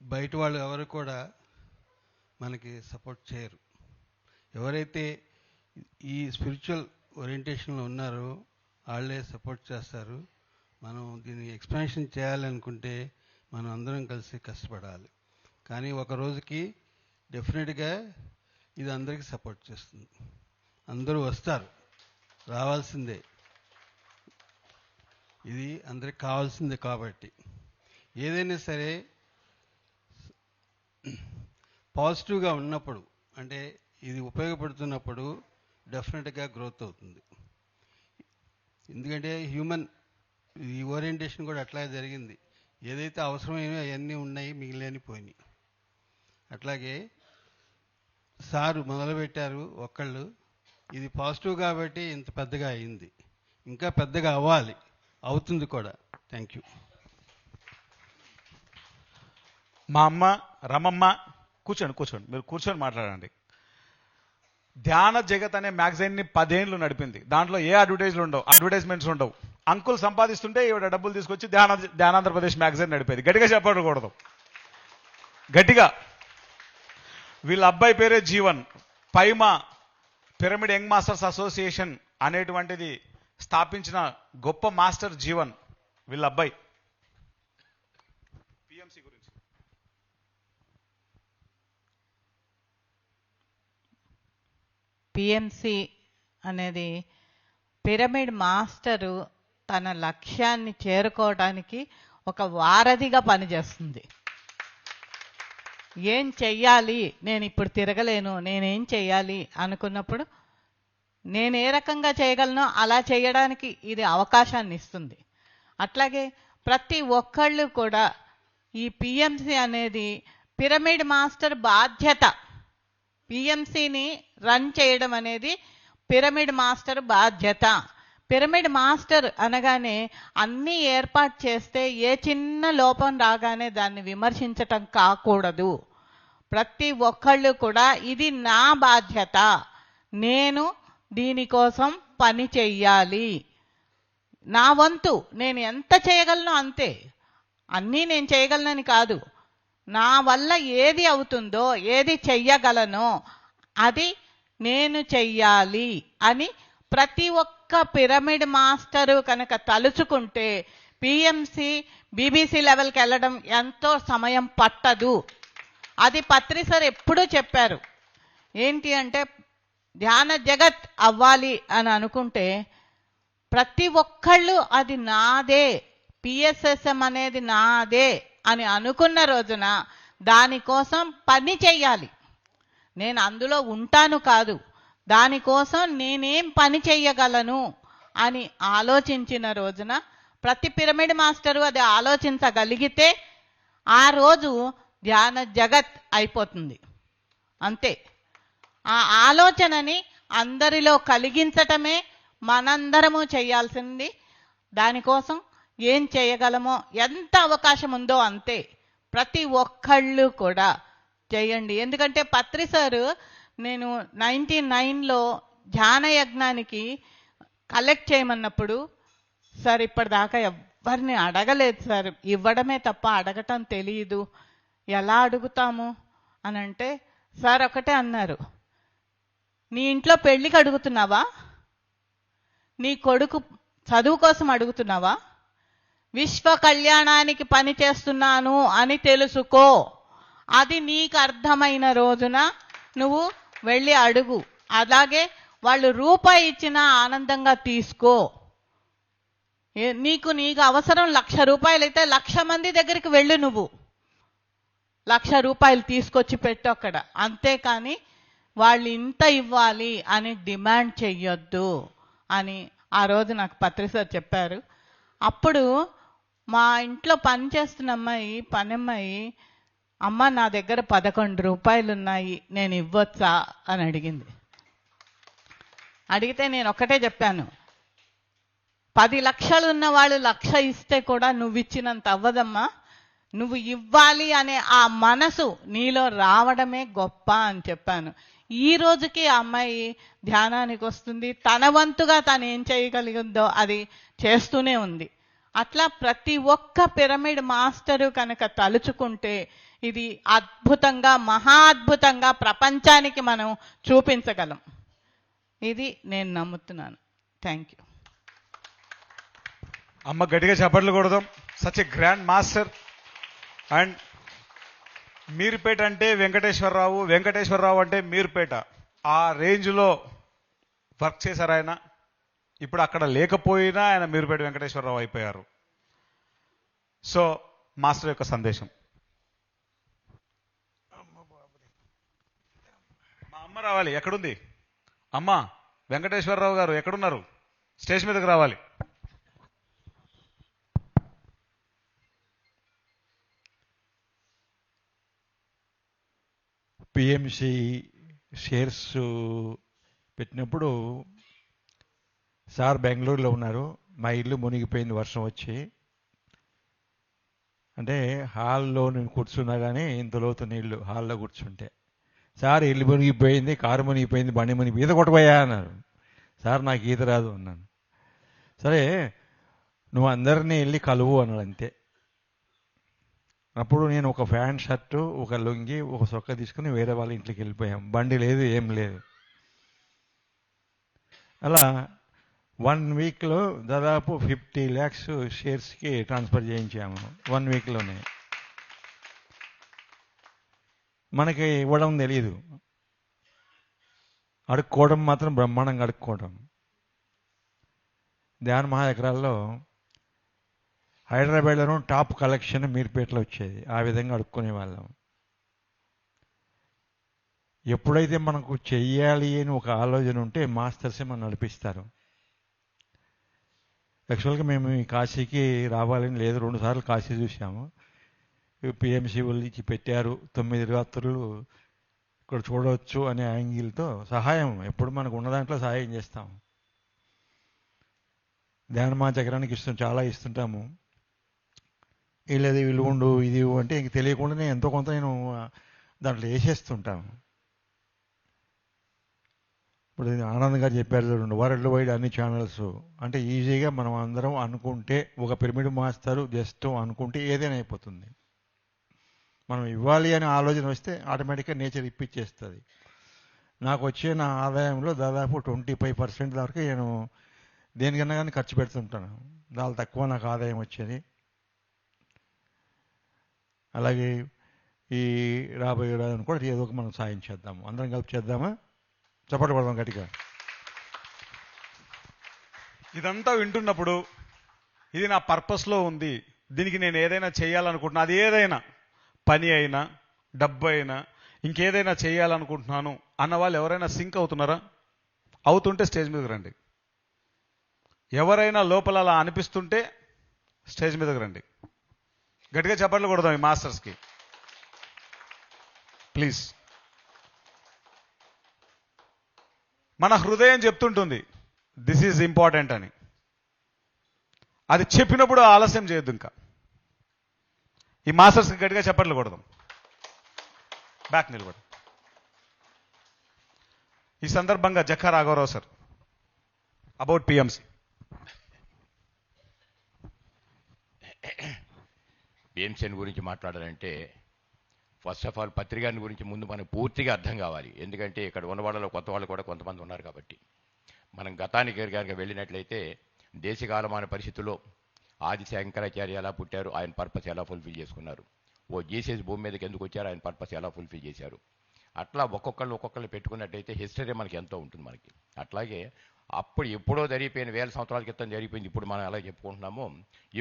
బయట వాళ్ళు ఎవరు కూడా మనకి సపోర్ట్ చేయరు. ఎవరైతే ఈ స్పిరిచువల్ ఓరియంటేషన్లో ఉన్నారో వాళ్ళే సపోర్ట్ చేస్తారు. మనం దీన్ని ఎక్స్పాన్షన్ చేయాలనుకుంటే మనం అందరం కలిసి కష్టపడాలి. కానీ ఒక రోజుకి డెఫినెట్గా ఇది అందరికీ సపోర్ట్ చేస్తుంది. అందరూ వస్తారు, రావాల్సిందే, ఇది అందరికి కావాల్సిందే. కాబట్టి ఏదైనా సరే పాజిటివ్గా ఉన్నప్పుడు, అంటే ఇది ఉపయోగపడుతున్నప్పుడు డెఫినెట్గా గ్రోత్ అవుతుంది. ఎందుకంటే హ్యూమన్ ఈ ఓరియంటేషన్ కూడా అట్లాగే జరిగింది. ఏదైతే అవసరమైనవి అవన్నీ ఉన్నాయి, మిగిలినవి పోయినాయి. అట్లాగే సారు మొదలుపెట్టారు ఒకళ్ళు, ఇది పాజిటివ్ కాబట్టి ఇంత పెద్దగా అయింది, ఇంకా పెద్దగా అవ్వాలి, అవుతుంది కూడా. Thank you. మా అమ్మ రమమ్మ, కూర్చోండి, మీరు కూర్చొని మాట్లాడండి. ధ్యాన జగత్ అనే మ్యాగజైన్ని 10 ఏళ్ళు నడిపింది. దాంట్లో ఏ అడ్వర్టైజ్మెంట్స్ ఉండవు. అంకుల్ సంపాదిస్తుంటే ఈవిడ డబ్బులు తీసుకొచ్చి ధ్యానాంధ్రప్రదేశ్ మ్యాగజైన్ నడిపేది. గట్టిగా చెప్పకూడదు, గట్టిగా. వీళ్ళ అబ్బాయి పేరే Jeevan. పైమా pyramid young masters association అనేటువంటిది స్థాపించిన గొప్ప మాస్టర్ జీవన్, వీళ్ళ అబ్బాయి. పిఎంసి గురించి పిఎంసి అనేది పిరమిడ్ మాస్టరు తన లక్ష్యాన్ని చేరుకోవడానికి ఒక వారధిగా పనిచేస్తుంది. ఏం చెయ్యాలి, నేను ఇప్పుడు తిరగలేను, నేనేం చెయ్యాలి అనుకున్నప్పుడు నేను ఏ రకంగా చేయగలనో అలా చేయడానికి ఇది అవకాశాన్ని ఇస్తుంది. అట్లాగే ప్రతి ఒక్కళ్ళు కూడా ఈ పిఎంసి అనేది పిరమిడ్ మాస్టర్ బాధ్యత. పిఎంసిని రన్ చేయడం అనేది పిరమిడ్ మాస్టర్ బాధ్యత. పిరమిడ్ మాస్టర్ అనగానే అన్నీ ఏర్పాటు చేస్తే ఏ చిన్న లోపం రాగానే దాన్ని విమర్శించటం కాకూడదు. ప్రతి ఒక్కళ్ళు కూడా ఇది నా బాధ్యత, నేను దీనికోసం పని చెయ్యాలి, నా వంతు నేను ఎంత చేయగలను అంతే. అన్నీ నేను చేయగలనని కాదు, నా వల్ల ఏది అవుతుందో ఏది చెయ్యగలనో అది నేను చెయ్యాలి అని ప్రతి ఒక్క పిరమిడ్ మాస్టరు కనుక తలుచుకుంటే పిఎంసి బీబీసీ లెవెల్కి వెళ్ళడం ఎంతో సమయం పట్టదు. అది పత్రి సార్ ఎప్పుడూ చెప్పారు. ఏంటి అంటే ధ్యాన జగత్ అవ్వాలి అని అనుకుంటే ప్రతి ఒక్కళ్ళు అది నాదే, పిఎస్ఎస్ఎం అనేది నాదే అని అనుకున్న రోజున దానికోసం పని చెయ్యాలి. నేను అందులో ఉంటాను కాదు, దానికోసం నేనేం పని చెయ్యగలను అని ఆలోచించిన రోజున ప్రతి పిరమిడ్ మాస్టరు అది ఆలోచించగలిగితే ఆ రోజు ధ్యాన జగత్ అయిపోతుంది. అంతే. ఆ ఆలోచనని అందరిలో కలిగించటమే మనందరము చేయాల్సింది. దానికోసం ఏం చేయగలమో, ఎంత అవకాశం ఉందో అంతే ప్రతి ఒక్కళ్ళు కూడా చేయండి. ఎందుకంటే పత్రి సారు నేను 99లో ధ్యాన యజ్ఞానికి కలెక్ట్ చేయమన్నప్పుడు, సార్ ఇప్పటిదాకా ఎవరిని అడగలేదు సార్, ఇవ్వడమే తప్ప అడగటం తెలియదు, ఎలా అడుగుతాము అని అంటే సార్ ఒకటే అన్నారు, నీ ఇంట్లో పెళ్ళికి అడుగుతున్నావా, నీ కొడుకు చదువు కోసం అడుగుతున్నావా, విశ్వ కళ్యాణానికి పని చేస్తున్నాను అని తెలుసుకో, అది నీకు అర్థమైన రోజున నువ్వు వెళ్ళి అడుగు. అలాగే వాళ్ళు రూపాయి ఇచ్చినా ఆనందంగా తీసుకో. నీకు అవసరం 1,00,000 రూపాయలు అయితే 1,00,000 మంది దగ్గరికి వెళ్ళు, నువ్వు 1,00,000 రూపాయలు తీసుకొచ్చి పెట్టు అక్కడ. అంతేకాని వాళ్ళు ఇంత ఇవ్వాలి అని డిమాండ్ చెయ్యొద్దు అని ఆ రోజు నాకు పత్రి సార్ చెప్పారు. అప్పుడు మా ఇంట్లో పని చేస్తున్న పనమ్మాయి అమ్మ నా దగ్గర 11 రూపాయలు ఉన్నాయి, నేను ఇవ్వచ్చా అని అడిగింది. అడిగితే నేను ఒక్కటే చెప్పాను, 10 లక్షలు ఉన్న వాళ్ళు 1,00,000 ఇస్తే కూడా నువ్వు ఇచ్చినంత అవ్వదమ్మా, నువ్వు ఇవ్వాలి అనే ఆ మనసు నీలో రావడమే గొప్ప అని చెప్పాను. ఈ రోజుకి ఆ అమ్మాయి ధ్యానానికి వస్తుంది, తన వంతుగా తను ఏం చేయగలిగిందో అది చేస్తూనే ఉంది. అట్లా ప్రతి ఒక్క పిరమిడ్ మాస్టరు కనుక తలుచుకుంటే ఇది అద్భుతంగా, మహా అద్భుతంగా ప్రపంచానికి మనం చూపించగలం. ఇది నేను నమ్ముతున్నాను. Thank you. అమ్మ గట్టిగా చప్పట్లు కొడదాం. Such a grand master. And Meerpet అంటే వెంకటేశ్వరరావు, వెంకటేశ్వరరావు అంటే మీర్పేట. ఆ రేంజ్లో వర్క్ చేశారు ఆయన. ఇప్పుడు అక్కడ లేకపోయినా ఆయన మీర్పేట వెంకటేశ్వరరావు అయిపోయారు. సో మాస్టర్ యొక్క సందేశం. మా అమ్మ రావాలి. ఎక్కడుంది అమ్మ? వెంకటేశ్వరరావు గారు ఎక్కడున్నారు? స్టేజ్ మీదకి రావాలి. పిఎంసి షేర్స్ పెట్టినప్పుడు సార్ బెంగళూరులో ఉన్నారు. మా ఇల్లు మునిగిపోయింది వర్షం వచ్చి. అంటే హాల్లో నేను కూర్చున్నా కానీ ఇంత లోతు నీళ్లు హాల్లో కూర్చుంటే, సార్ ఇల్లు మునిగిపోయింది, కారు మునిగిపోయింది, బండి మునిగిపోయి ఈత కొట్టబోయా అన్నారు. సార్ నాకు ఈత రాదు అన్నాను. సరే నువ్వు అందరినీ వెళ్ళి కలువు అన్నాడు, అంతే. అప్పుడు నేను ఒక ప్యాంట్ షర్టు, ఒక లుంగి, ఒక సొక్క తీసుకుని వేరే వాళ్ళ ఇంట్లోకి వెళ్ళిపోయాం. బండి లేదు, ఏం లేదు. అలా 1 వీక్లో దాదాపు 50 lakhs షేర్స్కి ట్రాన్స్ఫర్ చేయించాము 1 వీక్లోనే. మనకి ఇవ్వడం తెలియదు, అడుక్కోవడం మాత్రం బ్రహ్మాండంగా అడుక్కోవడం. ధ్యాన మహాచక్రాల్లో హైదరాబాద్లోనూ టాప్ కలెక్షన్ మీర్పేటలో వచ్చేది. ఆ విధంగా అడుక్కునే వాళ్ళం. ఎప్పుడైతే మనకు చెయ్యాలి అని ఒక ఆలోచన ఉంటే మాస్టర్సే మనం నడిపిస్తారు. యాక్చువల్గా మేము ఈ కాశీకి రావాలని లేదు, 2 సార్లు కాశీ చూసాము. పిఎంసి వాళ్ళు ఇచ్చి పెట్టారు 9 రాత్రులు ఇక్కడ చూడవచ్చు అనే యాంగిల్తో సహాయం ఎప్పుడు మనకు ఉన్న దాంట్లో సహాయం చేస్తాము. ధ్యానమా చక్రానికి చాలా ఇస్తుంటాము. వీళ్ళది వీళ్ళు ఉండు ఇది అంటే ఇంక తెలియకుండానే ఎంతో కొంత నేను దాంట్లో వేసేస్తుంటాను. ఇప్పుడు ఆనంద్ గారు చెప్పారు చూడండి, వరల్డ్ వైడ్ అన్ని ఛానల్స్ అంటే ఈజీగా మనం అందరం అనుకుంటే, ఒక పిరమిడ్ మాస్టరు జస్ట్ అనుకుంటే ఏదైనా అయిపోతుంది. మనం ఇవ్వాలి అనే ఆలోచన వస్తే ఆటోమేటిక్గా నేచర్ ఇప్పించేస్తుంది. నాకు వచ్చే నా ఆదాయంలో దాదాపు 25% వరకు నేను దేనికన్నా కానీ ఖర్చు పెడుతుంటాను. చాలా తక్కువ నాకు ఆదాయం వచ్చేది. అలాగే ఈ రాబోయే ఏడాదిని కూడా ఏదో ఒక మనం సాయం చేద్దాము, అందరం కలిపి చేద్దామా? చప్పట్లు పడదాం గట్టిగా. ఇదంతా వింటున్నప్పుడు ఇది నా పర్పస్లో ఉంది, దీనికి నేను ఏదైనా చేయాలనుకుంటున్నా, అది ఏదైనా పని అయినా డబ్బు అయినా ఇంకేదైనా చేయాలనుకుంటున్నాను అన్న వాళ్ళు ఎవరైనా సింక్ అవుతున్నారా? అవుతుంటే స్టేజ్ మీదకి రండి. ఎవరైనా లోపల అలా అనిపిస్తుంటే స్టేజ్ మీదకి రండి. గట్టిగా చప్పట్లు కొడదాం ఈ మాస్టర్స్కి ప్లీజ్. మన హృదయం చెప్తుంటుంది దిస్ ఈజ్ ఇంపార్టెంట్ అని. అది చెప్పినప్పుడు ఆలస్యం చేయొద్దు. ఇంకా ఈ మాస్టర్స్కి గట్టిగా చప్పట్లు కొడదాం. బ్యాక్ నిలబడు. ఈ సందర్భంగా జక్కా రాఘవరావు సార్ అబౌట్ పిఎంసి. పిఎంసీని గురించి మాట్లాడాలంటే ఫస్ట్ ఆఫ్ ఆల్ పత్రికాని గురించి ముందు మనకు పూర్తిగా అర్థం కావాలి. ఎందుకంటే ఇక్కడ ఉన్న వాళ్ళలో కొత్త వాళ్ళు కూడా కొంతమంది ఉన్నారు కాబట్టి. మనం గతానికి కనుక వెళ్ళినట్లయితే దేశకాలమాన పరిస్థితుల్లో ఆది శంకరాచార్య ఎలా పుట్టారు, ఆయన పర్పస్ ఎలా ఫుల్ఫిల్ చేసుకున్నారు, ఓ జీసస్ భూమి మీదకి ఎందుకు వచ్చారు, ఆయన పర్పస్ ఎలా ఫుల్ఫిల్ చేశారు, అట్లా ఒక్కొక్కళ్ళు పెట్టుకున్నట్టయితే హిస్టరీ మనకి ఎంతో ఉంటుంది మనకి. అట్లాగే అప్పుడు ఎప్పుడో జరిగిపోయిన 1000 సంవత్సరాల క్రితం జరిగిపోయింది, ఇప్పుడు మనం ఎలా చెప్పుకుంటున్నామో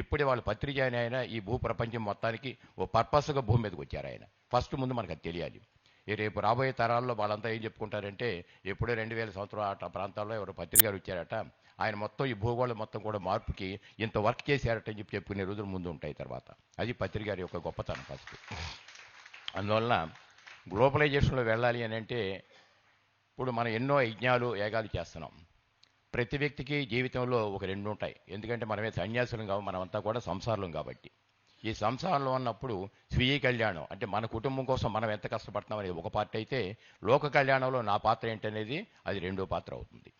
ఇప్పుడే వాళ్ళు పత్రిక అని ఆయన ఈ భూ ప్రపంచం మొత్తానికి ఓ పర్పస్గా భూమి మీదకి వచ్చారు ఆయన. ఫస్ట్ ముందు మనకు అది తెలియాలి. రేపు రాబోయే తరాల్లో వాళ్ళంతా ఏం చెప్పుకుంటారంటే ఎప్పుడో 2000 సంవత్సరాల ప్రాంతాల్లో ఎవరో పత్రికారు వచ్చారట, ఆయన మొత్తం ఈ భూగోళం మొత్తం కూడా మార్పుకి ఇంత వర్క్ చేశారట అని చెప్పుకునే రోజులు ముందు ఉంటాయి తర్వాత. అది పత్రికారి యొక్క గొప్పతనం ఫస్ట్. అందువలన గ్లోబలైజేషన్లో వెళ్ళాలి అని అంటే ఇప్పుడు మనం ఎన్నో యజ్ఞాలు యాగాలు చేస్తున్నాం. ప్రతి వ్యక్తికి జీవితంలో ఒక 2 ఉంటాయి. ఎందుకంటే మనమే సన్యాసులం కావు, మనమంతా కూడా సంసారులం కాబట్టి. ఈ సంసారంలో ఉన్నప్పుడు స్వీయ కళ్యాణం అంటే మన కుటుంబం కోసం మనం ఎంత కష్టపడుతున్నాం అనేది ఒక పార్ట్ అయితే, లోక కళ్యాణంలో నా పాత్ర ఏంటనేది అది 2వ పాత్ర అవుతుంది.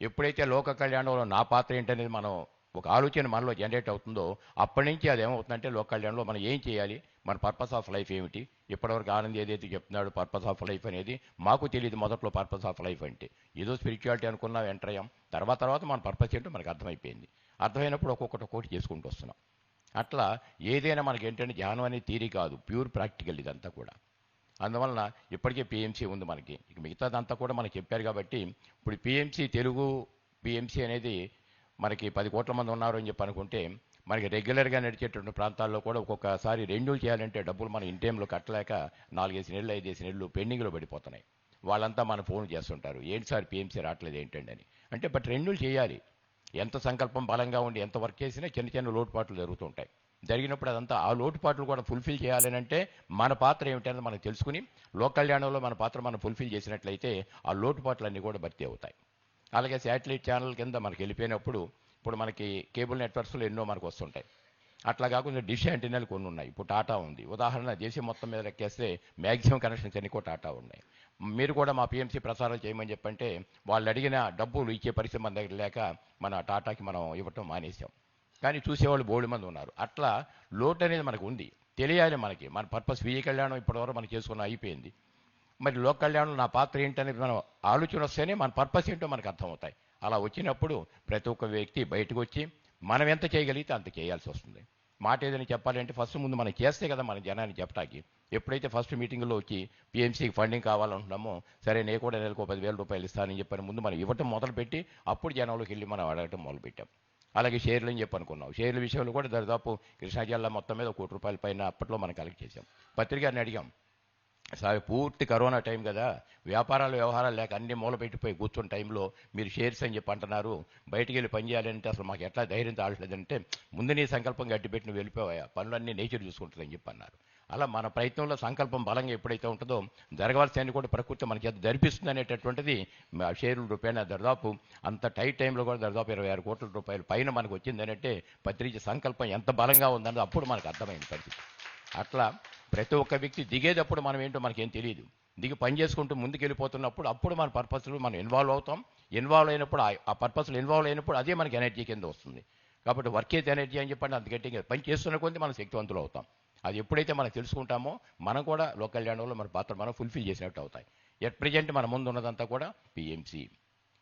ఎప్పుడైతే లోక కళ్యాణంలో నా పాత్ర ఏంటనేది మనం ఒక ఆలోచన మనలో జనరేట్ అవుతుందో అప్పటి నుంచి అది ఏమవుతుందంటే లోక కళ్యాణంలో మనం ఏం చేయాలి, మన పర్పస్ ఆఫ్ లైఫ్ ఏమిటి. ఇప్పటివరకు ఆనంద్ ఏదైతే చెప్తున్నాడు పర్పస్ ఆఫ్ లైఫ్ అనేది మాకు తెలియదు. మొదట్లో పర్పస్ ఆఫ్ లైఫ్ అంటే ఏదో స్పిరిచువాలిటీ అనుకున్నాం, ఎంటర్ అయ్యాం. తర్వాత మన పర్పస్ ఏంటో మనకు అర్థమైపోయింది. అర్థమైనప్పుడు ఒక్కొక్కటి చేసుకుంటూ వస్తున్నాం. అట్లా ఏదైనా మనకి ఏంటంటే ధ్యానం అనేది థియరీ కాదు, ప్యూర్ ప్రాక్టికల్ ఇదంతా కూడా. అందువలన ఇప్పటికే పిఎంసీ ఉంది మనకి, ఇక మిగతాదంతా కూడా మనకి చెప్పారు కాబట్టి ఇప్పుడు పిఎంసీ తెలుగు పిఎంసీ అనేది మనకి 10 కోట్ల మంది ఉన్నారు అని చెప్పి అనుకుంటే మనకి రెగ్యులర్గా నడిచేటువంటి ప్రాంతాల్లో కూడా ఒక్కొక్కసారి రెన్యూల్ చేయాలంటే డబ్బులు మనం ఇన్ టైంలో కట్టలేక 4 నెలలు 5 నెలలు పెండింగ్లో పడిపోతున్నాయి. వాళ్ళంతా మన ఫోన్ చేస్తుంటారు, ఏంటి సార్ పిఎంసీ రావట్లేదు ఏంటండి అని. అంటే బట్ రెన్యూల్ చేయాలి. ఎంత సంకల్పం బలంగా ఉండి ఎంత వర్క్ చేసినా చిన్న లోటుపాట్లు జరుగుతుంటాయి. జరిగినప్పుడు అదంతా ఆ లోటుపాట్లు కూడా ఫుల్ఫిల్ చేయాలని అంటే మన పాత్ర ఏమిటనేది మనం తెలుసుకుని లోక కళ్యాణంలో మన పాత్ర మనం ఫుల్ఫిల్ చేసినట్లయితే ఆ లోటుపాట్లన్నీ కూడా భర్తీ అవుతాయి. అలాగే శాటిలైట్ ఛానల్ కింద మనకి వెళ్ళిపోయినప్పుడు ఇప్పుడు మనకి కేబుల్ నెట్వర్క్స్లో ఎన్నో మనకు వస్తుంటాయి. అట్లా కాకుండా డిష్ యాంటీనాలు కొన్ని ఉన్నాయి. ఇప్పుడు టాటా ఉంది. ఉదాహరణ దేశం మొత్తం మీద లెక్కేస్తే మ్యాక్సిమం కనెక్షన్స్ అన్ని కూడా టాటా ఉన్నాయి. మీరు కూడా మా పిఎంసీ ప్రసారం చేయమని చెప్పంటే వాళ్ళు అడిగిన డబ్బులు ఇచ్చే పరిస్థితి మన దగ్గర లేక మన టాటాకి మనం ఇవ్వటం మానేసాం. కానీ చూసేవాళ్ళు బోల్డ్ మంది ఉన్నారు. అట్లా లోటు అనేది మనకు ఉంది, తెలియాలి మనకి. మన పర్పస్ స్వీయ కళ్యాణం ఇప్పటివరకు మనం చేసుకున్న అయిపోయింది. మరి లోక కళ్యాణంలో నా పాత్ర ఏంటనేది మనం ఆలోచన వస్తేనే మన పర్పస్ ఏంటో మనకు అర్థమవుతాయి. అలా వచ్చినప్పుడు ప్రతి ఒక్క వ్యక్తి బయటకు వచ్చి మనం ఎంత చేయగలిగితే అంత చేయాల్సి వస్తుంది. మాట ఏదైనా చెప్పాలంటే ఫస్ట్ ముందు మనం చేస్తే కదా మన జనాన్ని చెప్పడానికి. ఎప్పుడైతే ఫస్ట్ మీటింగ్లో వచ్చి పిఎంసీకి ఫండింగ్ కావాలంటున్నామో సరే నేను కూడా నెలకు 10,000 రూపాయలు ఇస్తానని చెప్పని ముందు మనం ఇవ్వటం మొదలుపెట్టి అప్పుడు జనంలోకి వెళ్ళి మనం అడగటం మొదలుపెట్టాం. అలాగే షేర్లు అని చెప్పి అనుకున్నాం. షేర్ల విషయంలో కూడా దాదాపు కృష్ణా జిల్లా మొత్తం మీద 1 కోటి రూపాయల పైన అప్పట్లో మనం కలెక్ట్ చేసాం. పత్రికని అడిగాం సార్ పూర్తి కరోనా టైం కదా, వ్యాపారాలు వ్యవహారాలు లేక అన్ని మూల పెట్టిపోయి కూర్చున్న టైంలో మీరు షేర్స్ అని చెప్పి అంటున్నారు, బయటికి వెళ్ళి పని చేయాలంటే అసలు మాకు ఎట్లా ధైర్యం తాడలేదంటే, ముందు నీ సంకల్పం గట్టిపెట్టి నువ్వు వెళ్ళిపోయా, పనులన్నీ నేచర్ చూసుకుంటుందని చెప్పి అన్నారు. అలా మన ప్రయత్నంలో సంకల్పం బలంగా ఎప్పుడైతే ఉంటుందో జరగవలసిన కూడా ప్రకృతి మనకి అది జరిపిస్తుంది అనేటటువంటిది షేర్ల రూపాయన దాదాపు అంత టైట్ టైంలో కూడా దాదాపు 26 కోట్ల రూపాయలు పైన మనకు వచ్చిందనంటే పత్రిక సంకల్పం ఎంత బలంగా ఉందన్నది అప్పుడు మనకు అర్థమైంది పరిస్థితి. అట్లా ప్రతి ఒక్క వ్యక్తి దిగేటప్పుడు మనం ఏంటో మనకేం తెలియదు, దిగి పని చేసుకుంటూ ముందుకు వెళ్ళిపోతున్నప్పుడు అప్పుడు మన పర్పస్లో మనం ఇన్వాల్వ్ అవుతాం. ఇన్వాల్వ్ అయినప్పుడు ఆ పర్పస్లో ఇన్వాల్వ్ అయినప్పుడు అదే మనకి ఎనర్జీ కింద వస్తుంది. కాబట్టి వర్క్ అయితే ఎనర్జీ అని చెప్పండి, అందుకంటే పని చేస్తున్న కొద్దీ మనం శక్తివంతులు అవుతాం. అది ఎప్పుడైతే మనం తెలుసుకుంటామో మనం కూడా లోకల్ ల్యాండ్లో మన పాత్ర మనం ఫుల్ఫిల్ చేసినట్టు అవుతాయి. ఎట్ ప్రజెంట్ మన ముందు ఉన్నదంతా కూడా పిఎంసి.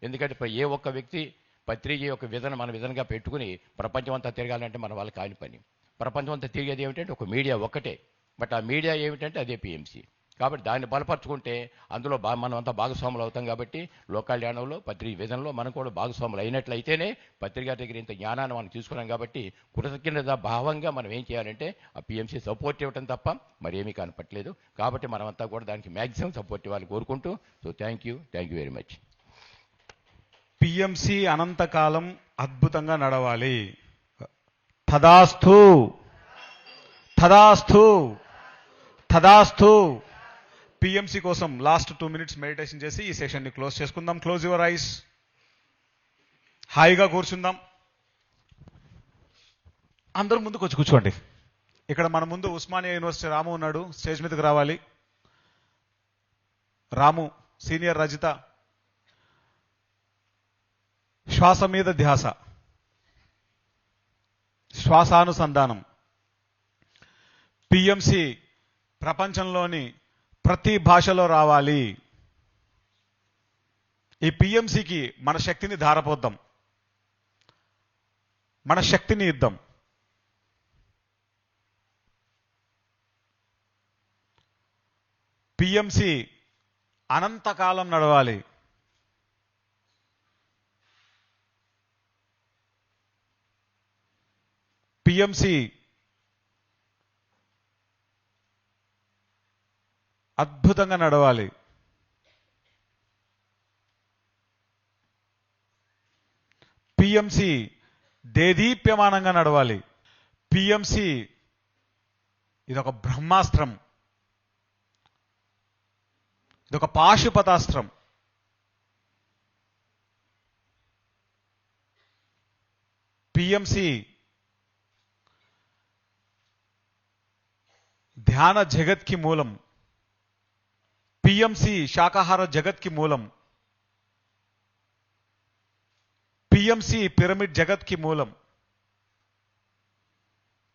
ఎందుకంటే ఏ ఒక్క వ్యక్తి పత్రిక యొక్క మన విధంగా పెట్టుకుని ప్రపంచం అంతా తిరగాలంటే మన వాళ్ళకి కాని పని. ప్రపంచం అంతా తిరిగేది ఏమిటంటే ఒక మీడియా ఒక్కటే, బట్ ఆ మీడియా ఏమిటంటే అదే పిఎంసి. కాబట్టి దాన్ని బలపరుచుకుంటే అందులో మనం అంతా భాగస్వాములు అవుతాం. కాబట్టి లోకల్ ల్యాండ్లో పత్రిక విధంలో మనం కూడా భాగస్వాములు అయినట్లయితేనే పత్రిక దగ్గర ఇంత జ్ఞానాన్ని మనం తీసుకున్నాం. కాబట్టి కృతజ్ఞత భావంగా మనం ఏం చేయాలంటే ఆ పిఎంసి సపోర్ట్ ఇవ్వటం తప్ప మరేమీ కనపట్లేదు. కాబట్టి మనమంతా కూడా దానికి మ్యాక్సిమం సపోర్ట్ ఇవ్వాలి కోరుకుంటూ, so thank you very much. PMC అనంతకాలం అద్భుతంగా నడవాలి. తదాస్తు తదాస్తు తదాస్తు. పిఎంసి కోసం లాస్ట్ 2 minutes మెడిటేషన్ చేసి ఈ సెషన్ని క్లోజ్ చేసుకుందాం. Close your eyes. హాయిగా కూర్చుందాం. అందరూ ముందుకు వచ్చి కూర్చోండి. ఇక్కడ మన ముందు ఉస్మానియా యూనివర్సిటీ రాము ఉన్నాడు, స్టేజ్ మీదకి రావాలి. రాము, సీనియర్ రజిత. శ్వాస మీద ధ్యాస, శ్వాసానుసంధానం. పిఎంసి ప్రపంచంలోని ప్రతి భాషలో రావాలి. ఈ పిఎంసికి మన శక్తిని ధారపోద్దాం, మన శక్తిని ఇద్దాం. పిఎంసి అనంతకాలం నడవాలి. పిఎంసి అద్భుతంగా నడవాలి. పిఎంసి దేదీప్యమానంగా నడవాలి. పిఎంసి ఇదొక బ్రహ్మాస్త్రం, ఇదొక పాశుపతాస్త్రం. పిఎంసి ధ్యాన జగత్ కి మూలం. పిఎంసి శాకాహార జగత్ కి మూలం. పిఎంసి పిరమిడ్ జగత్ కి మూలం.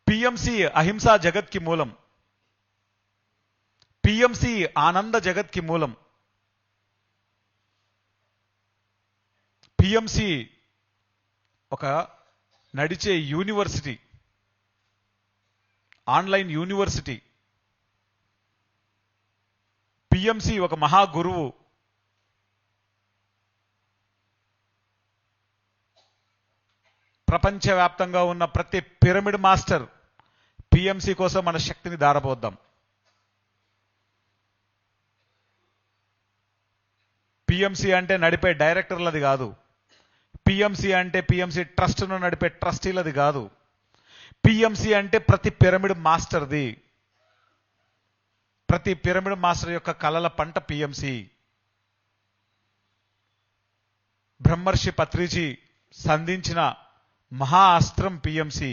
పిఎంసి అహింసా జగత్ కి మూలం. పిఎంసి ఆనంద జగత్ కి మూలం. పిఎంసి ఒక నడిచే యూనివర్సిటీ, ఆన్లైన్ యూనివర్సిటీ. పిఎంసి ఒక మహా గురువు. ప్రపంచవ్యాప్తంగా ఉన్న ప్రతి పిరమిడ్ మాస్టర్ పిఎంసి కోసం మన శక్తిని ధారపోద్దాం. పిఎంసి అంటే నడిపే డైరెక్టర్లది కాదు. పిఎంసి అంటే పిఎంసి ట్రస్ట్ను నడిపే ట్రస్టీలది కాదు. పిఎంసి అంటే ప్రతి పిరమిడ్ మాస్టర్ది. ప్రతి పిరమిడ్ మాస్టర్ యొక్క కలల పంట పిఎంసి. బ్రహ్మర్షి పత్రిజీ సంధించిన మహా అస్త్రం పిఎంసి.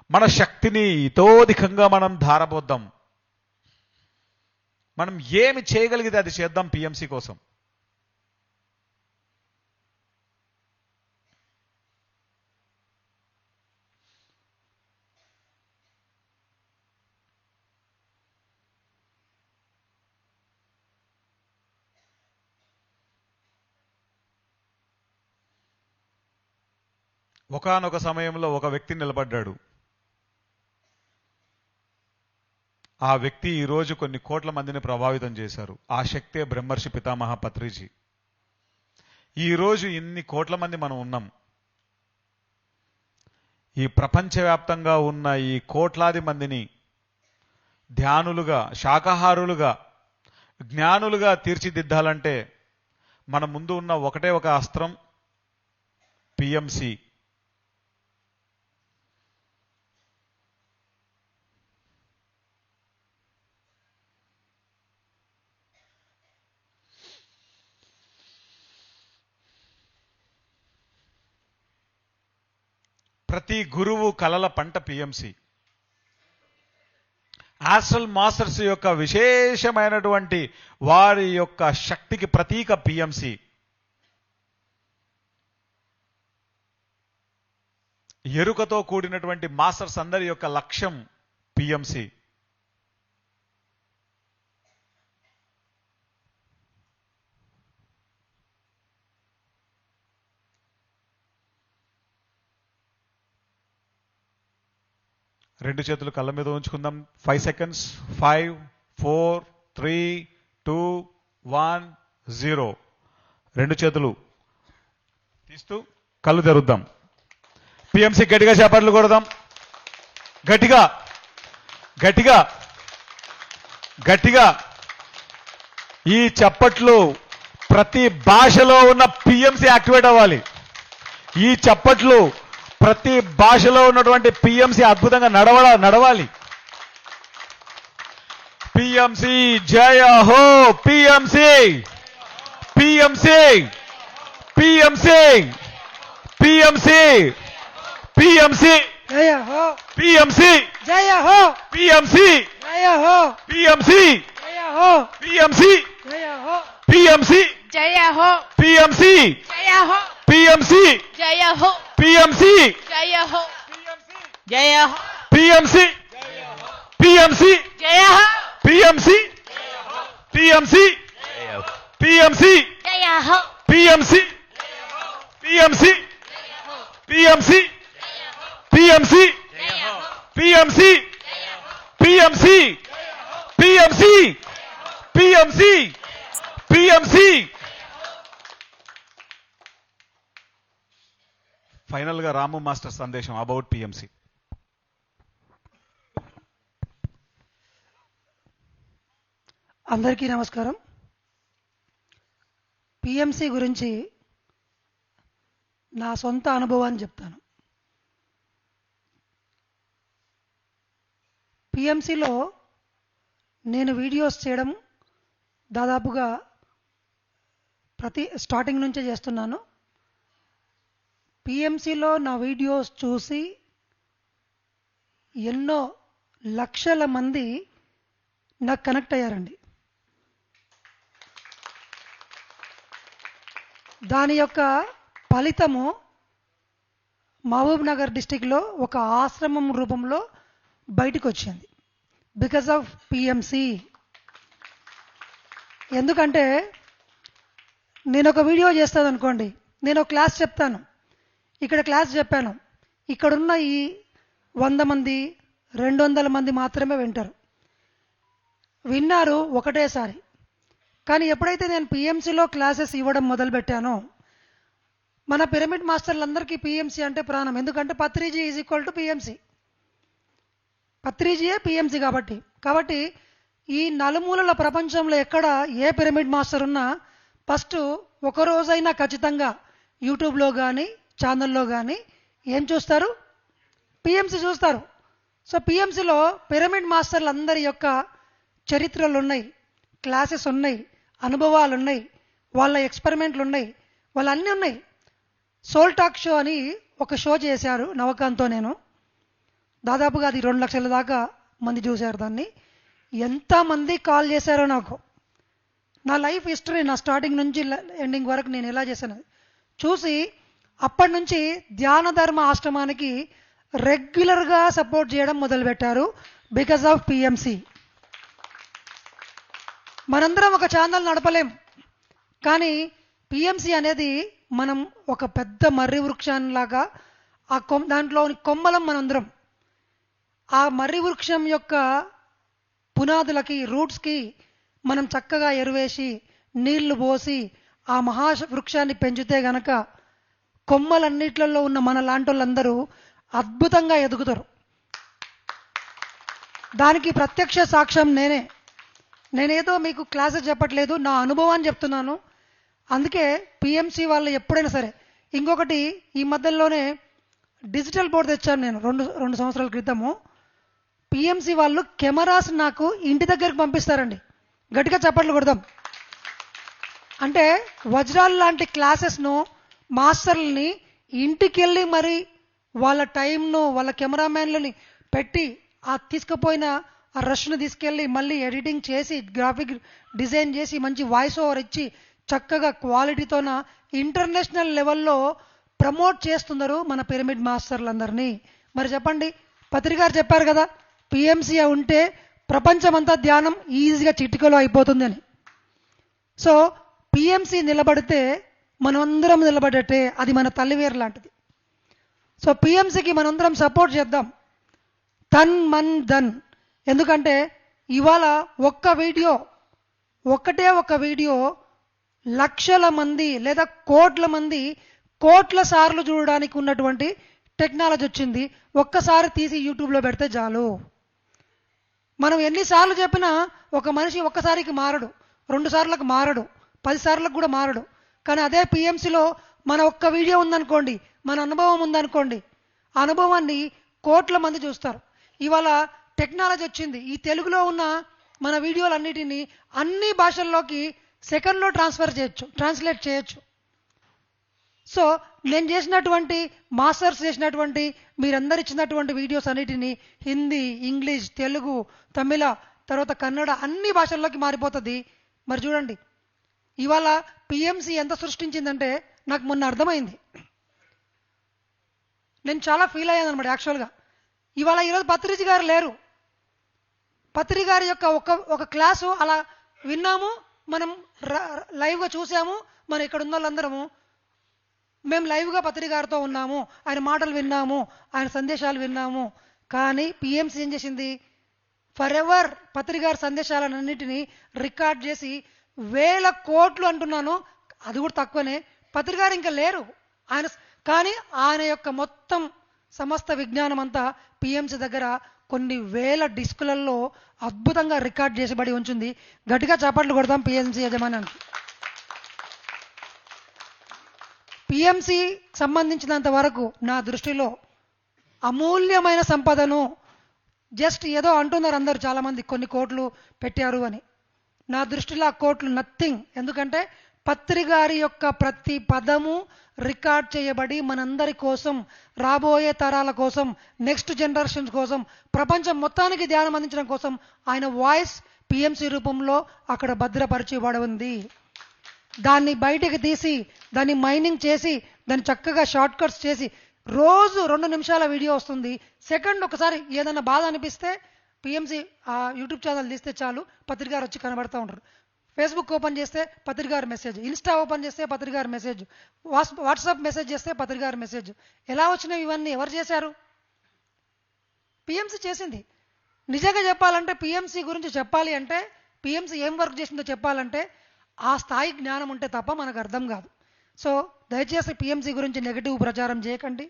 మన శక్తిని ఇతోధికంగా మనం ధారపోద్దాం. మనం ఏమి చేయగలిగితే అది చేద్దాం పిఎంసి కోసం. ఒకానొక సమయంలో ఒక వ్యక్తి నిలబడ్డాడు. ఆ వ్యక్తి ఈరోజు కొన్ని కోట్ల మందిని ప్రభావితం చేశారు. ఆ శక్తే బ్రహ్మర్షి పితామహ పత్రిజీ. ఈరోజు ఇన్ని కోట్ల మంది మనం ఉన్నాం. ఈ ప్రపంచవ్యాప్తంగా ఉన్న ఈ కోట్లాది మందిని ధ్యానులుగా, శాకాహారులుగా, జ్ఞానులుగా తీర్చిదిద్దాలంటే మన ముందు ఉన్న ఒకటే ఒక అస్త్రం పిఎంసి. ప్రతి గురువు కలల పంట పిఎంసి. ఆస్ట్రల్ మాస్టర్స్ యొక్క విశేషమైనటువంటి వారి యొక్క శక్తికి ప్రతీక పిఎంసి. ఎరుకతో కూడినటువంటి మాస్టర్స్ అందరి యొక్క లక్ష్యం పిఎంసి. రెండు చేతులు కళ్ళ మీద ఉంచుకుందాం. 5 seconds. 5, 4, 3, 2, 1, 0. రెండు చేతులు తీస్తూ కళ్ళు తెరుద్దాం. పిఎంసి గట్టిగా చేపట్లు కొడదాం. గట్టిగా గట్టిగా గట్టిగా. ఈ చప్పట్లు ప్రతి భాషలో ఉన్న పిఎంసి యాక్టివేట్ అవ్వాలి. ఈ చప్పట్లు ప్రతి భాషలో ఉన్నటువంటి పిఎంసి అద్భుతంగా నడవాలి. పిఎంసి జయ హో. PMC PMC PMC PMC PMC జయ హో. పిఎంసి జయ హో. పిఎంసి జయ హో. పిఎంసి జయ హో. పిఎంసి జయ హో. పిఎంసి జయ హో. పిఎంసి జయ హో. పిఎంసి జయ హో. పిఎంసి జయ హో. జయ హో. పిఎంసి పిఎంసి జయ హో. పిఎంసి పిఎంసి పిఎంసి జయ హో. PMC PMC PMC PMC PMC PMC PMC PMC PMC. Final గా రాము మాస్టర్ సందేశం అబౌట్ పిఎంసి. అందరికీ నమస్కారం. పిఎంసి గురించి నా సొంత అనుభవాన్ని చెప్తాను. పిఎంసిలో నేను వీడియోస్ చేయడం దాదాపుగా స్టార్టింగ్ నుంచే చేస్తున్నాను. పిఎంసిలో నా వీడియోస్ చూసి ఎన్నో లక్షల మంది నాకు కనెక్ట్ అయ్యారండి. దాని యొక్క ఫలితము మహబూబ్ నగర్ డిస్టిక్లో ఒక ఆశ్రమం రూపంలో బయటకు వచ్చింది బికాజ్ ఆఫ్ పిఎంసి. ఎందుకంటే నేను ఒక వీడియో చేస్తాను అనుకోండి, నేను ఒక క్లాస్ చెప్తాను, ఇక్కడ క్లాస్ చెప్పాను, ఇక్కడున్న ఈ 100 మంది 200 మంది మాత్రమే విన్నారు ఒకటేసారి. కానీ ఎప్పుడైతే నేను పిఎంసిలో క్లాసెస్ ఇవ్వడం మొదలుపెట్టానో, మన పిరమిడ్ మాస్టర్లందరికీ పిఎంసి అంటే ప్రాణం. ఎందుకంటే Patriji is equal to PMC. పత్రిజీయే పిఎంసి కాబట్టి ఈ నలుమూలల ప్రపంచంలో ఎక్కడ ఏ పిరమిడ్ మాస్టర్ ఉన్నా ఫస్ట్ ఒకరోజైనా ఖచ్చితంగా యూట్యూబ్లో కానీ ఛానల్లో కానీ ఏం చూస్తారు? పిఎంసి చూస్తారు. సో పిఎంసిలో పిరమిడ్ మాస్టర్లు అందరి యొక్క చరిత్రలు ఉన్నాయి, క్లాసెస్ ఉన్నాయి, అనుభవాలు ఉన్నాయి, వాళ్ళ ఎక్స్పెరిమెంట్లు ఉన్నాయి, వాళ్ళన్నీ ఉన్నాయి. సోల్ టాక్ షో అని ఒక షో చేశారు నవకాంత్తో నేను. దాదాపుగా అది 2 లక్షల దాకా మంది చూశారు దాన్ని. ఎంతమంది కాల్ చేశారో నాకు. నా లైఫ్ హిస్టరీ, నా స్టార్టింగ్ నుంచి ఎండింగ్ వరకు నేను ఎలా చేశాను చూసి అప్పటి నుంచి ధ్యాన ధర్మ ఆశ్రమానికి రెగ్యులర్గా సపోర్ట్ చేయడం మొదలుపెట్టారు బికాజ్ ఆఫ్ పిఎంసి. మనందరం ఒక ఛానల్ నడపలేం, కానీ పిఎంసి అనేది మనం ఒక పెద్ద మర్రి వృక్షంలాగా దాంట్లోని కొమ్మలం మనందరం. ఆ మర్రి వృక్షం యొక్క పునాదులకి, రూట్స్కి మనం చక్కగా ఎరువేసి నీళ్లు పోసి ఆ మహావృక్షాన్ని పెంచితే గనక కొమ్మలన్నిట్లలో ఉన్న మన లాంటి వాళ్ళందరూ అద్భుతంగా ఎదుగుతారు. దానికి ప్రత్యక్ష సాక్ష్యం నేనేదో మీకు క్లాసెస్ చెప్పట్లేదు, నా అనుభవాన్ని చెప్తున్నాను. అందుకే పిఎంసి వాళ్ళు ఎప్పుడైనా సరే, ఇంకొకటి ఈ మధ్యలోనే డిజిటల్ బోర్డు తెచ్చాను నేను రెండు సంవత్సరాల క్రితము. పిఎంసి వాళ్ళు కెమెరాస్ నాకు ఇంటి దగ్గరికి పంపిస్తారండి. గట్టిగా చప్పట్లు కొడదాం. అంటే వజ్రాలు లాంటి క్లాసెస్ను మాస్టర్లని ఇంటికి వెళ్ళి మరి వాళ్ళ టైంను వాళ్ళ కెమెరామ్యాన్లని పెట్టి ఆ తీసుకుపోయిన ఆ రష్ను తీసుకెళ్ళి మళ్ళీ ఎడిటింగ్ చేసి గ్రాఫిక్ డిజైన్ చేసి మంచి వాయిస్ ఓవర్ ఇచ్చి చక్కగా క్వాలిటీతోన ఇంటర్నేషనల్ లెవెల్లో ప్రమోట్ చేస్తున్నారు మన పిరమిడ్ మాస్టర్లందరినీ. మరి చెప్పండి, పత్రికారు చెప్పారు కదా, పిఎంసి ఉంటే ప్రపంచమంతా ధ్యానం ఈజీగా చిటికలో అయిపోతుంది అని. సో పిఎంసి నిలబడితే మనమందరం నిలబడటే, అది మన తల్లివేరు లాంటిది. సో పిఎంసికి మనందరం సపోర్ట్ చేద్దాం, తన్ మన్ ధన్. ఎందుకంటే ఇవాళ ఒక్కటే ఒక వీడియో లక్షల మంది లేదా కోట్ల మంది కోట్ల సార్లు చూడడానికి ఉన్నటువంటి టెక్నాలజీ వచ్చింది. ఒక్కసారి తీసి యూట్యూబ్లో పెడితే చాలు. మనం ఎన్నిసార్లు చెప్పినా ఒక మనిషి ఒక్కసారికి మారడు, 2 సార్లకు మారడు, 10 సార్లకు కూడా మారడు. కానీ అదే పిఎంసిలో మన ఒక్క వీడియో ఉందనుకోండి, మన అనుభవం ఉందనుకోండి, ఆ అనుభవాన్ని కోట్ల మంది చూస్తారు. ఇవాళ టెక్నాలజీ వచ్చింది, ఈ తెలుగులో ఉన్న మన వీడియోలన్నిటినీ అన్ని భాషల్లోకి సెకండ్లో ట్రాన్స్లేట్ చేయొచ్చు. సో నేను చేసినటువంటి మాస్టర్స్ చేసినటువంటి మీరందరు ఇచ్చినటువంటి వీడియోస్ అన్నిటినీ హిందీ, ఇంగ్లీష్, తెలుగు, తమిళ, తర్వాత కన్నడ అన్ని భాషల్లోకి మారిపోతుంది. మరి చూడండి ఇవాళ పిఎంసి ఎంత సృష్టించిందంటే నాకు మొన్న అర్థమైంది. నేను చాలా ఫీల్ అయ్యాను అనమాట యాక్చువల్గా. ఈరోజు పత్రిజీ గారు లేరు. పత్రి గారి యొక్క ఒక క్లాసు అలా విన్నాము, మనం లైవ్గా చూసాము. మనం ఇక్కడ ఉన్న వాళ్ళందరము మేము లైవ్గా పత్రి గారితో ఉన్నాము, ఆయన మాటలు విన్నాము, ఆయన సందేశాలు విన్నాము. కానీ పిఎంసి ఏం చేసింది, ఫర్ ఎవర్ పత్రి గారి సందేశాలన్నింటినీ రికార్డ్ చేసి 1000 కోట్లు అంటున్నాను, అది కూడా తక్కువనే. పత్రి గారు ఇంకా లేరు కానీ ఆయన యొక్క మొత్తం సమస్త విజ్ఞానం అంతా పిఎంసి దగ్గర కొన్ని 1000 డిస్కులలో అద్భుతంగా రికార్డ్ చేసిబడి ఉంచింది. గట్టిగా చప్పట్లు కొడతాం పిఎంసి యజమానానికి. పిఎంసి సంబంధించినంత వరకు నా దృష్టిలో అమూల్యమైన సంపదను, జస్ట్ ఏదో అంటున్నారు అందరూ చాలామంది కొన్ని కోట్లు పెట్టారు అని. నా దృష్టిలో ఆ కోట్లు నథింగ్. ఎందుకంటే పత్రి గారి యొక్క ప్రతి పదము రికార్డ్ చేయబడి మనందరి కోసం, రాబోయే తరాల కోసం, నెక్స్ట్ జనరేషన్స్ కోసం, ప్రపంచం మొత్తానికి ధ్యానం అందించడం కోసం ఆయన వాయిస్ పిఎంసి రూపంలో అక్కడ భద్రపరిచబడి ఉంది. దాన్ని బయటికి తీసి దాన్ని మైనింగ్ చేసి దాన్ని చక్కగా షార్ట్ కట్స్ చేసి రోజు 2 నిమిషాల వీడియో వస్తుంది. సెకండ్ ఒకసారి ఏదైనా బాధ అనిపిస్తే పిఎంసి ఆ యూట్యూబ్ ఛానల్ తీస్తే చాలు, పత్రిక గారు వచ్చి కనబడుతూ ఉంటారు. ఫేస్బుక్ ఓపెన్ చేస్తే పత్రిక గారి మెసేజ్, ఇన్స్టా ఓపెన్ చేస్తే పత్రిక గారి మెసేజ్, వాట్సాప్ మెసేజ్ చేస్తే పత్రిక గారి మెసేజ్. ఎలా వచ్చినాయి ఇవన్నీ? ఎవరు చేశారు? పిఎంసి చేసింది. నిజంగా చెప్పాలంటే పిఎంసి గురించి చెప్పాలి అంటే, పిఎంసి ఏం వర్క్ చేసిందో చెప్పాలంటే ఆ స్థాయి జ్ఞానం ఉంటే తప్ప మనకు అర్థం కాదు. సో దయచేసి పిఎంసి గురించి నెగిటివ్ ప్రచారం చేయకండి.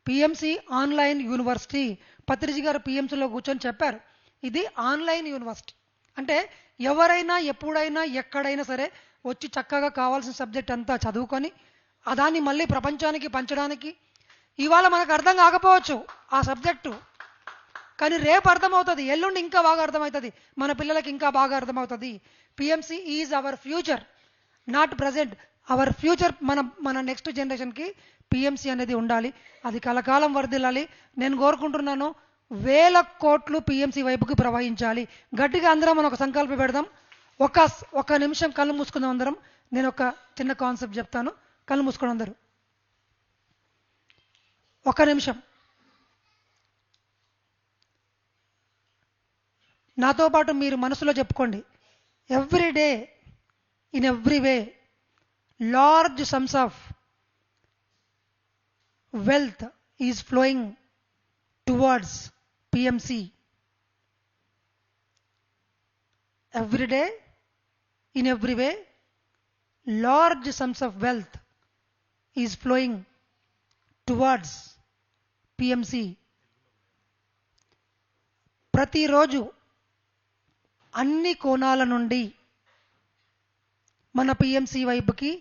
PMC online university. పత్రిజీ గారు పిఎంసిలో కూర్చొని చెప్పారు, ఇది ఆన్లైన్ యూనివర్సిటీ. అంటే ఎవరైనా ఎప్పుడైనా ఎక్కడైనా సరే వచ్చి చక్కగా కావాల్సిన సబ్జెక్ట్ అంతా చదువుకొని దాన్ని మళ్ళీ ప్రపంచానికి పంచడానికి. ఇవాళ మనకు అర్థం కాకపోవచ్చు ఆ సబ్జెక్టు, కానీ రేపు అర్థమవుతుంది, ఎల్లుండి ఇంకా బాగా అర్థమవుతుంది, మన పిల్లలకి ఇంకా బాగా అర్థమవుతుంది. PMC is our future, not present. Our future. మన నెక్స్ట్ జనరేషన్కి పిఎంసి అనేది ఉండాలి, అది కలకాలం వర్ధిల్లాలి. నేను కోరుకుంటున్నాను 1000 కోట్లు పిఎంసి వైపుకి ప్రవహించాలి. గట్టిగా అందరం మనం ఒక సంకల్పం పెడదాం. ఒక నిమిషం కళ్ళు మూసుకుందాం అందరం. నేను ఒక చిన్న కాన్సెప్ట్ చెప్తాను, కళ్ళు మూసుకోండి అందరూ. ఒక నిమిషం నాతో పాటు మీరు మనసులో చెప్పుకోండి. Every day, in every way, large sums of wealth is flowing towards PMC. Every day, in every way, large sums of wealth is flowing towards PMC. ప్రతిరోజు అన్ని కోణాల నుండి మన పిఎంసి వైపుకి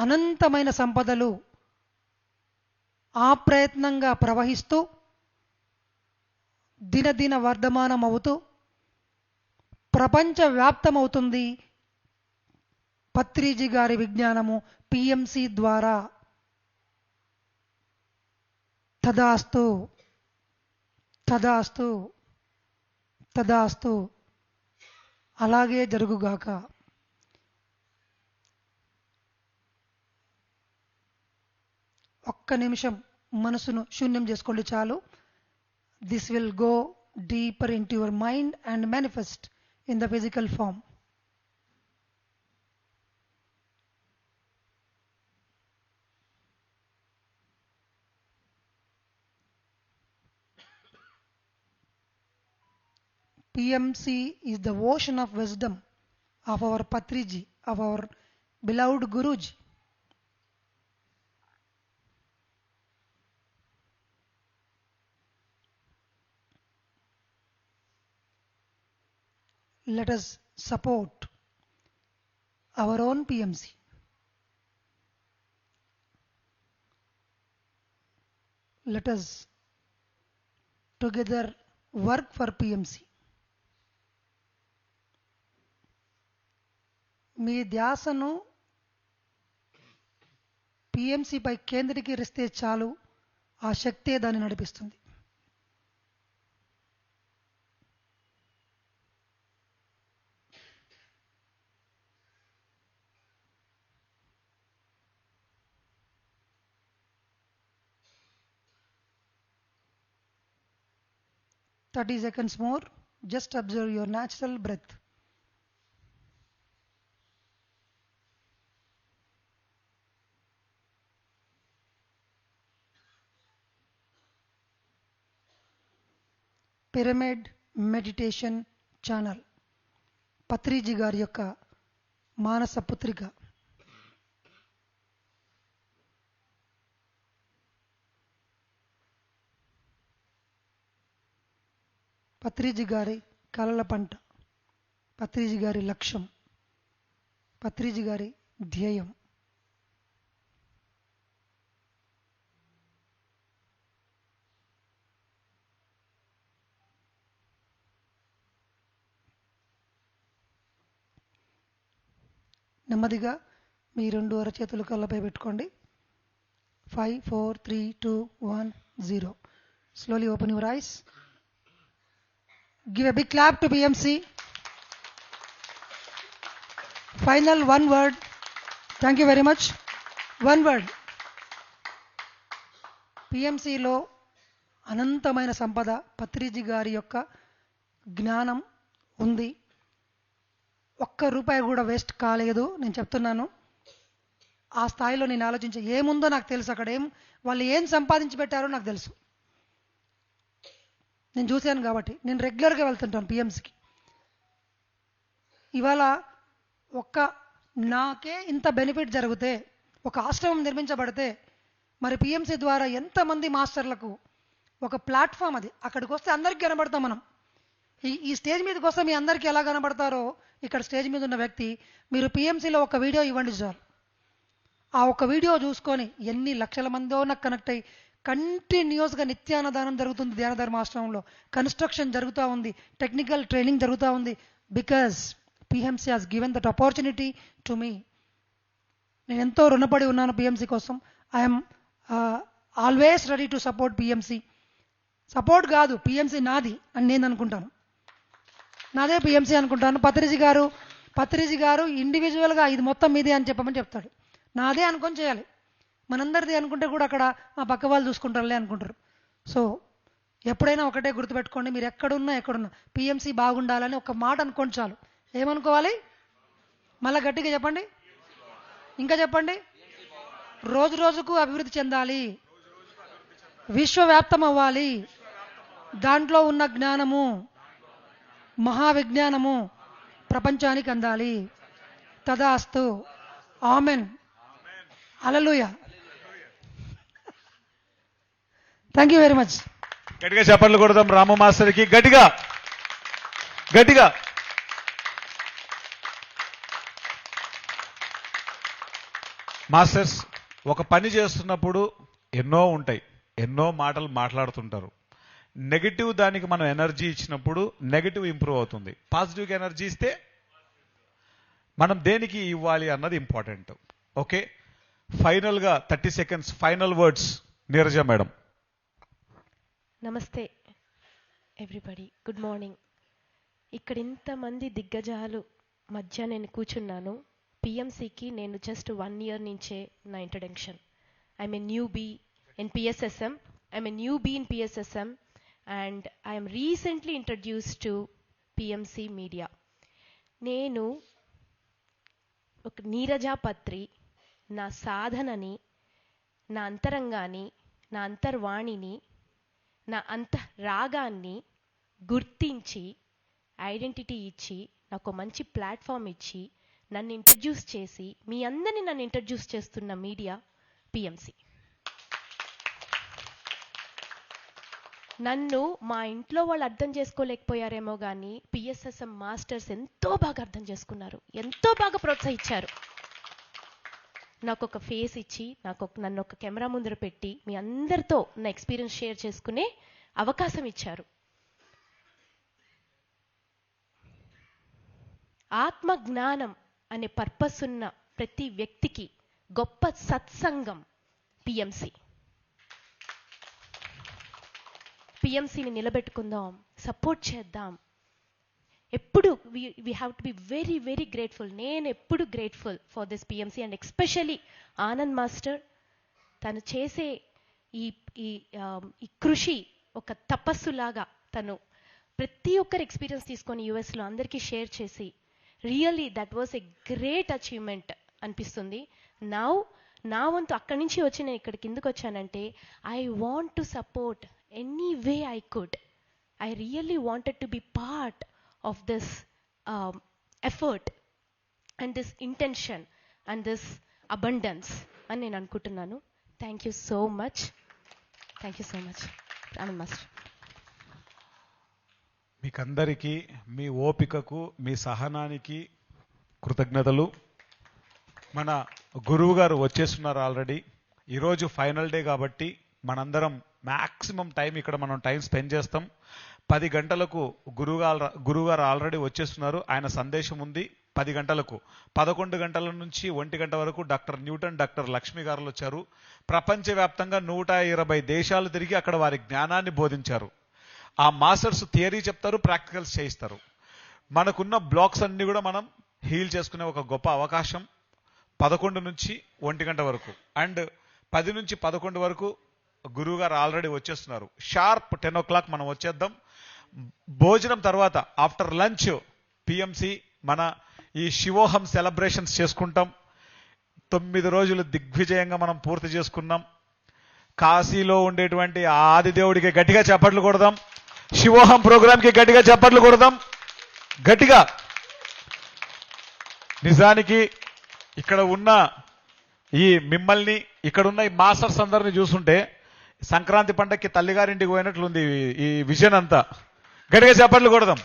అనంతమైన సంపదలు ఆప్రయత్నంగా ప్రవహిస్తూ దినదిన వర్ధమానమవుతూ ప్రపంచవ్యాప్తమవుతుంది పత్రిజీ గారి విజ్ఞానము పిఎంసి ద్వారా. తదాస్తు తదాస్తు తదాస్తు. అలాగే జరుగుగాక. ఒక్క నిమిషం మనసును శూన్యం చేసుకోండి చాలు. This will go deeper into your mind and manifest in the physical form. PMC is the ocean of wisdom of our Patriji, of our beloved Guruji. Let us support our own PMC. Let us together work for PMC. మీ ధ్యాసను పిఎంసిపై కేంద్రీకరిస్తే చాలు, ఆ శక్తే దాన్ని నడిపిస్తుంది. Thirty seconds more. Just observe your natural breath. Pyramid meditation channel Patriji గారి యొక్క మానస పుత్రిక. పత్రిజీ గారి కలల పంట, పత్రిజీ గారి లక్ష్యం, పత్రిజీ గారి ధ్యేయం. నెమ్మదిగా మీ 2 అరచేతులు కళ్ళపై పెట్టుకోండి. 5 4 3 2 1 0. Slowly open your eyes. Give a big clap to PMC. Final one word. Thank you very much. One word. PMCలో అనంతమైన సంపద, పత్రిజీ గారి యొక్క జ్ఞానం ఉంది. ఒక్క రూపాయి కూడా వేస్ట్ కాలేదు. నేను చెప్తున్నాను, ఆ స్థాయిలో నేను ఆలోచించే ఏముందో నాకు తెలుసు. అక్కడ వాళ్ళు ఏం సంపాదించి పెట్టారో నాకు తెలుసు. నేను చూశాను కాబట్టి నేను రెగ్యులర్గా వెళ్తుంటాను పిఎంసికి. ఇవాళ నాకే ఇంత బెనిఫిట్ జరిగితే, ఒక ఆశ్రమం నిర్మించబడితే, మరి పిఎంసి ద్వారా ఎంతమంది మాస్టర్లకు ఒక ప్లాట్ఫామ్ అది. అక్కడికి వస్తే అందరికీ కనబడతాం మనం. ఈ స్టేజ్ మీదకి వస్తే మీ అందరికీ ఎలా కనబడతారో, ఇక్కడ స్టేజ్ మీద ఉన్న వ్యక్తి, మీరు పిఎంసిలో ఒక వీడియో ఇవ్వండి చాలు. ఆ ఒక వీడియో చూసుకొని ఎన్ని లక్షల మందో నాకు కనెక్ట్ అయ్యి కంటిన్యూస్గా నిత్యాన్నదానం జరుగుతుంది. ధ్యాన ధర్మాశ్రమంలో కన్స్ట్రక్షన్ జరుగుతూ ఉంది, టెక్నికల్ ట్రైనింగ్ జరుగుతూ ఉంది. Because PMC has given that opportunity to me. నేను ఎంతో రుణపడి ఉన్నాను పిఎంసి కోసం. I'm always ready to support PMC. Support కాదు, పిఎంసి నాది అని నేను అనుకుంటాను. నాదే పిఎంసి అనుకుంటాను. పత్రిజీ గారు ఇండివిజువల్గా ఇది మొత్తం మీదే అని చెప్పమని చెప్తాడు. నాదే అనుకొని చేయాలి. మనందరిది అనుకుంటే కూడా అక్కడ ఆ పక్క వాళ్ళు చూసుకుంటారులే అనుకుంటారు. సో ఎప్పుడైనా ఒకటే గుర్తుపెట్టుకోండి, మీరు ఎక్కడున్నా పిఎంసి బాగుండాలని ఒక మాట అనుకోండి చాలు. ఏమనుకోవాలి? మళ్ళీ గట్టిగా చెప్పండి, ఇంకా చెప్పండి. రోజు రోజుకు అభివృద్ధి చెందాలి, విశ్వవ్యాప్తం అవ్వాలి. దాంట్లో ఉన్న జ్ఞానము, మహావిజ్ఞానము ప్రపంచానికి అందాలి. తదాస్తు. Amen. Hallelujah. Thank you very much. గట్టిగా చప్పట్లు కొడదాం రాము మాస్టర్కి, గట్టిగా గట్టిగా. మాస్టర్స్ ఒక పని చేస్తున్నప్పుడు ఎన్నో ఉంటాయి, ఎన్నో మాటలు మాట్లాడుతుంటారు. నెగిటివ్ దానికి మనం ఎనర్జీ ఇచ్చినప్పుడు నెగిటివ్ ఇంప్రూవ్ అవుతుంది. పాజిటివ్కి ఎనర్జీ ఇస్తే మనం దేనికి ఇవ్వాలి అన్నది ఇంపార్టెంట్. ఓకే, ఫైనల్గా 30 seconds final words Neeraja madam. నమస్తే ఎవ్రీబడి, గుడ్ మార్నింగ్. ఇక్కడ ఇంతమంది దిగ్గజాలు మధ్య నేను కూర్చున్నాను. పిఎంసికి నేను జస్ట్ 1 year నుంచే నా introduction. I'm a newbie in PSSM, and I'm recently introduced to PMC media. నేను ఒక నీరజా పత్రి నా సాధనని, నా అంతరంగాన్ని, నా అంతర్వాణిని, నా అంతరాగాన్ని గుర్తించి ఐడెంటిటీ ఇచ్చి నాకు మంచి ప్లాట్ఫామ్ ఇచ్చి నన్ను ఇంట్రడ్యూస్ చేసి మీ అందరినీ నన్ను ఇంట్రడ్యూస్ చేస్తున్న మీడియా పిఎంసి. నన్ను మా ఇంట్లో వాళ్ళు అర్థం చేసుకోలేకపోయారేమో కానీ పిఎస్ఎస్ఎం మాస్టర్స్ ఎంతో బాగా అర్థం చేసుకున్నారు, ఎంతో బాగా ప్రోత్సహించారు. నాకు ఒక ఫేస్ ఇచ్చి నన్ను ఒక కెమెరా ముందర పెట్టి మీ అందరితో నా ఎక్స్పీరియన్స్ షేర్ చేసుకునే అవకాశం ఇచ్చారు. ఆత్మ జ్ఞానం అనే పర్పస్ ఉన్న ప్రతి వ్యక్తికి గొప్ప సత్సంగం పిఎంసి. పిఎంసిని నిలబెట్టుకుందాం, సపోర్ట్ చేద్దాం. ఎప్పుడు we have to be very very grateful. నేను ఎప్పుడు grateful for this PMC and especially Anand master. తను చేసే ఈ కృషి ఒక తపస్సులాగా తను ప్రతి ఒక్కరి ఎక్స్పీరియన్స్ తీసుకొని యుఎస్లో అందరికీ షేర్ చేసి really that was a great achievement అనిపిస్తుంది. నా వంతు అక్కడి నుంచి వచ్చి నేను ఇక్కడికి ఎందుకు వచ్చానంటే I want to support any way I could. I really wanted to be part of this effort and this intention and this abundance అని నేను అనుకుంటున్నాను. Thank you so much Anand master. మీకందరికీ మీ ఓపికకు, మీ సహనానికి కృతజ్ఞతలు. మన గురువు గారు వచ్చేస్తున్నారు ఆల్రెడీ. ఈరోజు ఫైనల్ డే కాబట్టి మనందరం మ్యాక్సిమం టైం ఇక్కడ మనం టైం స్పెండ్ చేస్తాం. 10 గంటలకు గురువుగారు ఆల్రెడీ వచ్చేస్తున్నారు. ఆయన సందేశం ఉంది 10 గంటలకు. 11 గంటల నుంచి 1 గంట వరకు డాక్టర్ న్యూటన్, డాక్టర్ లక్ష్మి గారు వచ్చారు. ప్రపంచవ్యాప్తంగా 120 దేశాలు తిరిగి అక్కడ వారి జ్ఞానాన్ని బోధించారు. ఆ మాస్టర్స్ థియరీ చెప్తారు, ప్రాక్టికల్స్ చేయిస్తారు. మనకున్న బ్లాక్స్ అన్ని కూడా మనం హీల్ చేసుకునే ఒక గొప్ప అవకాశం 11 నుంచి 1 గంట వరకు. అండ్ 10 నుంచి 11 వరకు గురువు గారు ఆల్రెడీ వచ్చేస్తున్నారు. షార్ప్ 10 o'clock మనం వచ్చేద్దాం. భోజనం తర్వాత ఆఫ్టర్ లంచ్ పిఎంసి మన ఈ శివోహం సెలబ్రేషన్స్ చేసుకుంటాం. 9 రోజులు దిగ్విజయంగా మనం పూర్తి చేసుకున్నాం. కాశీలో ఉండేటువంటి ఆదిదేవుడికి గట్టిగా చప్పట్లు కొడదాం. శివోహం ప్రోగ్రాంకి గట్టిగా చప్పట్లు కొడదాం. గట్టిగా. నిజానికి ఇక్కడ ఉన్న ఈ మిమ్మల్ని, ఇక్కడ ఉన్న ఈ మాస్టర్స్ అందరినీ చూస్తుంటే సంక్రాంతి పండగకి తల్లిగారింటికి పోయినట్లుంది ఈ విజన్ అంతా. గట్టిగా చప్పట్లు కొడదాం.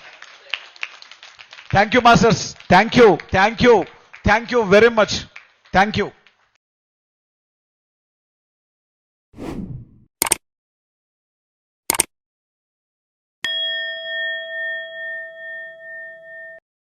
Thank you masters, thank you very much. Thank you.